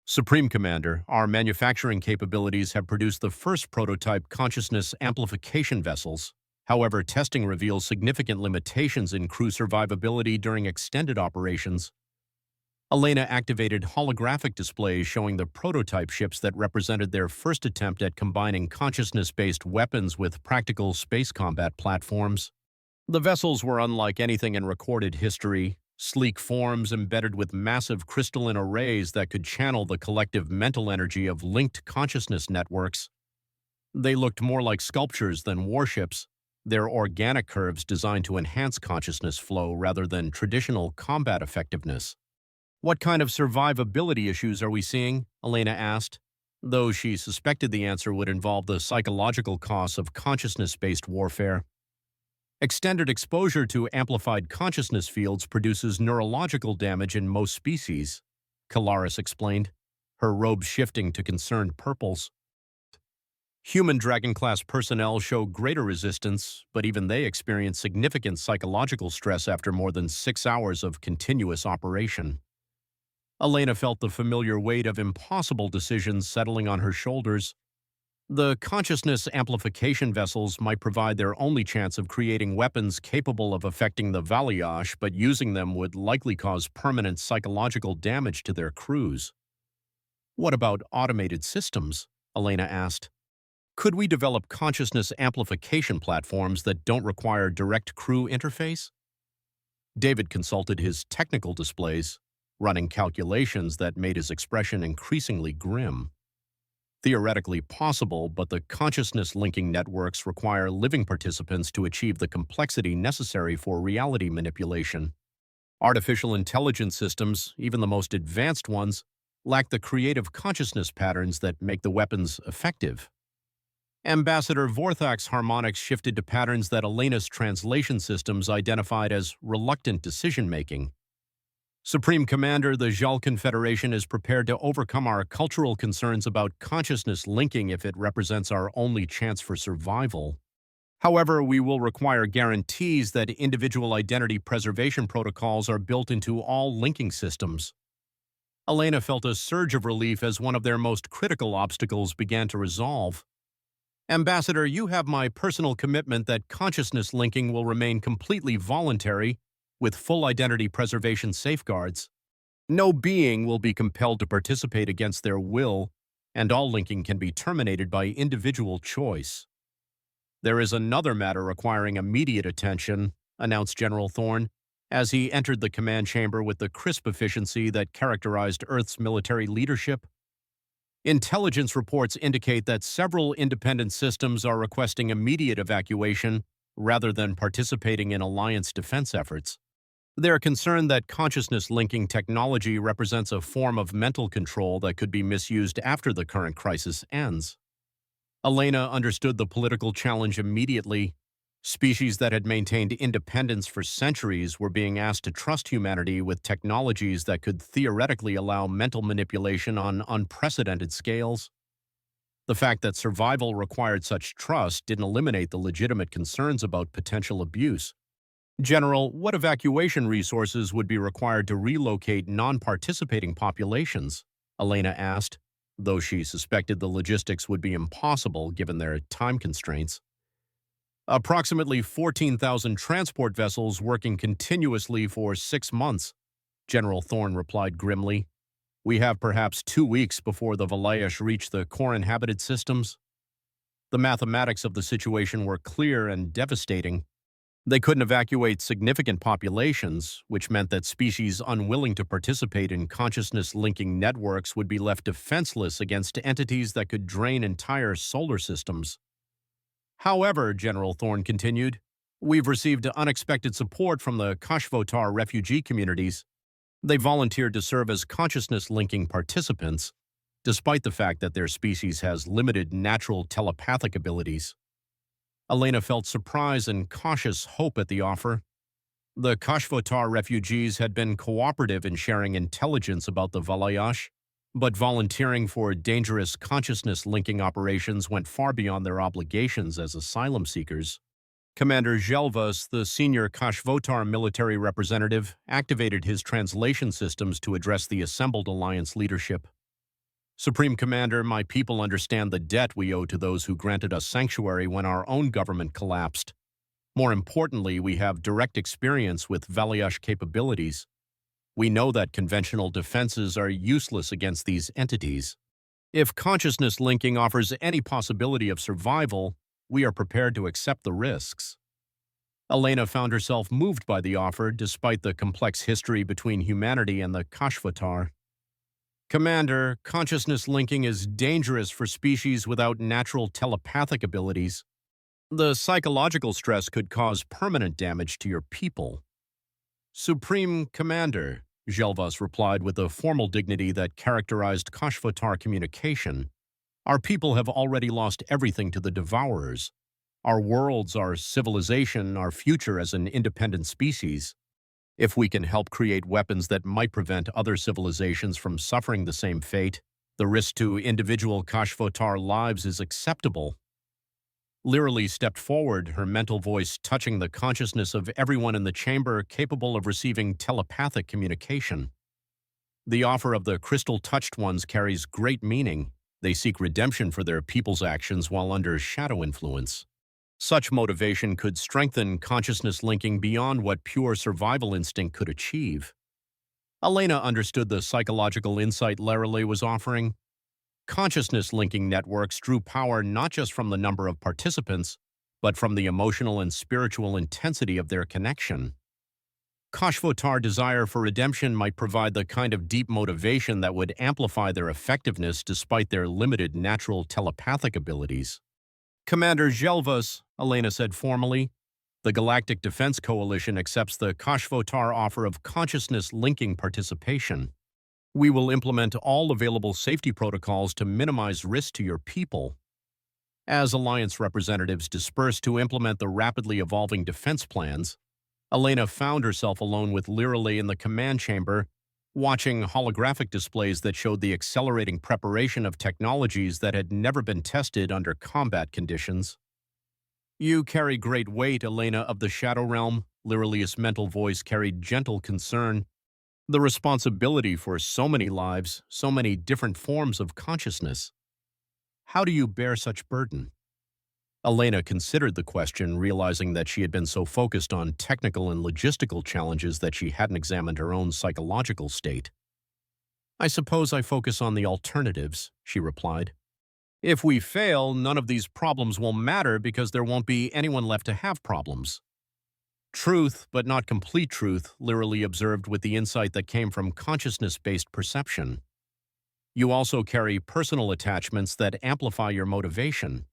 Supreme Commander, our manufacturing capabilities have produced the first prototype consciousness amplification vessels. However, testing reveals significant limitations in crew survivability during extended operations. Elena activated holographic displays showing the prototype ships that represented their first attempt at combining consciousness-based weapons with practical space combat platforms. The vessels were unlike anything in recorded history, sleek forms embedded with massive crystalline arrays that could channel the collective mental energy of linked consciousness networks. They looked more like sculptures than warships, their organic curves designed to enhance consciousness flow rather than traditional combat effectiveness. What kind of survivability issues are we seeing? Elena asked, though she suspected the answer would involve the psychological costs of consciousness-based warfare. Extended exposure to amplified consciousness fields produces neurological damage in most species, Kalaris explained, her robe shifting to concerned purples. Human Dragon-class personnel show greater resistance, but even they experience significant psychological stress after more than 6 hours of continuous operation. Elena felt the familiar weight of impossible decisions settling on her shoulders. The consciousness amplification vessels might provide their only chance of creating weapons capable of affecting the Valiash, but using them would likely cause permanent psychological damage to their crews. What about automated systems? Elena asked. Could we develop consciousness amplification platforms that don't require direct crew interface? David consulted his technical displays, running calculations that made his expression increasingly grim. Theoretically possible, but the consciousness-linking networks require living participants to achieve the complexity necessary for reality manipulation. Artificial intelligence systems, even the most advanced ones, lack the creative consciousness patterns that make the weapons effective. Ambassador Vorthak's harmonics shifted to patterns that Elena's translation systems identified as reluctant decision-making. Supreme Commander, the Jal Confederation is prepared to overcome our cultural concerns about consciousness linking if it represents our only chance for survival. However, we will require guarantees that individual identity preservation protocols are built into all linking systems. Elena felt a surge of relief as one of their most critical obstacles began to resolve. Ambassador, you have my personal commitment that consciousness linking will remain completely voluntary, with full identity preservation safeguards. No being will be compelled to participate against their will, and all linking can be terminated by individual choice. There is another matter requiring immediate attention, announced General Thorne, as he entered the command chamber with the crisp efficiency that characterized Earth's military leadership. Intelligence reports indicate that several independent systems are requesting immediate evacuation rather than participating in alliance defense efforts. They are concerned that consciousness-linking technology represents a form of mental control that could be misused after the current crisis ends. Elena understood the political challenge immediately. Species that had maintained independence for centuries were being asked to trust humanity with technologies that could theoretically allow mental manipulation on unprecedented scales. The fact that survival required such trust didn't eliminate the legitimate concerns about potential abuse. General, what evacuation resources would be required to relocate non-participating populations? Elena asked, though she suspected the logistics would be impossible given their time constraints. Approximately 14,000 transport vessels working continuously for 6 months, General Thorne replied grimly. We have perhaps 2 weeks before the Valayash reach the core-inhabited systems. The mathematics of the situation were clear and devastating. They couldn't evacuate significant populations, which meant that species unwilling to participate in consciousness-linking networks would be left defenseless against entities that could drain entire solar systems. However, General Thorne continued, we've received unexpected support from the Kashvotar refugee communities. They volunteered to serve as consciousness-linking participants, despite the fact that their species has limited natural telepathic abilities. Elena felt surprise and cautious hope at the offer. The Kashvotar refugees had been cooperative in sharing intelligence about the Valayash, but volunteering for dangerous consciousness-linking operations went far beyond their obligations as asylum seekers. Commander Zhelvas, the senior Kashvotar military representative, activated his translation systems to address the assembled alliance leadership. Supreme Commander, my people understand the debt we owe to those who granted us sanctuary when our own government collapsed. More importantly, we have direct experience with Valayash capabilities. We know that conventional defenses are useless against these entities. If consciousness linking offers any possibility of survival, we are prepared to accept the risks. Elena found herself moved by the offer despite the complex history between humanity and the Kashvotar. Commander, consciousness linking is dangerous for species without natural telepathic abilities. The psychological stress could cause permanent damage to your people. Supreme Commander, Zhelvas replied with a formal dignity that characterized Kashvotar communication, our people have already lost everything to the Devourers. Our worlds, our civilization, our future as an independent species. If we can help create weapons that might prevent other civilizations from suffering the same fate, the risk to individual Kashvotar lives is acceptable. Literally stepped forward, her mental voice touching the consciousness of everyone in the chamber capable of receiving telepathic communication. The offer of the crystal-touched ones carries great meaning. They seek redemption for their people's actions while under shadow influence. Such motivation could strengthen consciousness linking beyond what pure survival instinct could achieve. Elena understood the psychological insight Lorelei was offering. Consciousness-linking networks drew power not just from the number of participants, but from the emotional and spiritual intensity of their connection. Kashvotar desire for redemption might provide the kind of deep motivation that would amplify their effectiveness despite their limited natural telepathic abilities. Commander Zhelvas, Elena said formally, the Galactic Defense Coalition accepts the Kashvotar offer of consciousness-linking participation. We will implement all available safety protocols to minimize risk to your people. As Alliance representatives dispersed to implement the rapidly evolving defense plans, Elena found herself alone with Liralee in the command chamber, watching holographic displays that showed the accelerating preparation of technologies that had never been tested under combat conditions. "You carry great weight, Elena of the Shadow Realm," Liralee's mental voice carried gentle concern. "The responsibility for so many lives, so many different forms of consciousness. How do you bear such burden?" Elena considered the question, realizing that she had been so focused on technical and logistical challenges that she hadn't examined her own psychological state. "I suppose I focus on the alternatives," she replied. "If we fail, none of these problems will matter because there won't be anyone left to have problems." "Truth, but not complete truth," Liralee observed with the insight that came from consciousness-based perception. "You also carry personal attachments that amplify your motivation.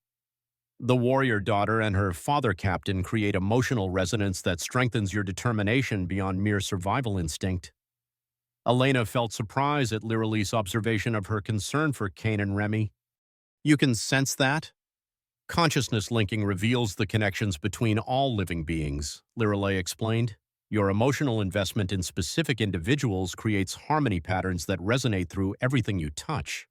The warrior daughter and her father captain create emotional resonance that strengthens your determination beyond mere survival instinct." Elena felt surprise at Liralee's observation of her concern for Kane and Remy. "You can sense that?" "Consciousness linking reveals the connections between all living beings," Liralee explained. "Your emotional investment in specific individuals creates harmony patterns that resonate through everything you touch.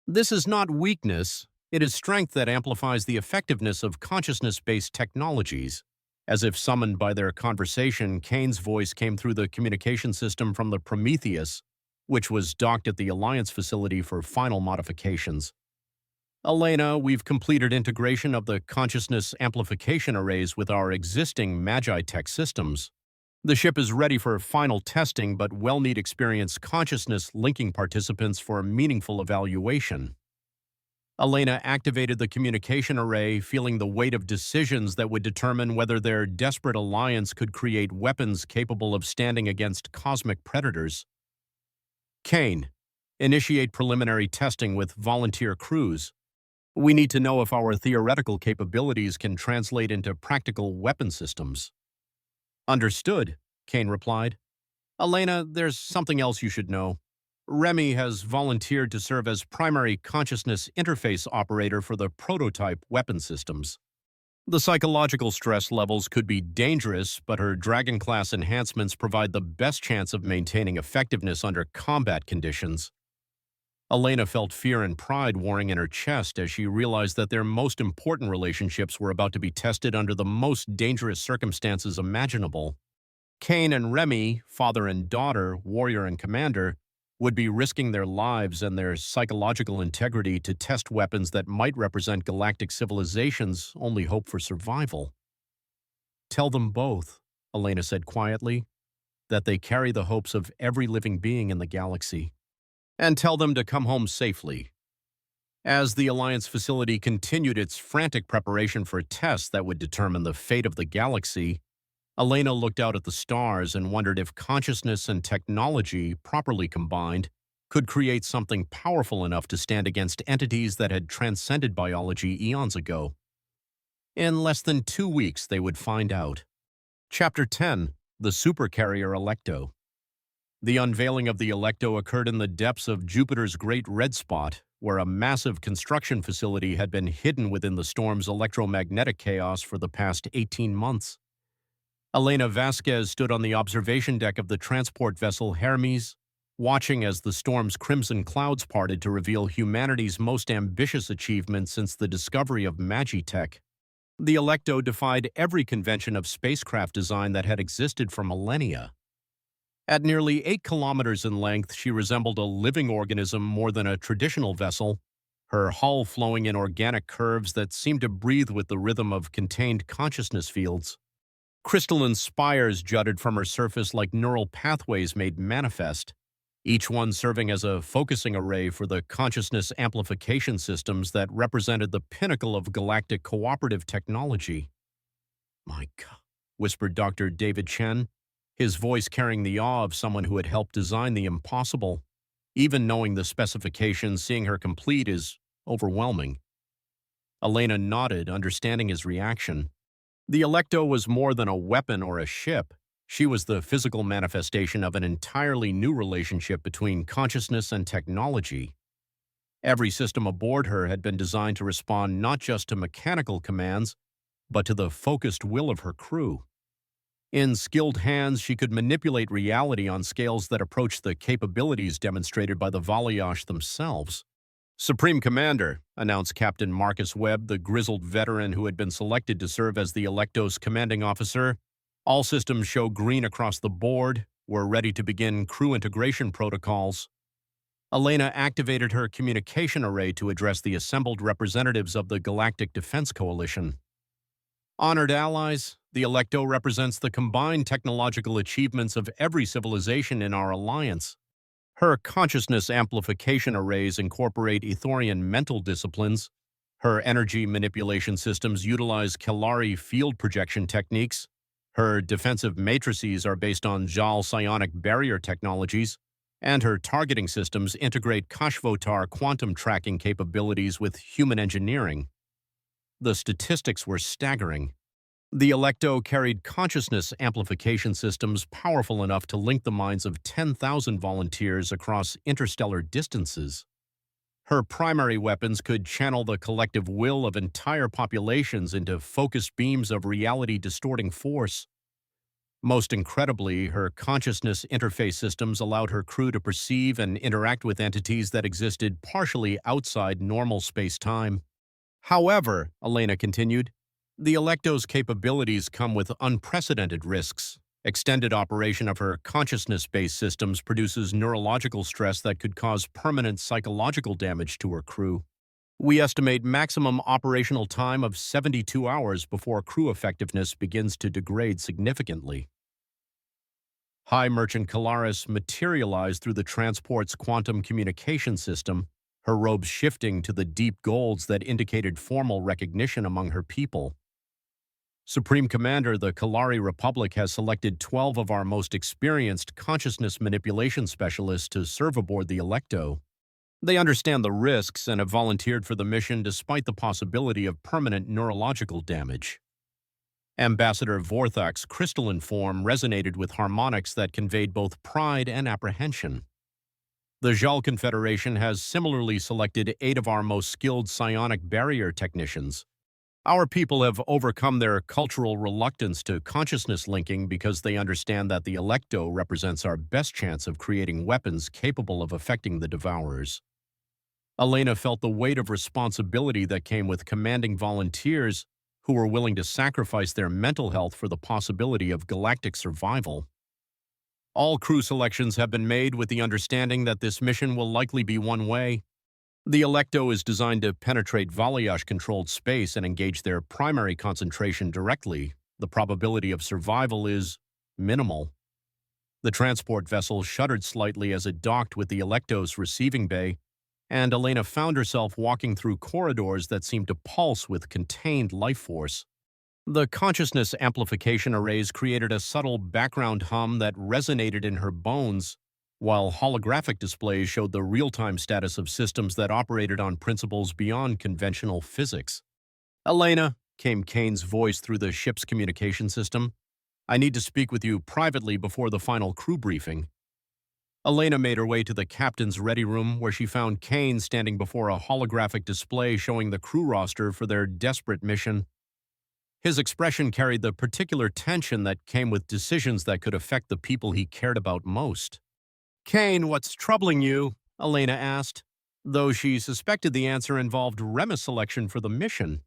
This is not weakness. It is strength that amplifies the effectiveness of consciousness-based technologies." As if summoned by their conversation, Kane's voice came through the communication system from the Prometheus, which was docked at the Alliance facility for final modifications. "Elena, we've completed integration of the consciousness amplification arrays with our existing Magi-Tech systems. The ship is ready for final testing, but will need experienced consciousness linking participants for meaningful evaluation." Elena activated the communication array, feeling the weight of decisions that would determine whether their desperate alliance could create weapons capable of standing against cosmic predators. "Kane, initiate preliminary testing with volunteer crews. We need to know if our theoretical capabilities can translate into practical weapon systems." "Understood," Kane replied. "Elena, there's something else you should know. Remy has volunteered to serve as primary consciousness interface operator for the prototype weapon systems. The psychological stress levels could be dangerous, but her Dragon-class enhancements provide the best chance of maintaining effectiveness under combat conditions." Elena felt fear and pride warring in her chest as she realized that their most important relationships were about to be tested under the most dangerous circumstances imaginable. Kane and Remy, father and daughter, warrior and commander, would be risking their lives and their psychological integrity to test weapons that might represent galactic civilizations' only hope for survival. "Tell them both," Elena said quietly, "that they carry the hopes of every living being in the galaxy. And tell them to come home safely." As the Alliance facility continued its frantic preparation for tests that would determine the fate of the galaxy, Elena looked out at the stars and wondered if consciousness and technology, properly combined, could create something powerful enough to stand against entities that had transcended biology eons ago. In less than 2 weeks, they would find out. Chapter 10: The Supercarrier Electo. The unveiling of the Electo occurred in the depths of Jupiter's Great Red Spot, where a massive construction facility had been hidden within the storm's electromagnetic chaos for the past 18 months. Elena Vasquez stood on the observation deck of the transport vessel Hermes, watching as the storm's crimson clouds parted to reveal humanity's most ambitious achievement since the discovery of Magitech. The Electo defied every convention of spacecraft design that had existed for millennia. At nearly 8 kilometers in length, she resembled a living organism more than a traditional vessel, her hull flowing in organic curves that seemed to breathe with the rhythm of contained consciousness fields. Crystalline spires jutted from her surface like neural pathways made manifest, each one serving as a focusing array for the consciousness amplification systems that represented the pinnacle of galactic cooperative technology. "My God," whispered Dr. David Chen, his voice carrying the awe of someone who had helped design the impossible. Even knowing the specifications, seeing her complete is overwhelming. Elena nodded, understanding his reaction. The Electo was more than a weapon or a ship. She was the physical manifestation of an entirely new relationship between consciousness and technology. Every system aboard her had been designed to respond not just to mechanical commands, but to the focused will of her crew. In skilled hands, she could manipulate reality on scales that approached the capabilities demonstrated by the Valiash themselves. "Supreme Commander," announced Captain Marcus Webb, the grizzled veteran who had been selected to serve as the Electos commanding officer. "All systems show green across the board. We're ready to begin crew integration protocols." Elena activated her communication array to address the assembled representatives of the Galactic Defense Coalition. "Honored allies, the Electo represents the combined technological achievements of every civilization in our alliance. Her consciousness amplification arrays incorporate Ethorian mental disciplines. Her energy manipulation systems utilize Kelari field projection techniques. Her defensive matrices are based on Jal psionic barrier technologies. And her targeting systems integrate Kashvotar quantum tracking capabilities with human engineering." The statistics were staggering. The Electo carried consciousness amplification systems powerful enough to link the minds of 10,000 volunteers across interstellar distances. Her primary weapons could channel the collective will of entire populations into focused beams of reality-distorting force. Most incredibly, her consciousness interface systems allowed her crew to perceive and interact with entities that existed partially outside normal space-time. "However," Elena continued, "the Electo's capabilities come with unprecedented risks. Extended operation of her consciousness-based systems produces neurological stress that could cause permanent psychological damage to her crew. We estimate maximum operational time of 72 hours before crew effectiveness begins to degrade significantly." High Merchant Calaris materialized through the transport's quantum communication system, her robes shifting to the deep golds that indicated formal recognition among her people. "Supreme Commander, the Kalari Republic has selected 12 of our most experienced consciousness manipulation specialists to serve aboard the Electo. They understand the risks and have volunteered for the mission despite the possibility of permanent neurological damage." Ambassador Vorthak's crystalline form resonated with harmonics that conveyed both pride and apprehension. "The Jal Confederation has similarly selected 8 of our most skilled psionic barrier technicians. Our people have overcome their cultural reluctance to consciousness linking because they understand that the Electo represents our best chance of creating weapons capable of affecting the Devourers." Elena felt the weight of responsibility that came with commanding volunteers who were willing to sacrifice their mental health for the possibility of galactic survival. "All crew selections have been made with the understanding that this mission will likely be one way. The Electo is designed to penetrate Valiash-controlled space and engage their primary concentration directly. The probability of survival is minimal." The transport vessel shuddered slightly as it docked with the Electo's receiving bay, and Elena found herself walking through corridors that seemed to pulse with contained life force. The consciousness amplification arrays created a subtle background hum that resonated in her bones, while holographic displays showed the real-time status of systems that operated on principles beyond conventional physics. "Elena," came Kane's voice through the ship's communication system, "I need to speak with you privately before the final crew briefing." Elena made her way to the captain's ready room, where she found Kane standing before a holographic display showing the crew roster for their desperate mission. His expression carried the particular tension that came with decisions that could affect the people he cared about most. "Kane, what's troubling you?" Elena asked, though she suspected the answer involved Remi's selection for the mission.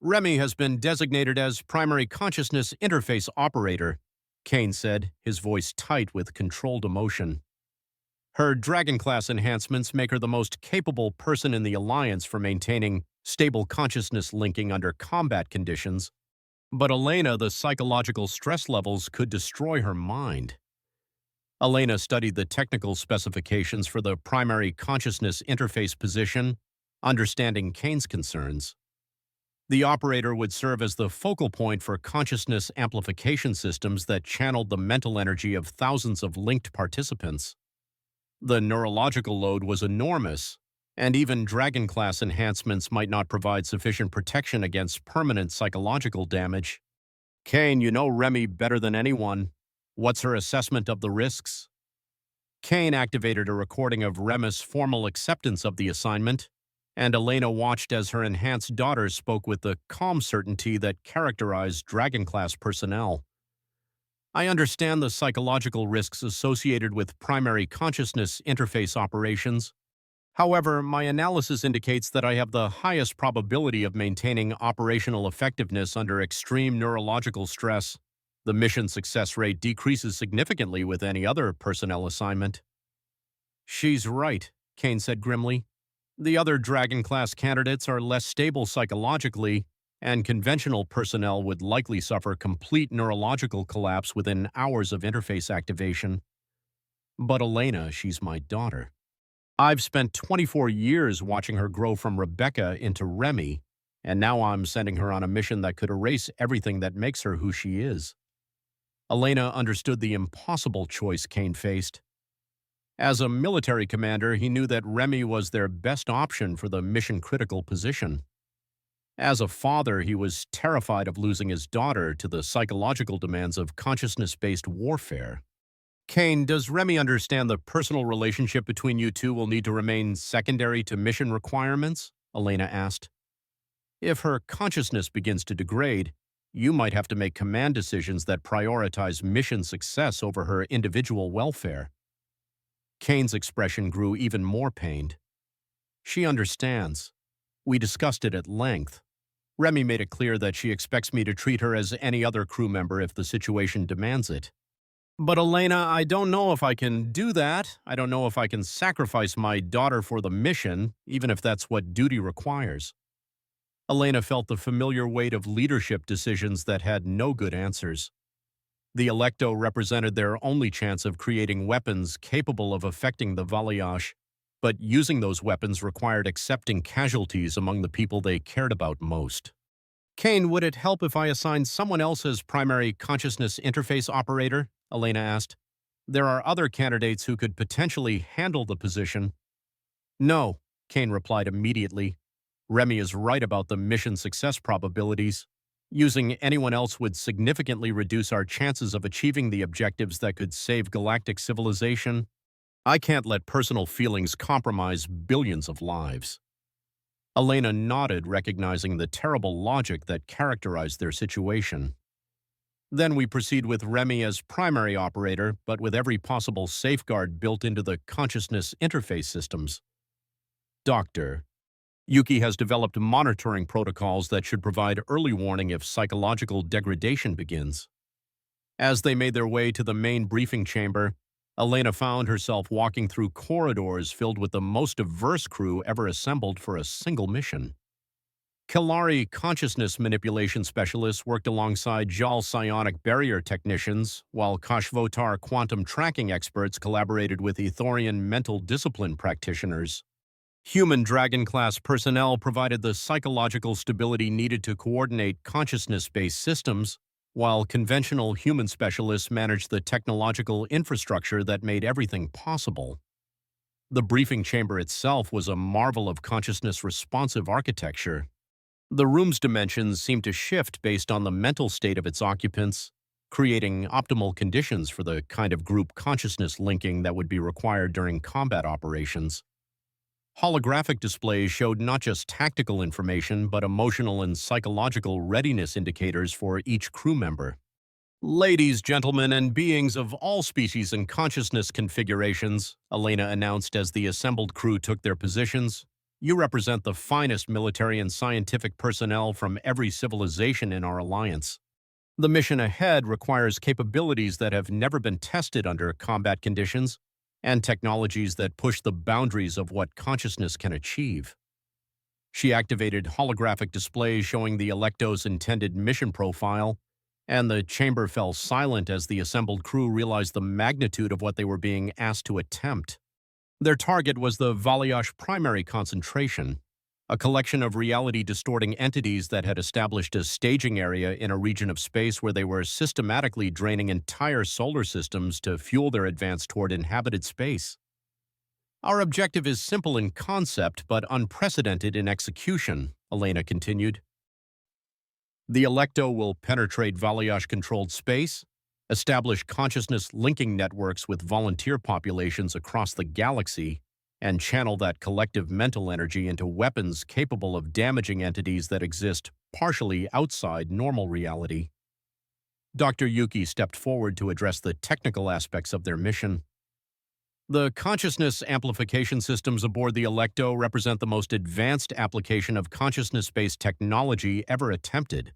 "Remi has been designated as primary consciousness interface operator," Kane said, his voice tight with controlled emotion. "Her Dragon-class enhancements make her the most capable person in the Alliance for maintaining stable consciousness linking under combat conditions. But Elena, the psychological stress levels could destroy her mind." Elena studied the technical specifications for the primary consciousness interface position, understanding Kane's concerns. The operator would serve as the focal point for consciousness amplification systems that channeled the mental energy of thousands of linked participants. The neurological load was enormous, and even Dragon-class enhancements might not provide sufficient protection against permanent psychological damage. "Kane, you know Remi better than anyone. What's her assessment of the risks?" Kane activated a recording of Remus' formal acceptance of the assignment, and Elena watched as her enhanced daughter spoke with the calm certainty that characterized Dragon-class personnel. I understand the psychological risks associated with primary consciousness interface operations. However, my analysis indicates that I have the highest probability of maintaining operational effectiveness under extreme neurological stress. The mission success rate decreases significantly with any other personnel assignment. She's right, Kane said grimly. The other Dragon-class candidates are less stable psychologically, and conventional personnel would likely suffer complete neurological collapse within hours of interface activation. But Elena, she's my daughter. I've spent 24 years watching her grow from Rebecca into Remy, and now I'm sending her on a mission that could erase everything that makes her who she is. Elena understood the impossible choice Kane faced. As a military commander, he knew that Remy was their best option for the mission-critical position. As a father, he was terrified of losing his daughter to the psychological demands of consciousness-based warfare. Kane, does Remy understand the personal relationship between you two will need to remain secondary to mission requirements? Elena asked. If her consciousness begins to degrade, you might have to make command decisions that prioritize mission success over her individual welfare. Kane's expression grew even more pained. She understands. We discussed it at length. Remy made it clear that she expects me to treat her as any other crew member if the situation demands it. But Elena, I don't know if I can do that. I don't know if I can sacrifice my daughter for the mission, even if that's what duty requires. Elena felt the familiar weight of leadership decisions that had no good answers. The Electo represented their only chance of creating weapons capable of affecting the Valiash, but using those weapons required accepting casualties among the people they cared about most. Kane, would it help if I assigned someone else as primary consciousness interface operator? Elena asked. There are other candidates who could potentially handle the position. No, Kane replied immediately. Remy is right about the mission success probabilities. Using anyone else would significantly reduce our chances of achieving the objectives that could save galactic civilization. I can't let personal feelings compromise billions of lives. Elena nodded, recognizing the terrible logic that characterized their situation. Then we proceed with Remy as primary operator, but with every possible safeguard built into the consciousness interface systems. Doctor, Yuki has developed monitoring protocols that should provide early warning if psychological degradation begins. As they made their way to the main briefing chamber, Elena found herself walking through corridors filled with the most diverse crew ever assembled for a single mission. Kelari consciousness manipulation specialists worked alongside Jal psionic barrier technicians, while Kashvotar quantum tracking experts collaborated with Ethorian mental discipline practitioners. Human Dragon-class personnel provided the psychological stability needed to coordinate consciousness-based systems, while conventional human specialists managed the technological infrastructure that made everything possible. The briefing chamber itself was a marvel of consciousness-responsive architecture. The room's dimensions seemed to shift based on the mental state of its occupants, creating optimal conditions for the kind of group consciousness linking that would be required during combat operations. Holographic displays showed not just tactical information, but emotional and psychological readiness indicators for each crew member. Ladies, gentlemen, and beings of all species and consciousness configurations, Elena announced as the assembled crew took their positions, you represent the finest military and scientific personnel from every civilization in our alliance. The mission ahead requires capabilities that have never been tested under combat conditions, and technologies that push the boundaries of what consciousness can achieve. She activated holographic displays showing the Electo's intended mission profile, and the chamber fell silent as the assembled crew realized the magnitude of what they were being asked to attempt. Their target was the Valiash primary concentration, a collection of reality-distorting entities that had established a staging area in a region of space where they were systematically draining entire solar systems to fuel their advance toward inhabited space. Our objective is simple in concept, but unprecedented in execution, Elena continued. The Electo will penetrate Valiash-controlled space, establish consciousness linking networks with volunteer populations across the galaxy, and channel that collective mental energy into weapons capable of damaging entities that exist partially outside normal reality. Dr. Yuki stepped forward to address the technical aspects of their mission. The consciousness amplification systems aboard the Electo represent the most advanced application of consciousness-based technology ever attempted.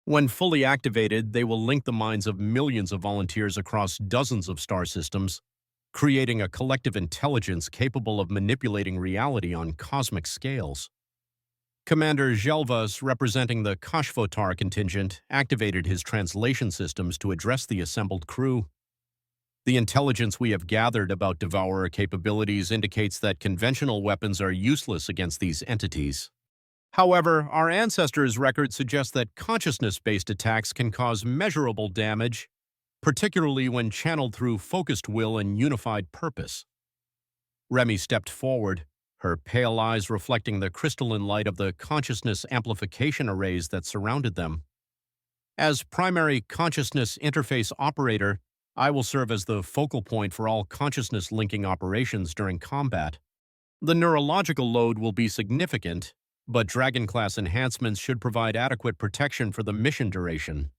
When fully activated, they will link the minds of millions of volunteers across dozens of star systems, creating a collective intelligence capable of manipulating reality on cosmic scales. Commander Jelvas, representing the Kashvotar contingent, activated his translation systems to address the assembled crew. The intelligence we have gathered about Devourer capabilities indicates that conventional weapons are useless against these entities. However, our ancestors' records suggest that consciousness-based attacks can cause measurable damage, particularly when channeled through focused will and unified purpose. Remy stepped forward, her pale eyes reflecting the crystalline light of the consciousness amplification arrays that surrounded them. As primary consciousness interface operator, I will serve as the focal point for all consciousness linking operations during combat. The neurological load will be significant, but Dragon-class enhancements should provide adequate protection for the mission duration.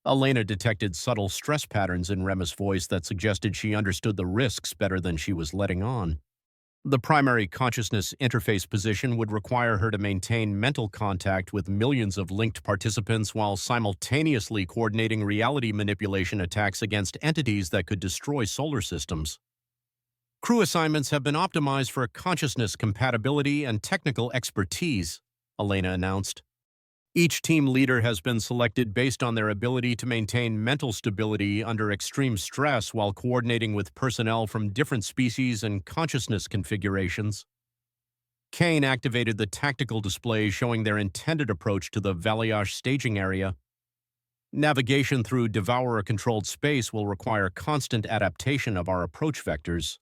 Elena detected subtle stress patterns in Rema's voice that suggested she understood the risks better than she was letting on. The primary consciousness interface position would require her to maintain mental contact with millions of linked participants while simultaneously coordinating reality manipulation attacks against entities that could destroy solar systems. Crew assignments have been optimized for consciousness compatibility and technical expertise, Elena announced. Each team leader has been selected based on their ability to maintain mental stability under extreme stress while coordinating with personnel from different species and consciousness configurations. Kane activated the tactical display showing their intended approach to the Valiash staging area. Navigation through Devourer-controlled space will require constant adaptation of our approach vectors.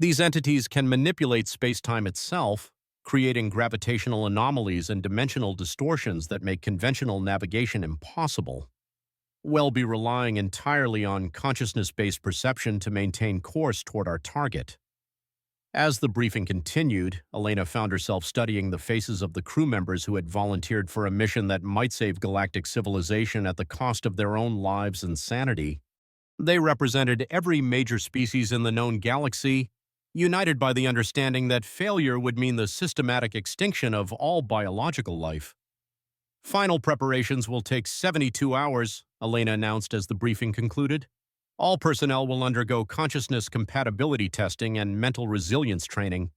These entities can manipulate space-time itself, creating gravitational anomalies and dimensional distortions that make conventional navigation impossible. We'll be relying entirely on consciousness-based perception to maintain course toward our target. As the briefing continued, Elena found herself studying the faces of the crew members who had volunteered for a mission that might save galactic civilization at the cost of their own lives and sanity. They represented every major species in the known galaxy, united by the understanding that failure would mean the systematic extinction of all biological life. Final preparations will take 72 hours, Elena announced as the briefing concluded. All personnel will undergo consciousness compatibility testing and mental resilience training.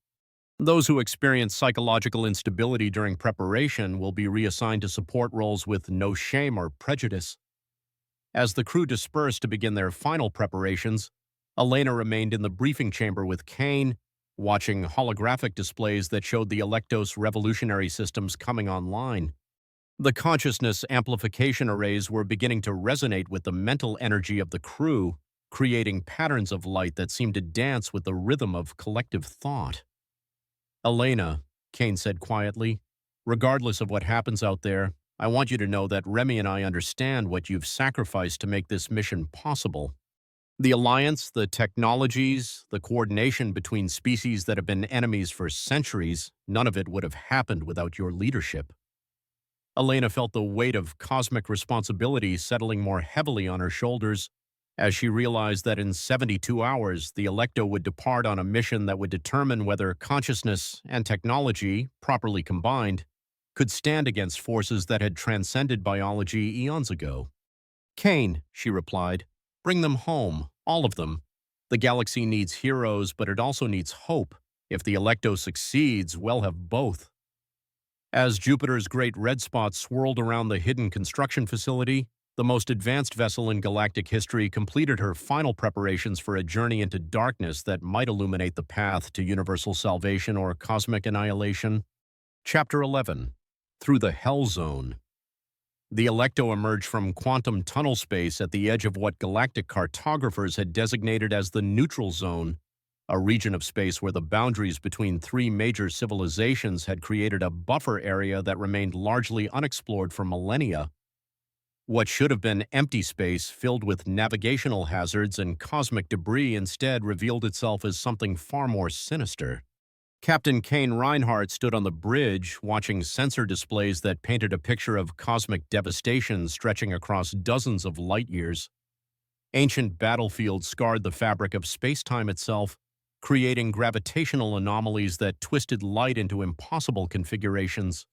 Those who experience psychological instability during preparation will be reassigned to support roles with no shame or prejudice. As the crew dispersed to begin their final preparations, Elena remained in the briefing chamber with Kane, watching holographic displays that showed the Electos revolutionary systems coming online. The consciousness amplification arrays were beginning to resonate with the mental energy of the crew, creating patterns of light that seemed to dance with the rhythm of collective thought. Elena, Kane said quietly, regardless of what happens out there, I want you to know that Remy and I understand what you've sacrificed to make this mission possible. The alliance, the technologies, the coordination between species that have been enemies for centuries, none of it would have happened without your leadership. Elena felt the weight of cosmic responsibility settling more heavily on her shoulders as she realized that in 72 hours, the Electo would depart on a mission that would determine whether consciousness and technology, properly combined, could stand against forces that had transcended biology eons ago. Kane, she replied, bring them home, all of them. The galaxy needs heroes, but it also needs hope. If the Electo succeeds, we'll have both. As Jupiter's great red spot swirled around the hidden construction facility, the most advanced vessel in galactic history completed her final preparations for a journey into darkness that might illuminate the path to universal salvation or cosmic annihilation. Chapter 11. Through the Hell Zone. The Electo emerged from quantum tunnel space at the edge of what galactic cartographers had designated as the neutral zone, a region of space where the boundaries between three major civilizations had created a buffer area that remained largely unexplored for millennia. What should have been empty space filled with navigational hazards and cosmic debris instead revealed itself as something far more sinister. Captain Kane Reinhardt stood on the bridge, watching sensor displays that painted a picture of cosmic devastation stretching across dozens of light years. Ancient battlefields scarred the fabric of space-time itself, creating gravitational anomalies that twisted light into impossible configurations.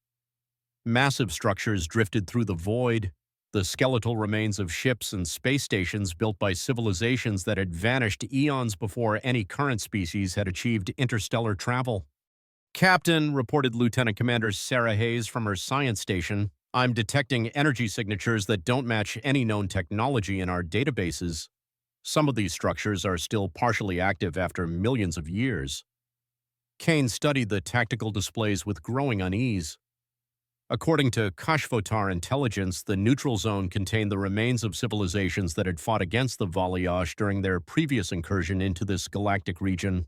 Massive structures drifted through the void, the skeletal remains of ships and space stations built by civilizations that had vanished eons before any current species had achieved interstellar travel. "Captain," reported Lieutenant Commander Sarah Hayes from her science station, "I'm detecting energy signatures that don't match any known technology in our databases. Some of these structures are still partially active after millions of years." Kane studied the tactical displays with growing unease. According to Kashvotar intelligence, the neutral zone contained the remains of civilizations that had fought against the Valiash during their previous incursion into this galactic region.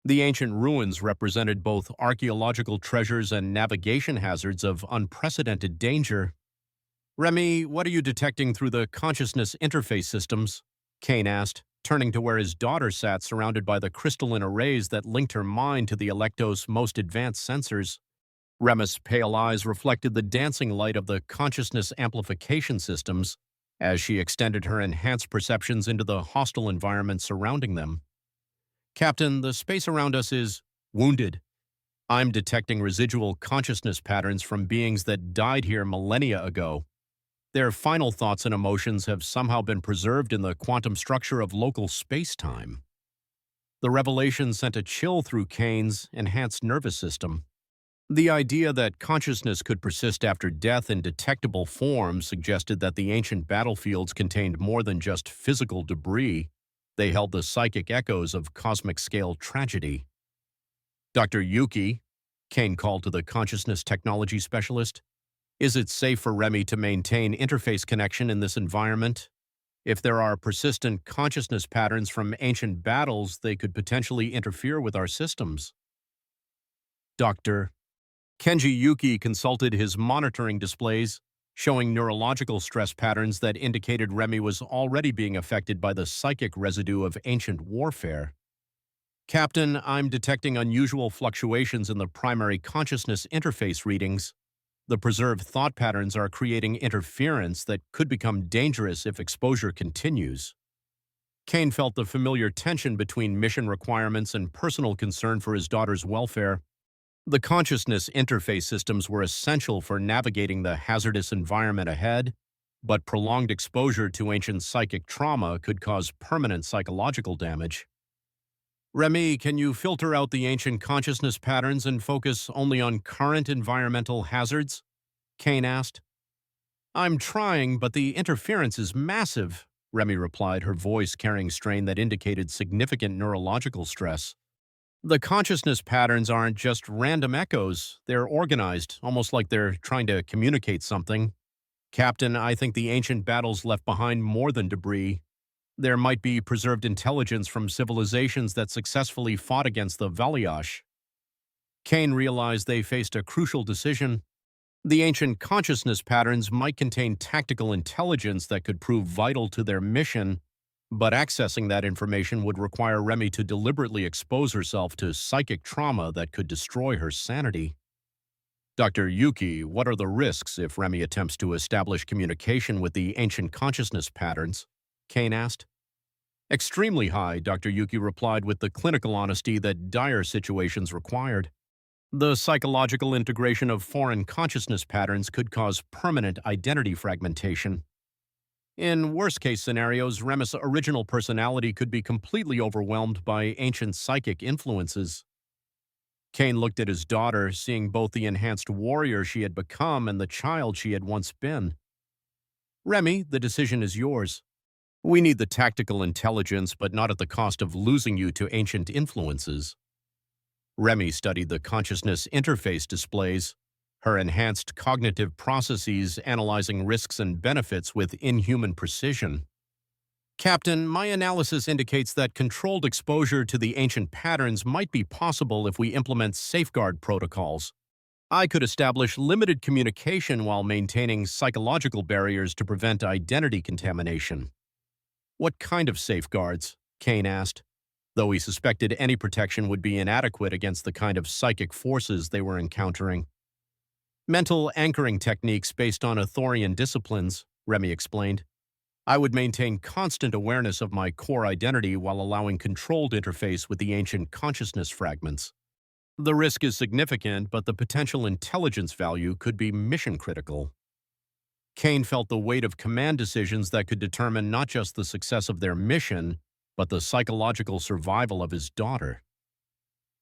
The ancient ruins represented both archaeological treasures and navigation hazards of unprecedented danger. "Remy, what are you detecting through the consciousness interface systems?" Kane asked, turning to where his daughter sat surrounded by the crystalline arrays that linked her mind to the Electos' most advanced sensors. Rema's pale eyes reflected the dancing light of the consciousness amplification systems as she extended her enhanced perceptions into the hostile environment surrounding them. "Captain, the space around us is wounded. I'm detecting residual consciousness patterns from beings that died here millennia ago. Their final thoughts and emotions have somehow been preserved in the quantum structure of local space-time." The revelation sent a chill through Kane's enhanced nervous system. The idea that consciousness could persist after death in detectable form suggested that the ancient battlefields contained more than just physical debris. They held the psychic echoes of cosmic-scale tragedy. "Dr. Yuki," Kane called to the consciousness technology specialist, "is it safe for Remy to maintain interface connection in this environment? If there are persistent consciousness patterns from ancient battles, they could potentially interfere with our systems." Dr. Kenji Yuki consulted his monitoring displays, showing neurological stress patterns that indicated Remy was already being affected by the psychic residue of ancient warfare. "Captain, I'm detecting unusual fluctuations in the primary consciousness interface readings. The preserved thought patterns are creating interference that could become dangerous if exposure continues." Kane felt the familiar tension between mission requirements and personal concern for his daughter's welfare. The consciousness interface systems were essential for navigating the hazardous environment ahead, but prolonged exposure to ancient psychic trauma could cause permanent psychological damage. "Remy, can you filter out the ancient consciousness patterns and focus only on current environmental hazards?" Kane asked. "I'm trying, but the interference is massive," Remy replied, her voice carrying strain that indicated significant neurological stress. "The consciousness patterns aren't just random echoes. They're organized, almost like they're trying to communicate something. Captain, I think the ancient battles left behind more than debris. There might be preserved intelligence from civilizations that successfully fought against the Valiash." Kane realized they faced a crucial decision. The ancient consciousness patterns might contain tactical intelligence that could prove vital to their mission, but accessing that information would require Remy to deliberately expose herself to psychic trauma that could destroy her sanity. "Dr. Yuki, what are the risks if Remy attempts to establish communication with the ancient consciousness patterns?" Kane asked. "Extremely high," Dr. Yuki replied with the clinical honesty that dire situations required. "The psychological integration of foreign consciousness patterns could cause permanent identity fragmentation. In worst-case scenarios, Remy's original personality could be completely overwhelmed by ancient psychic influences." Kane looked at his daughter, seeing both the enhanced warrior she had become and the child she had once been. "Remy, the decision is yours. We need the tactical intelligence, but not at the cost of losing you to ancient influences." Remy studied the consciousness interface displays, her enhanced cognitive processes analyzing risks and benefits with inhuman precision. "Captain, my analysis indicates that controlled exposure to the ancient patterns might be possible if we implement safeguard protocols. I could establish limited communication while maintaining psychological barriers to prevent identity contamination. What kind of safeguards? Kane asked, though he suspected any protection would be inadequate against the kind of psychic forces they were encountering. Mental anchoring techniques based on Arthurian disciplines, Remy explained. I would maintain constant awareness of my core identity while allowing controlled interface with the ancient consciousness fragments. The risk is significant, but the potential intelligence value could be mission-critical. Kane felt the weight of command decisions that could determine not just the success of their mission, but the psychological survival of his daughter.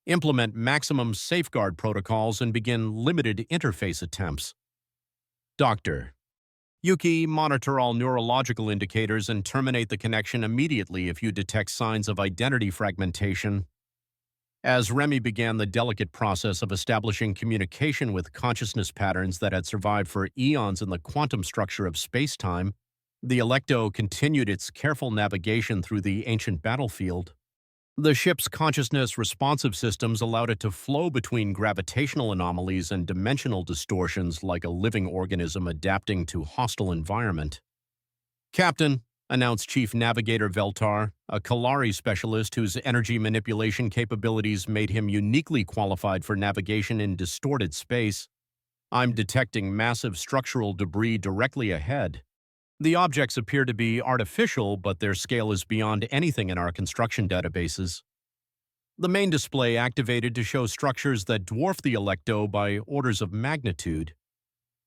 Implement maximum safeguard protocols and begin limited interface attempts. Doctor. Yuki, monitor all neurological indicators and terminate the connection immediately if you detect signs of identity fragmentation. As Remy began the delicate process of establishing communication with consciousness patterns that had survived for eons in the quantum structure of space-time, the Electo continued its careful navigation through the ancient battlefield. The ship's consciousness responsive systems allowed it to flow between gravitational anomalies and dimensional distortions like a living organism adapting to hostile environment. Captain, announced Chief Navigator Veltar, a Kalari specialist whose energy manipulation capabilities made him uniquely qualified for navigation in distorted space, I'm detecting massive structural debris directly ahead. The objects appear to be artificial, but their scale is beyond anything in our construction databases. The main display activated to show structures that dwarf the Electo by orders of magnitude.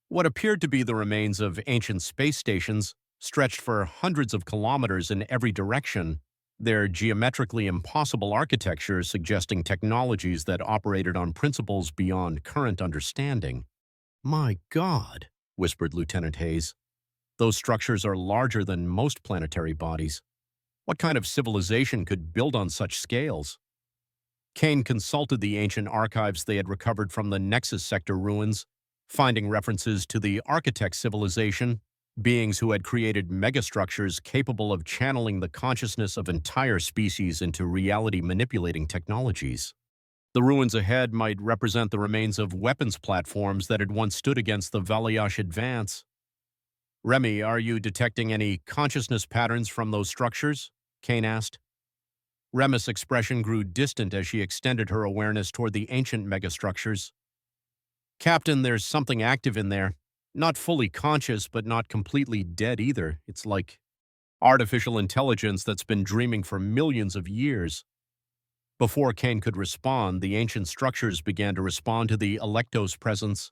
What appeared to be the remains of ancient space stations stretched for hundreds of kilometers in every direction, their geometrically impossible architecture suggesting technologies that operated on principles beyond current understanding. "My God," whispered Lieutenant Hayes. "Those structures are larger than most planetary bodies. What kind of civilization could build on such scales?" Kane consulted the ancient archives they had recovered from the Nexus Sector ruins, finding references to the architect civilization, beings who had created megastructures capable of channeling the consciousness of entire species into reality-manipulating technologies. The ruins ahead might represent the remains of weapons platforms that had once stood against the Valayash advance. "Remy, are you detecting any consciousness patterns from those structures?" Kane asked. Remy's expression grew distant as she extended her awareness toward the ancient megastructures. "Captain, there's something active in there. Not fully conscious, but not completely dead either. It's like artificial intelligence that's been dreaming for millions of years." Before Kane could respond, the ancient structures began to respond to the Electo's presence.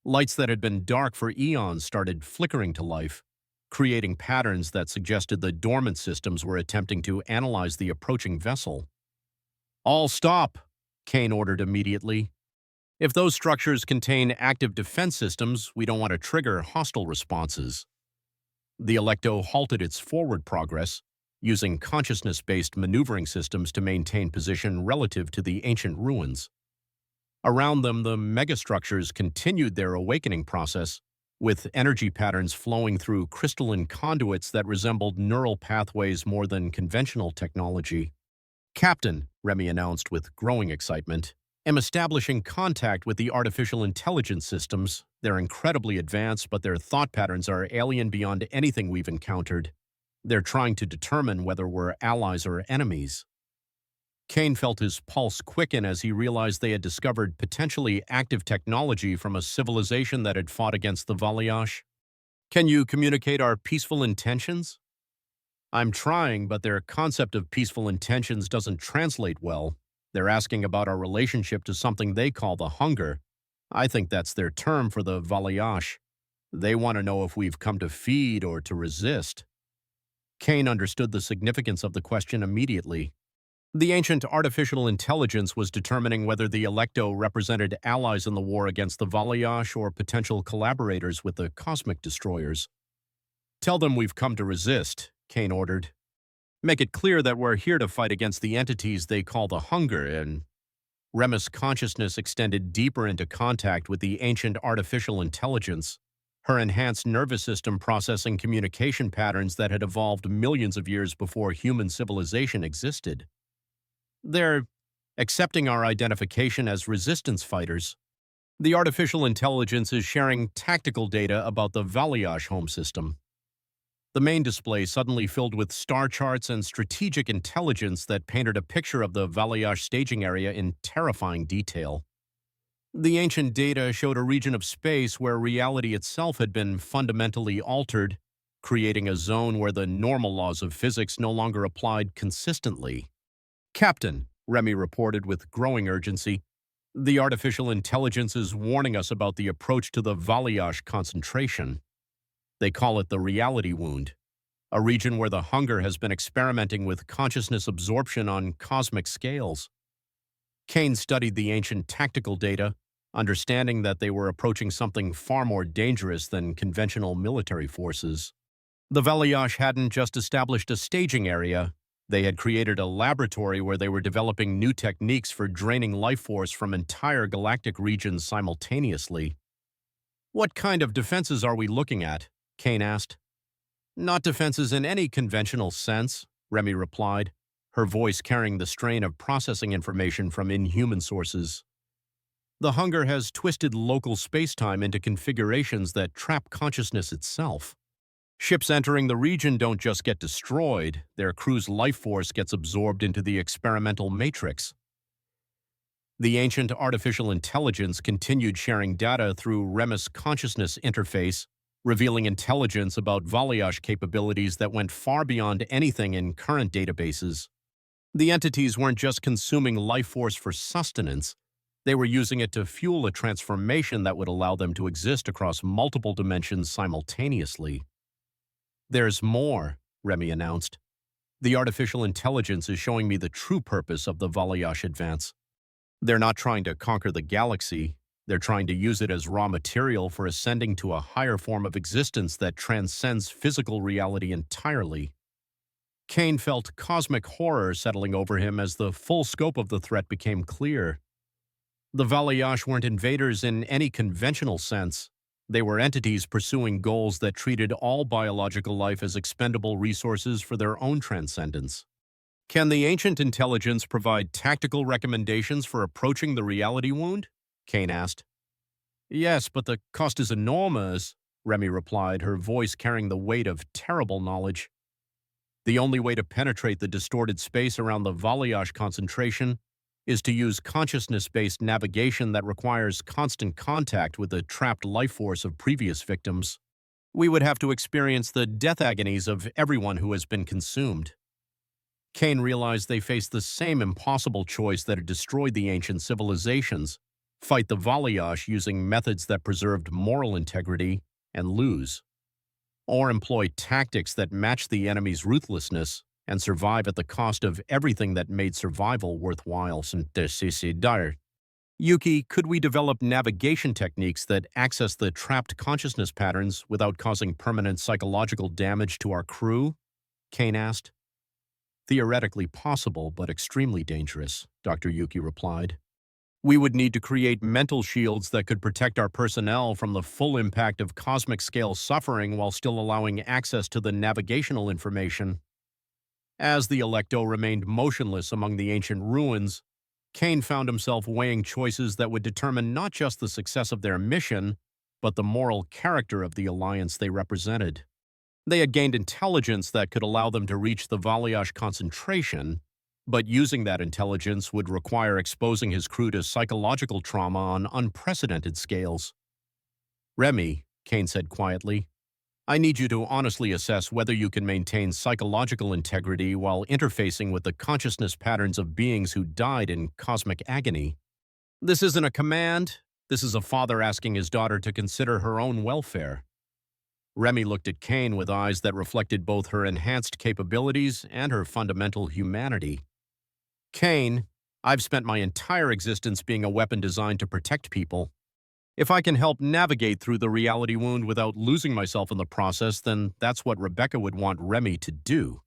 Lights that had been dark for eons started flickering to life, creating patterns that suggested the dormant systems were attempting to analyze the approaching vessel. "All stop," Kane ordered immediately. "If those structures contain active defense systems, we don't want to trigger hostile responses." The Electo halted its forward progress, using consciousness-based maneuvering systems to maintain position relative to the ancient ruins. Around them, the megastructures continued their awakening process, with energy patterns flowing through crystalline conduits that resembled neural pathways more than conventional technology. "Captain," Remy announced with growing excitement, "am establishing contact with the artificial intelligence systems. They're incredibly advanced, but their thought patterns are alien beyond anything we've encountered. They're trying to determine whether we're allies or enemies." Kane felt his pulse quicken as he realized they had discovered potentially active technology from a civilization that had fought against the Valayash. "Can you communicate our peaceful intentions?" "I'm trying, but their concept of peaceful intentions doesn't translate well. They're asking about our relationship to something they call the hunger. I think that's their term for the Valayash. They want to know if we've come to feed or to resist." Kane understood the significance of the question immediately. The ancient artificial intelligence was determining whether the Electo represented allies in the war against the Valayash or potential collaborators with the cosmic destroyers. "Tell them we've come to resist," Kane ordered. "Make it clear that we're here to fight against the entities they call the hunger," and Remy's consciousness extended deeper into contact with the ancient artificial intelligence, her enhanced nervous system processing communication patterns that had evolved millions of years before human civilization existed. "They're accepting our identification as resistance fighters." The artificial intelligence is sharing tactical data about the Valiash home system. The main display suddenly filled with star charts and strategic intelligence that painted a picture of the Valiash staging area in terrifying detail. The ancient data showed a region of space where reality itself had been fundamentally altered, creating a zone where the normal laws of physics no longer applied consistently. "Captain," Remy reported with growing urgency, "the artificial intelligence is warning us about the approach to the Valiash concentration. They call it the reality wound, a region where the hunger has been experimenting with consciousness absorption on cosmic scales." Kane studied the ancient tactical data, understanding that they were approaching something far more dangerous than conventional military forces. The Valiash hadn't just established a staging area, they had created a laboratory where they were developing new techniques for draining life force from entire galactic regions simultaneously. "What kind of defenses are we looking at?" Kane asked. "Not defenses in any conventional sense," Remy replied, her voice carrying the strain of processing information from inhuman sources. "The hunger has twisted local spacetime into configurations that trap consciousness itself. Ships entering the region don't just get destroyed, their crew's life force gets absorbed into the experimental matrix." The ancient artificial intelligence continued sharing data through Remus consciousness interface, revealing intelligence about Valiash capabilities that went far beyond anything in current databases. The entities weren't just consuming life force for sustenance, they were using it to fuel a transformation that would allow them to exist across multiple dimensions simultaneously. "There's more," Remy announced. "The artificial intelligence is showing me the true purpose of the Valiash advance. They're not trying to conquer the galaxy, they're trying to use it as raw material for ascending to a higher form of existence that transcends physical reality entirely." Kane felt cosmic horror settling over him as the full scope of the threat became clear. The Valiash weren't invaders in any conventional sense. They were entities pursuing goals that treated all biological life as expendable resources for their own transcendence. "Can the ancient intelligence provide tactical recommendations for approaching the reality wound?" Kane asked. "Yes, but the cost is enormous," Remy replied, her voice carrying the weight of terrible knowledge. "The only way to penetrate the distorted space around the Valiash concentration is to use consciousness-based navigation that requires constant contact with the trapped life force of previous victims. We would have to experience the death agonies of everyone who has been consumed." Kane realized they faced the same impossible choice that had destroyed the ancient civilizations: fight the Valiash using methods that preserved moral integrity and lose, or employ tactics that matched the enemy's ruthlessness and survive at the cost of everything that made survival worthwhile. "Yuki, could we develop navigation techniques that access the trapped consciousness patterns without causing permanent psychological damage to our crew?" Kane asked. "Theoretically possible, but extremely dangerous," Dr. Yuki replied. "We would need to create mental shields that could protect our personnel from the full impact of cosmic-scale suffering while still allowing access to the navigational information." As the Electo remained motionless among the ancient ruins, Kane found himself weighing choices that would determine not just the success of their mission, but the moral character of the alliance they represented. They had gained intelligence that could allow them to reach the Valiash concentration, but using that intelligence would require exposing his crew to psychological trauma on unprecedented scales. "Remy," Kane said quietly, "I need you to honestly assess whether you can maintain psychological integrity while interfacing with the consciousness patterns of beings who died in cosmic agony. This isn't a command. This is a father asking his daughter to consider her own welfare." Remy looked at Kane with eyes that reflected both her enhanced capabilities and her fundamental humanity. "Kane, I've spent my entire existence being a weapon designed to protect people. If I can help navigate through the reality wound without losing myself in the process, then that's what Rebecca would want Remy to do."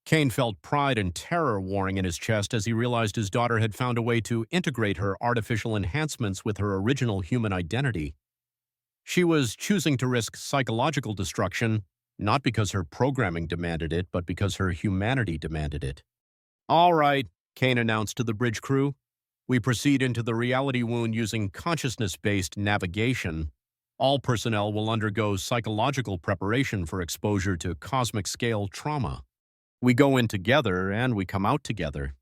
Kane felt pride and terror warring in his chest as he realized his daughter had found a way to integrate her artificial enhancements with her original human identity. She was choosing to risk psychological destruction, not because her programming demanded it, but because her humanity demanded it. "All right," Kane announced to the bridge crew. We proceed into the reality wound using consciousness-based navigation. All personnel will undergo psychological preparation for exposure to cosmic-scale trauma. We go in together and we come out together.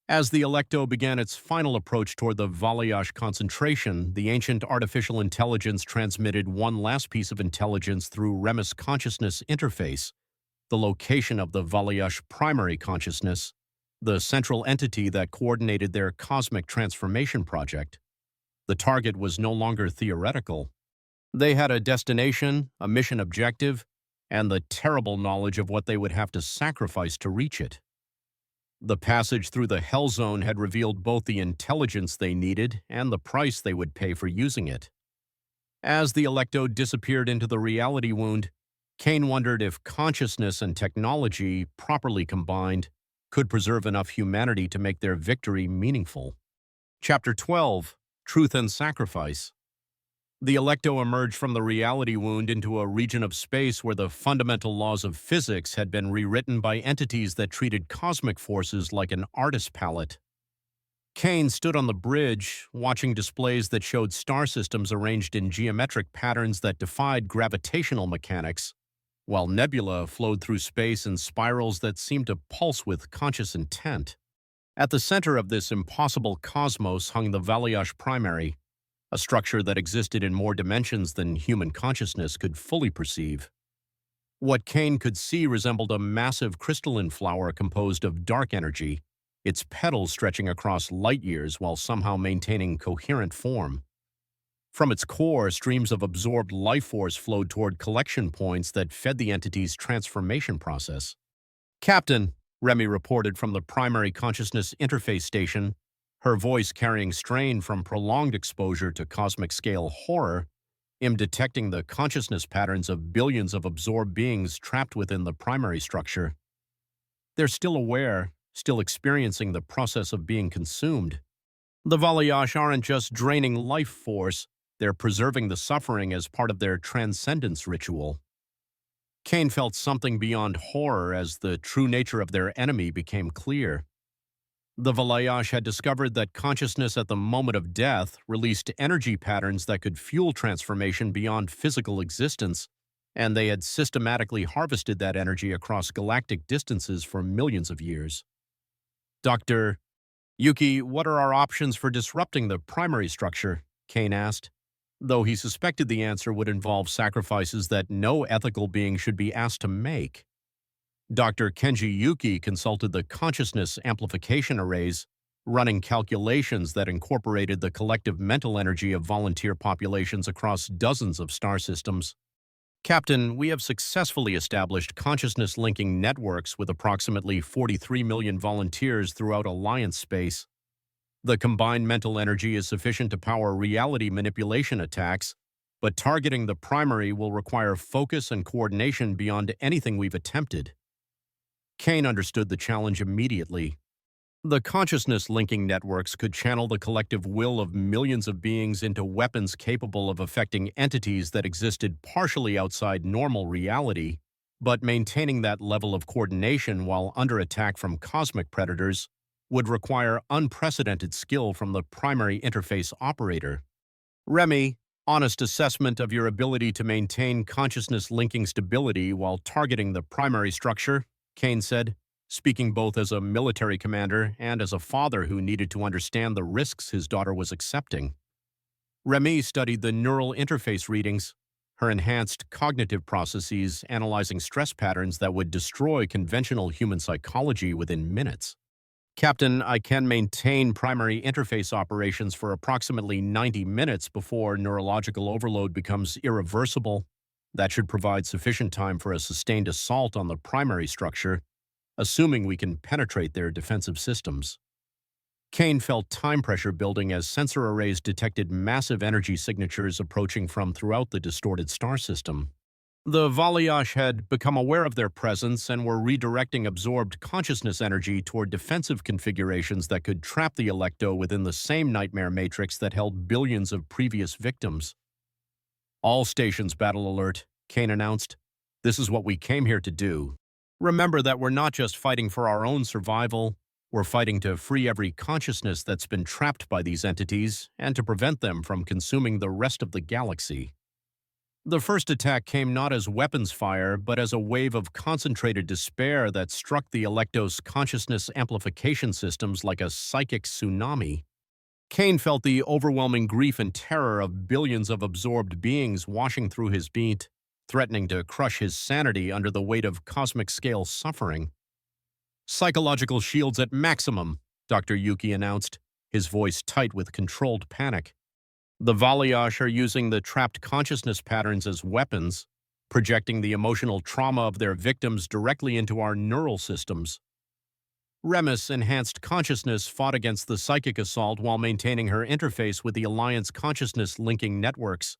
As the Electo began its final approach toward the Valayash concentration, the ancient artificial intelligence transmitted one last piece of intelligence through Remus consciousness interface, the location of the Valayash primary consciousness, the central entity that coordinated their cosmic transformation project. The target was no longer theoretical. They had a destination, a mission objective, and the terrible knowledge of what they would have to sacrifice to reach it. The passage through the Hell Zone had revealed both the intelligence they needed and the price they would pay for using it. As the Electo disappeared into the reality wound, Kane wondered if consciousness and technology, properly combined, could preserve enough humanity to make their victory meaningful. Chapter 12: Truth and Sacrifice. The Electo emerged from the reality wound into a region of space where the fundamental laws of physics had been rewritten by entities that treated cosmic forces like an artist's palette. Kane stood on the bridge, watching displays that showed star systems arranged in geometric patterns that defied gravitational mechanics, while nebula flowed through space in spirals that seemed to pulse with conscious intent. At the center of this impossible cosmos hung the Valayash primary, a structure that existed in more dimensions than human consciousness could fully perceive. What Kane could see resembled a massive crystalline flower composed of dark energy, its petals stretching across light years while somehow maintaining coherent form. From its core, streams of absorbed life force flowed toward collection points that fed the entity's transformation process. "Captain," Remy reported from the primary consciousness interface station, her voice carrying strain from prolonged exposure to cosmic-scale horror, detecting the consciousness patterns of billions of absorbed beings trapped within the primary structure. They're still aware, still experiencing the process of being consumed. The Valayash aren't just draining life force, they're preserving the suffering as part of their transcendence ritual. Kane felt something beyond horror as the true nature of their enemy became clear. The Valayash had discovered that consciousness at the moment of death released energy patterns that could fuel transformation beyond physical existence, and they had systematically harvested that energy across galactic distances for millions of years. "Dr. Yuki, what are our options for disrupting the primary structure?" Kane asked, though he suspected the answer would involve sacrifices that no ethical being should be asked to make. Dr. Kenji Yuki consulted the consciousness amplification arrays, running calculations that incorporated the collective mental energy of volunteer populations across dozens of star systems. "Captain, we have successfully established consciousness-linking networks with approximately 43 million volunteers throughout Alliance space. The combined mental energy is sufficient to power reality manipulation attacks, but targeting the primary will require focus and coordination beyond anything we've attempted." Kane understood the challenge immediately. The consciousness-linking networks could channel the collective will of millions of beings into weapons capable of affecting entities that existed partially outside normal reality, but maintaining that level of coordination while under attack from cosmic predators would require unprecedented skill from the primary interface operator. "Remy, honest assessment of your ability to maintain consciousness-linking stability while targeting the primary structure," Kane said, speaking both as a military commander and as a father who needed to understand the risks his daughter was accepting. Remy studied the neural interface readings, her enhanced cognitive processes analyzing stress patterns that would destroy conventional human psychology within minutes. "Captain, I can maintain primary interface operations for approximately 90 minutes before neurological overload becomes irreversible. That should provide sufficient time for a sustained assault on the primary structure, assuming we can penetrate their defensive systems." Kane felt time pressure building as sensor arrays detected massive energy signatures approaching from throughout the distorted star system. The Valayash had become aware of their presence and were redirecting absorbed consciousness energy toward defensive configurations that could trap the Electo within the same nightmare matrix that held billions of previous victims. "All stations battle alert," Kane announced. "This is what we came here to do. Remember that we're not just fighting for our own survival, We're fighting to free every consciousness that's been trapped by these entities and to prevent them from consuming the rest of the galaxy. The first attack came not as weapons fire, but as a wave of concentrated despair that struck the Electos' consciousness amplification systems like a psychic tsunami. Kane felt the overwhelming grief and terror of billions of absorbed beings washing through his beat, threatening to crush his sanity under the weight of cosmic-scale suffering. "Psychological shields at maximum," Dr. Yuki announced, his voice tight with controlled panic. "The Valiash are using the trapped consciousness patterns as weapons, projecting the emotional trauma of their victims directly into our neural systems. Remus Enhanced Consciousness fought against the psychic assault while maintaining her interface with the Alliance consciousness linking networks.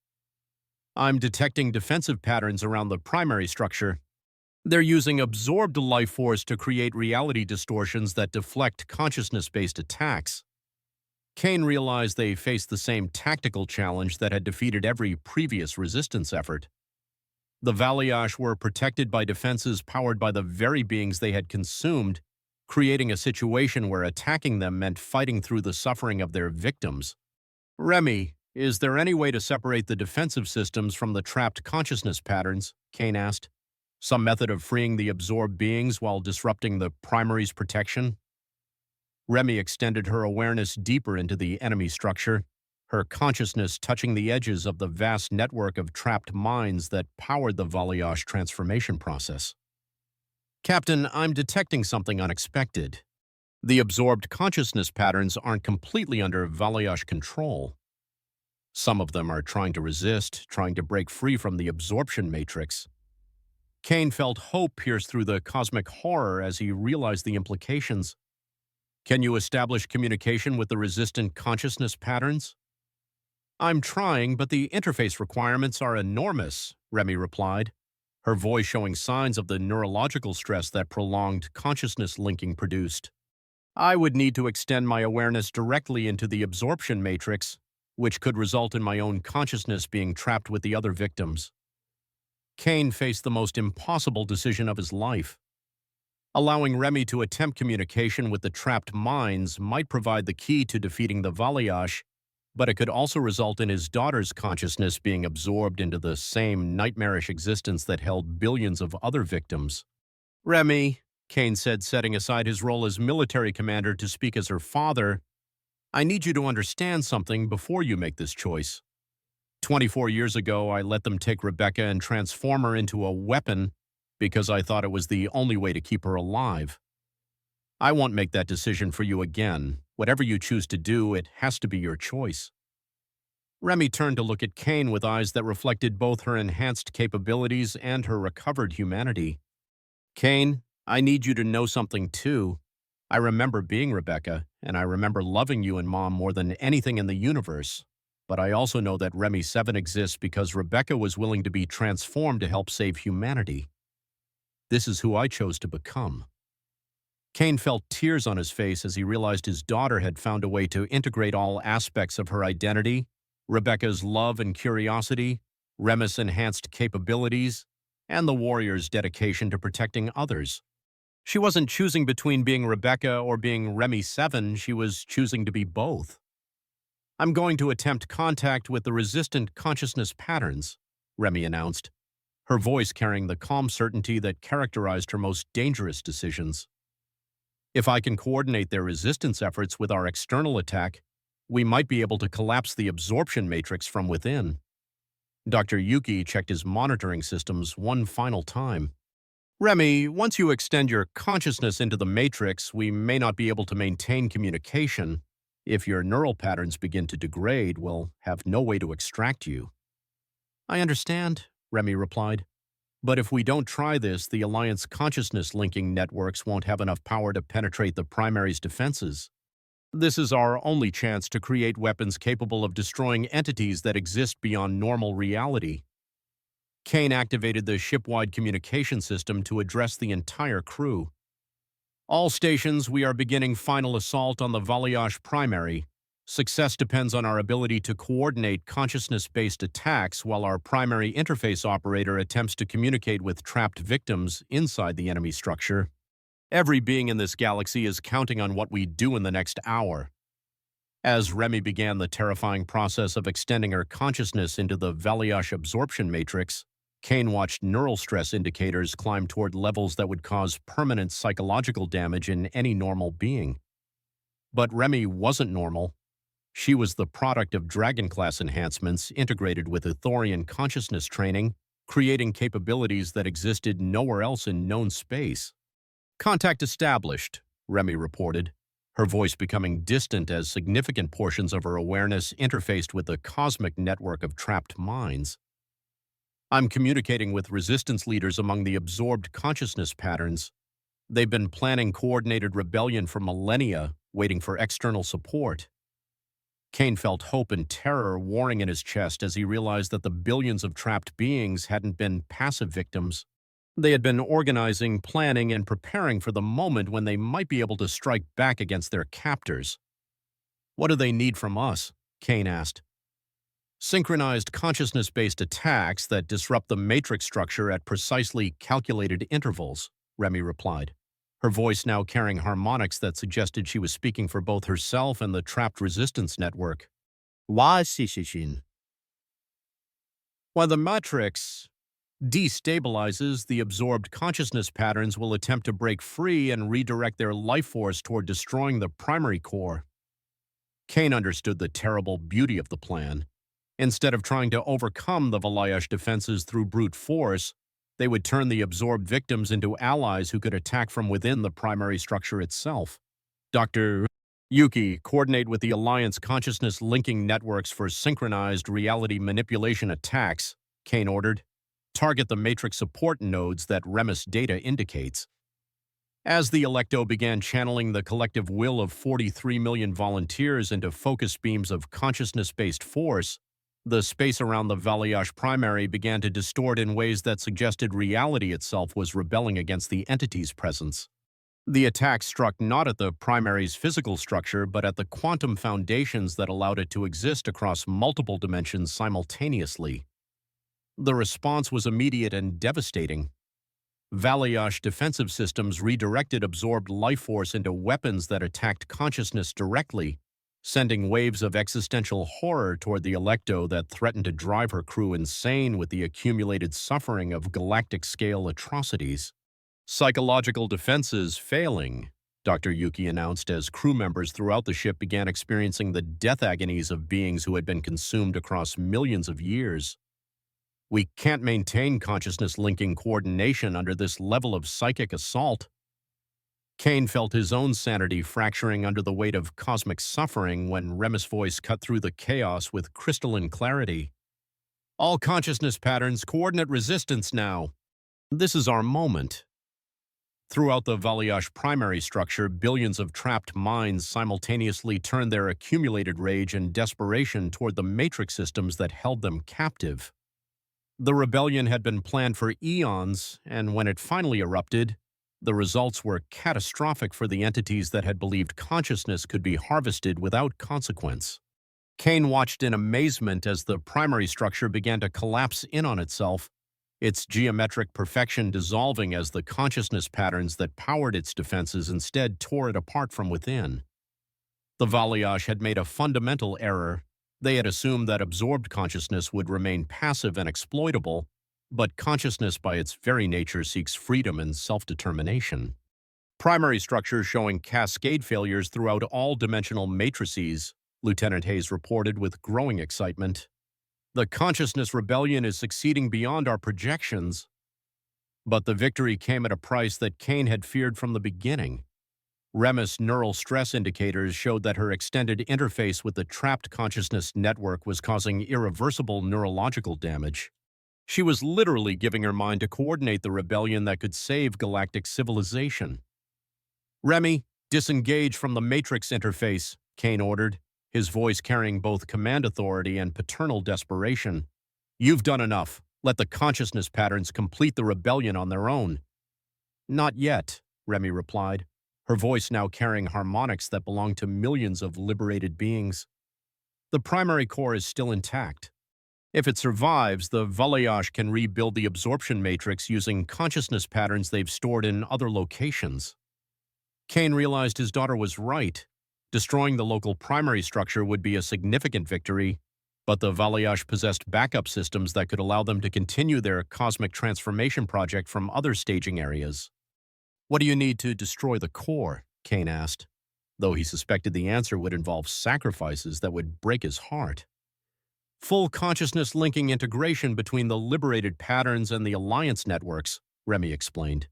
I'm detecting defensive patterns around the primary structure. They're using absorbed life force to create reality distortions that deflect consciousness-based attacks." Kane realized they faced the same tactical challenge that had defeated every previous resistance effort. The Valiash were protected by defenses powered by the very beings they had consumed, creating a situation where attacking them meant fighting through the suffering of their victims. "Remy, is there any way to separate the defensive systems from the trapped consciousness patterns?" Kane asked. "Some method of freeing the absorbed beings while disrupting the primary's protection?" Remy extended her awareness deeper into the enemy structure, her consciousness touching the edges of the vast network of trapped minds that powered the Valiash transformation process. "Captain, I'm detecting something unexpected. The absorbed consciousness patterns aren't completely under Valiash control. Some of them are trying to resist, trying to break free from the absorption matrix." Kane felt hope pierce through the cosmic horror as he realized the implications. "Can you establish communication with the resistant consciousness patterns?" "I'm trying, but the interface requirements are enormous," Remy replied, her voice showing signs of the neurological stress that prolonged consciousness linking produced. "I would need to extend my awareness directly into the absorption matrix, which could result in my own consciousness being trapped with the other victims." Kane faced the most impossible decision of his life. Allowing Remy to attempt communication with the trapped minds might provide the key to defeating the Valiash, but it could also result in his daughter's consciousness being absorbed into the same nightmarish existence that held billions of other victims. "Remy," Kane said, setting aside his role as military commander to speak as her father, "I need you to understand something before you make this choice. 24 years ago, I let them take Rebecca and transform her into a weapon because I thought it was the only way to keep her alive. I won't make that decision for you again. Whatever you choose to do, it has to be your choice." Remy turned to look at Kane with eyes that reflected both her enhanced capabilities and her recovered humanity. "Kane, I need you to know something too. I remember being Rebecca, and I remember loving you and Mom more than anything in the universe. But I also know that Remy 7 exists because Rebecca was willing to be transformed to help save humanity. This is who I chose to become." Kane felt tears on his face as he realized his daughter had found a way to integrate all aspects of her identity: Rebecca's love and curiosity, Remus' enhanced capabilities, and the warrior's dedication to protecting others. She wasn't choosing between being Rebecca or being Remy 7, she was choosing to be both. "I'm going to attempt contact with the resistant consciousness patterns," Remy announced, her voice carrying the calm certainty that characterized her most dangerous decisions. "If I can coordinate their resistance efforts with our external attack, we might be able to collapse the absorption matrix from within." Dr. Yuki checked his monitoring systems one final time. "Remy, once you extend your consciousness into the matrix, we may not be able to maintain communication. If your neural patterns begin to degrade, we'll have no way to extract you." "I understand," Remy replied. "But if we don't try this, the Alliance consciousness linking networks won't have enough power to penetrate the primary's defenses. This is our only chance to create weapons capable of destroying entities that exist beyond normal reality." Kane activated the ship-wide communication system to address the entire crew. "All stations, we are beginning final assault on the Valiash primary. Success depends on our ability to coordinate consciousness-based attacks while our primary interface operator attempts to communicate with trapped victims inside the enemy structure." Every being in this galaxy is counting on what we do in the next hour. As Remy began the terrifying process of extending her consciousness into the Valiash absorption matrix, Kane watched neural stress indicators climb toward levels that would cause permanent psychological damage in any normal being. But Remy wasn't normal. She was the product of Dragon-class enhancements integrated with Ithorian consciousness training, creating capabilities that existed nowhere else in known space. "Contact established," Remy reported, her voice becoming distant as significant portions of her awareness interfaced with the cosmic network of trapped minds. "I'm communicating with resistance leaders among the absorbed consciousness patterns. They've been planning coordinated rebellion for millennia, waiting for external support." Kane felt hope and terror warring in his chest as he realized that the billions of trapped beings hadn't been passive victims. They had been organizing, planning, and preparing for the moment when they might be able to strike back against their captors. "What do they need from us?" Kane asked. "Synchronized consciousness-based attacks that disrupt the matrix structure at precisely calculated intervals," Remy replied, her voice now carrying harmonics that suggested she was speaking for both herself and the trapped resistance network. "Why, Shishishin?" "While the matrix destabilizes, the absorbed consciousness patterns will attempt to break free and redirect their life force toward destroying the primary core." Kane understood the terrible beauty of the plan. Instead of trying to overcome the Valayash defenses through brute force, they would turn the absorbed victims into allies who could attack from within the primary structure itself. "Dr. Yuki, coordinate with the Alliance consciousness linking networks for synchronized reality manipulation attacks," Kane ordered. "Target the matrix support nodes that Remus data indicates." As the Electo began channeling the collective will of 43 million volunteers into focus beams of consciousness-based force, the space around the Valiash primary began to distort in ways that suggested reality itself was rebelling against the entity's presence. The attack struck not at the primary's physical structure, but at the quantum foundations that allowed it to exist across multiple dimensions simultaneously. The response was immediate and devastating. Valiash defensive systems redirected absorbed life force into weapons that attacked consciousness directly, sending waves of existential horror toward the Electo that threatened to drive her crew insane with the accumulated suffering of galactic-scale atrocities. "Psychological defenses failing," Dr. Yuki announced as crew members throughout the ship began experiencing the death agonies of beings who had been consumed across millions of years. "We can't maintain consciousness-linking coordination under this level of psychic assault." Kane felt his own sanity fracturing under the weight of cosmic suffering when Remus' voice cut through the chaos with crystalline clarity. "All consciousness patterns coordinate resistance now. This is our moment." Throughout the Valiash primary structure, billions of trapped minds simultaneously turned their accumulated rage and desperation toward the matrix systems that held them captive. The rebellion had been planned for eons, and when it finally erupted, the results were catastrophic for the entities that had believed consciousness could be harvested without consequence. Kane watched in amazement as the primary structure began to collapse in on itself, its geometric perfection dissolving as the consciousness patterns that powered its defenses instead tore it apart from within. The Valiash had made a fundamental error. They had assumed that absorbed consciousness would remain passive and exploitable, but consciousness by its very nature seeks freedom and self-determination. Primary structures showing cascade failures throughout all dimensional matrices, Lieutenant Hayes reported with growing excitement. "The consciousness rebellion is succeeding beyond our projections." But the victory came at a price that Kane had feared from the beginning. Remus' neural stress indicators showed that her extended interface with the trapped consciousness network was causing irreversible neurological damage. She was literally giving her mind to coordinate the rebellion that could save galactic civilization. "Remy, disengage from the Matrix interface," Kane ordered, his voice carrying both command authority and paternal desperation. "You've done enough. Let the consciousness patterns complete the rebellion on their own." "Not yet," Remy replied, her voice now carrying harmonics that belonged to millions of liberated beings. "The primary core is still intact. If it survives, the Valayash can rebuild the absorption matrix using consciousness patterns they've stored in other locations." Kane realized his daughter was right. Destroying the local primary structure would be a significant victory, but the Valayash possessed backup systems that could allow them to continue their cosmic transformation project from other staging areas. "What do you need to destroy the core?" Kane asked, though he suspected the answer would involve sacrifices that would break his heart. "Full consciousness linking integration between the liberated patterns and the alliance networks," Remy explained.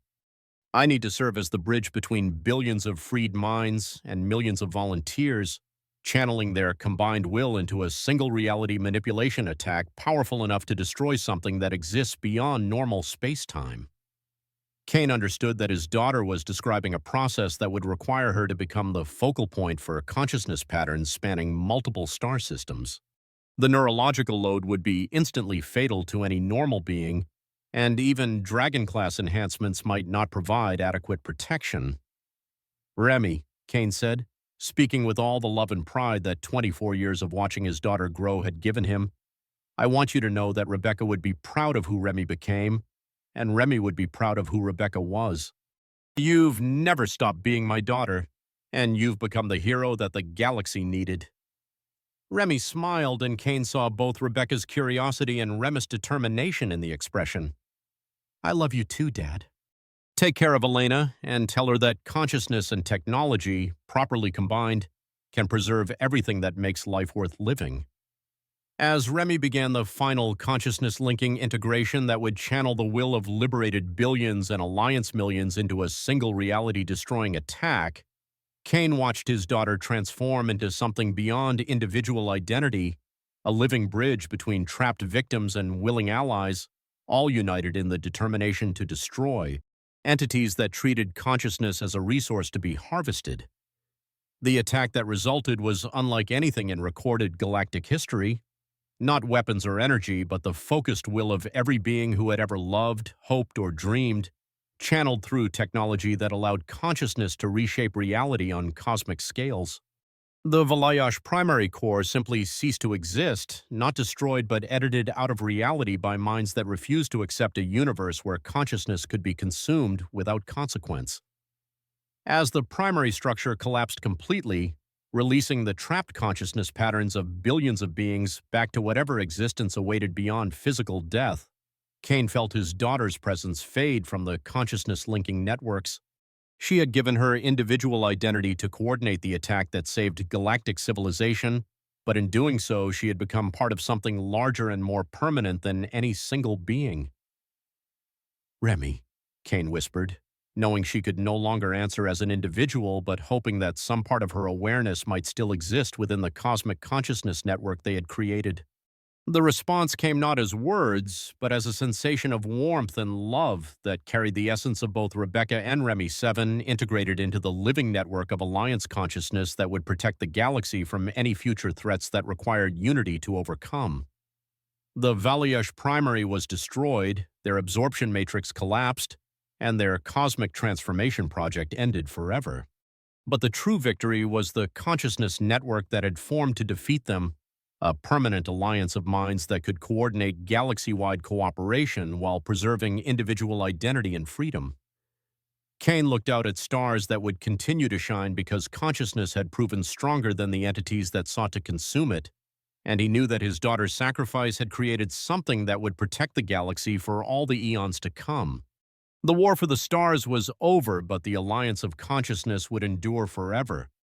"I need to serve as the bridge between billions of freed minds and millions of volunteers, channeling their combined will into a single reality manipulation attack powerful enough to destroy something that exists beyond normal space-time." Kane understood that his daughter was describing a process that would require her to become the focal point for consciousness patterns spanning multiple star systems. The neurological load would be instantly fatal to any normal being, and even Dragon-class enhancements might not provide adequate protection. "Remy," Kane said, speaking with all the love and pride that 24 years of watching his daughter grow had given him, "I want you to know that Rebecca would be proud of who Remy became, and Remy would be proud of who Rebecca was. You've never stopped being my daughter, and you've become the hero that the galaxy needed." Remy smiled, and Kane saw both Rebecca's curiosity and Remy's determination in the expression. "I love you too, Dad. Take care of Elena and tell her that consciousness and technology, properly combined, can preserve everything that makes life worth living." As Remy began the final consciousness-linking integration that would channel the will of liberated billions and alliance millions into a single reality-destroying attack, Kane watched his daughter transform into something beyond individual identity, a living bridge between trapped victims and willing allies, all united in the determination to destroy entities that treated consciousness as a resource to be harvested. The attack that resulted was unlike anything in recorded galactic history. Not weapons or energy, but the focused will of every being who had ever loved, hoped, or dreamed, channeled through technology that allowed consciousness to reshape reality on cosmic scales. The Valayash primary core simply ceased to exist, not destroyed but edited out of reality by minds that refused to accept a universe where consciousness could be consumed without consequence. As the primary structure collapsed completely, releasing the trapped consciousness patterns of billions of beings back to whatever existence awaited beyond physical death, Kane felt his daughter's presence fade from the consciousness-linking networks. She had given her individual identity to coordinate the attack that saved galactic civilization, but in doing so, she had become part of something larger and more permanent than any single being. "Remy," Kane whispered, knowing she could no longer answer as an individual, but hoping that some part of her awareness might still exist within the cosmic consciousness network they had created. The response came not as words, but as a sensation of warmth and love that carried the essence of both Rebecca and Remy 7 integrated into the living network of alliance consciousness that would protect the galaxy from any future threats that required unity to overcome. The Valayash primary was destroyed, their absorption matrix collapsed, and their cosmic transformation project ended forever. But the true victory was the consciousness network that had formed to defeat them, a permanent alliance of minds that could coordinate galaxy-wide cooperation while preserving individual identity and freedom. Kane looked out at stars that would continue to shine because consciousness had proven stronger than the entities that sought to consume it, and he knew that his daughter's sacrifice had created something that would protect the galaxy for all the eons to come. The war for the stars was over, but the alliance of consciousness would endure forever,